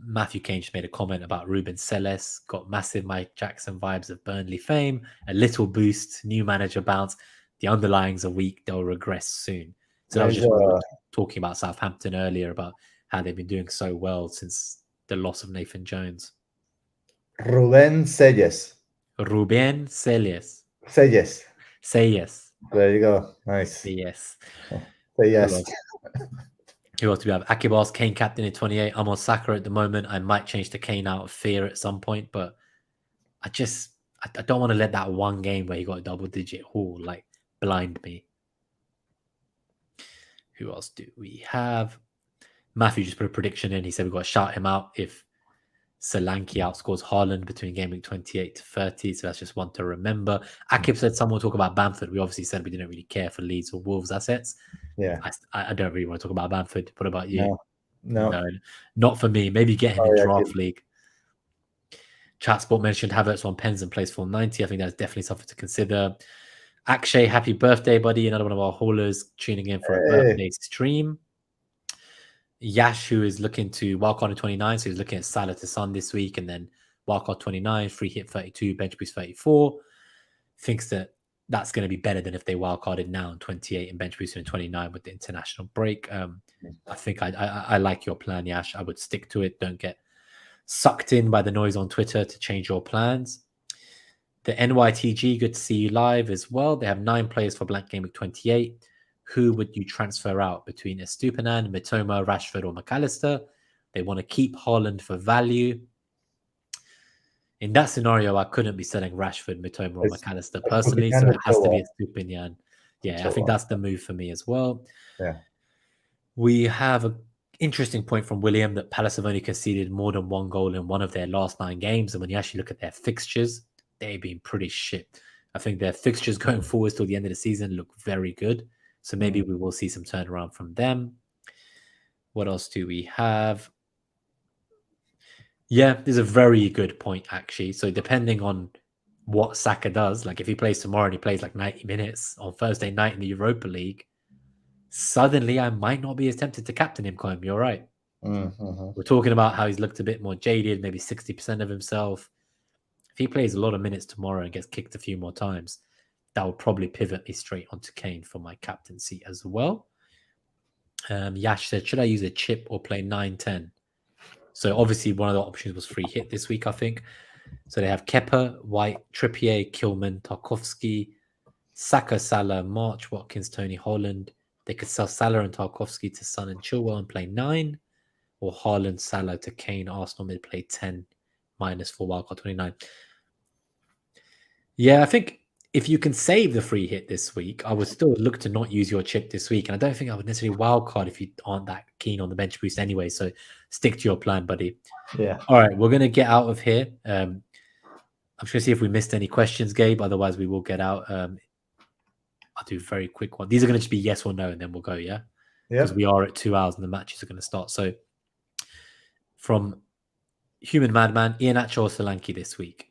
Matthew Kane just made a comment about Ruben Celes, got massive Mike Jackson vibes of Burnley fame, a little boost, new manager bounce. The underlyings are weak, they'll regress soon. So I was just talking about Southampton earlier about how they've been doing so well since the loss of Nathan Jones. Ruben Celes. Ruben Celes. Celes. Say yes. There you go. Nice. Say yes. Say yes. Who else do we have? Akibas, Kane captain in 28. I'm on Saka at the moment. I might change to Kane out of fear at some point, but I don't want to let that one game where he got a double-digit haul like blind me. Who else do we have? Matthew just put a prediction in. He said we've got to shout him out if Solanke outscores Haaland between game week 28 to 30. So that's just one to remember. Akib said someone will talk about Bamford. We obviously said we didn't really care for Leeds or Wolves assets. Yeah. I don't really want to talk about Bamford. What about you? No, not for me. Maybe get him in draft league. Chatsport mentioned Havertz on pens and plays 490. I think that's definitely something to consider. Akshay, happy birthday, buddy. Another one of our haulers tuning in for a birthday stream. Yash, who is looking to wildcard in 29, so he's looking at Salah to Son this week, and then wildcard 29, free hit 32, bench boost 34. Thinks that that's going to be better than if they wildcarded now in 28 and bench boosted in 29 with the international break. I think I like your plan, Yash. I would stick to it. Don't get sucked in by the noise on Twitter to change your plans. The NYTG, good to see you live as well. They have 9 players for Blank Gameweek 28. Who would you transfer out between Estupinan, Mitoma, Rashford, or McAllister? They want to keep Haaland for value. In that scenario, I couldn't be selling Rashford, Mitoma, or McAllister personally, so it has to be Estupinan. Yeah, I think that's the move for me as well. Yeah. We have an interesting point from William that Palace have only conceded more than 1 goal in one of their last 9 games. And when you actually look at their fixtures, they've been pretty shit. I think their fixtures going forward till the end of the season look very good. So maybe we will see some turnaround from them. What else do we have? Yeah, there's a very good point, actually. So depending on what Saka does, like if he plays tomorrow and he plays like 90 minutes on Thursday night in the Europa League, suddenly I might not be as tempted to captain him, Colm. You're right. We're talking about how he's looked a bit more jaded, maybe 60% of himself. If he plays a lot of minutes tomorrow and gets kicked a few more times, that will probably pivot me straight onto Kane for my captaincy as well. Yash said, should I use a chip or play 9-10? So obviously one of the options was free hit this week, I think. So they have Kepa, White, Trippier, Kilman, Tarkovsky, Saka, Salah, March, Watkins, Tony Holland. They could sell Salah and Tarkovsky to Son and Chilwell and play 9, or Haaland, Salah to Kane, Arsenal mid play 10 minus for wildcard 29. Yeah, I think if you can save the free hit this week, I would still look to not use your chip this week. And I don't think I would necessarily wildcard if you aren't that keen on the bench boost anyway. So stick to your plan, buddy. Yeah. All right, we're going to get out of here. I'm just going to see if we missed any questions, Gabe. Otherwise, we will get out. I'll do a very quick one. These are going to just be yes or no, and then we'll go, yeah? Because we are at 2 hours and the matches are going to start. So from Human Madman, Ian Acho or Solanke this week?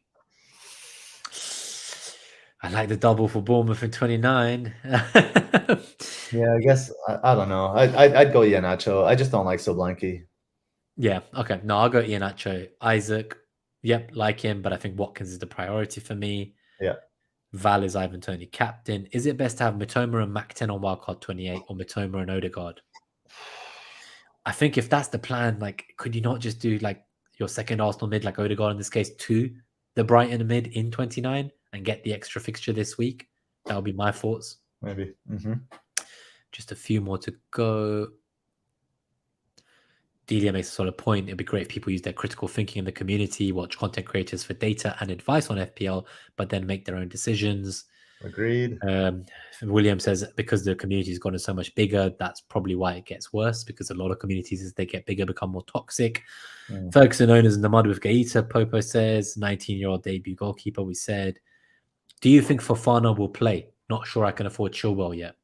I like the double for Bournemouth in 29. Yeah, I guess I don't know. I'd go Iheanacho. I just don't like Solanke. Yeah, okay. No, I'll go Iheanacho. Isaac, yep, like him, but I think Watkins is the priority for me. Yeah. Val is Ivan Toney captain. Is it best to have Mitoma and Mac 10 on wildcard 28 or Mitoma and Odegaard? I think if that's the plan, like, could you not just do like your second Arsenal mid, like Odegaard in this case, to the Brighton mid in 29 and get the extra fixture this week? That would be my thoughts. Maybe. Just a few more to go. Delia makes a solid point. It'd be great if people use their critical thinking in the community, watch content creators for data and advice on FPL, but then make their own decisions. Agreed. William says because the community has gotten so much bigger, that's probably why it gets worse, because a lot of communities, as they get bigger, become more toxic. Ferguson owners in the mud with Gaeta. Popo says 19-year-old debut goalkeeper. We said, do you think Fofana will play? Not sure I can afford Chilwell yet.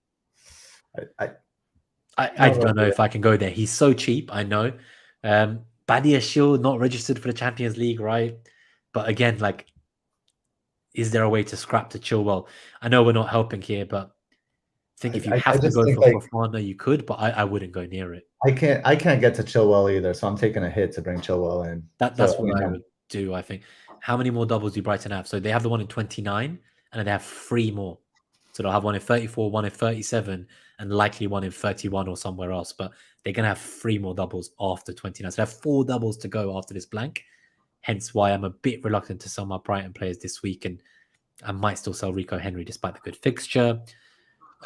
I don't know if I can go there. He's so cheap, I know. Badia Shield not registered for the Champions League, right? But again, like, is there a way to scrap to Chilwell? I know we're not helping here, but I think if you have to go for Fofana, you could, but I wouldn't go near it. I can't get to Chilwell either, so I'm taking a hit to bring Chilwell in. That's what I would do, I think. How many more doubles do Brighton have? So they have the one in 29, and then they have 3 more. So they'll have one in 34, one in 37, and likely one in 31 or somewhere else. But they're going to have 3 more doubles after 29. So they have 4 doubles to go after this blank. Hence why I'm a bit reluctant to sell my Brighton players this week. And I might still sell Rico Henry despite the good fixture.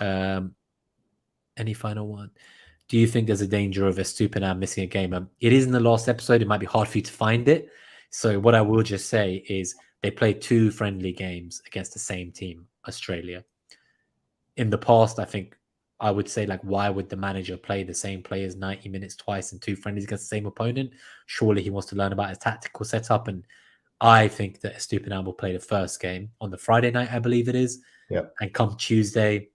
Any final one? Do you think there's a danger of Estupiñán missing a game? It is in the last episode. It might be hard for you to find it. So what I will just say is they played 2 friendly games against the same team, Australia. In the past, I think I would say, like, why would the manager play the same players 90 minutes twice in 2 friendlies against the same opponent? Surely he wants to learn about his tactical setup. And I think that Estupiñán will play the first game on the Friday night, I believe it is. Yeah. And come Tuesday,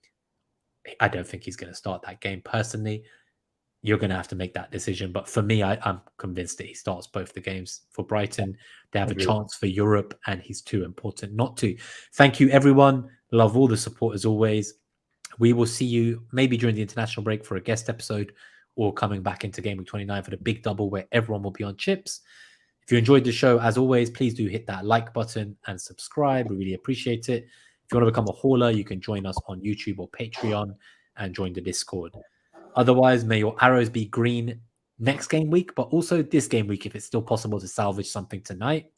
I don't think he's going to start that game personally. You're going to have to make that decision. But for me, I'm convinced that he starts both the games for Brighton. They have a chance for Europe, and he's too important not to. Thank you, everyone. Love all the support as always. We will see you maybe during the international break for a guest episode, or coming back into Game Week 29 for the big double where everyone will be on chips. If you enjoyed the show, as always, please do hit that like button and subscribe. We really appreciate it. If you want to become a hauler, you can join us on YouTube or Patreon and join the Discord. Otherwise, may your arrows be green next game week, but also this game week if it's still possible to salvage something tonight.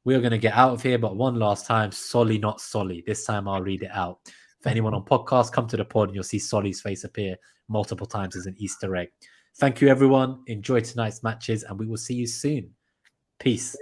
We are going to get out of here, but one last time, Solly, not Solly. This time I'll read it out. For anyone on podcast, come to the pod and you'll see Solly's face appear multiple times as an Easter egg. Thank you, everyone. Enjoy tonight's matches, and we will see you soon. Peace.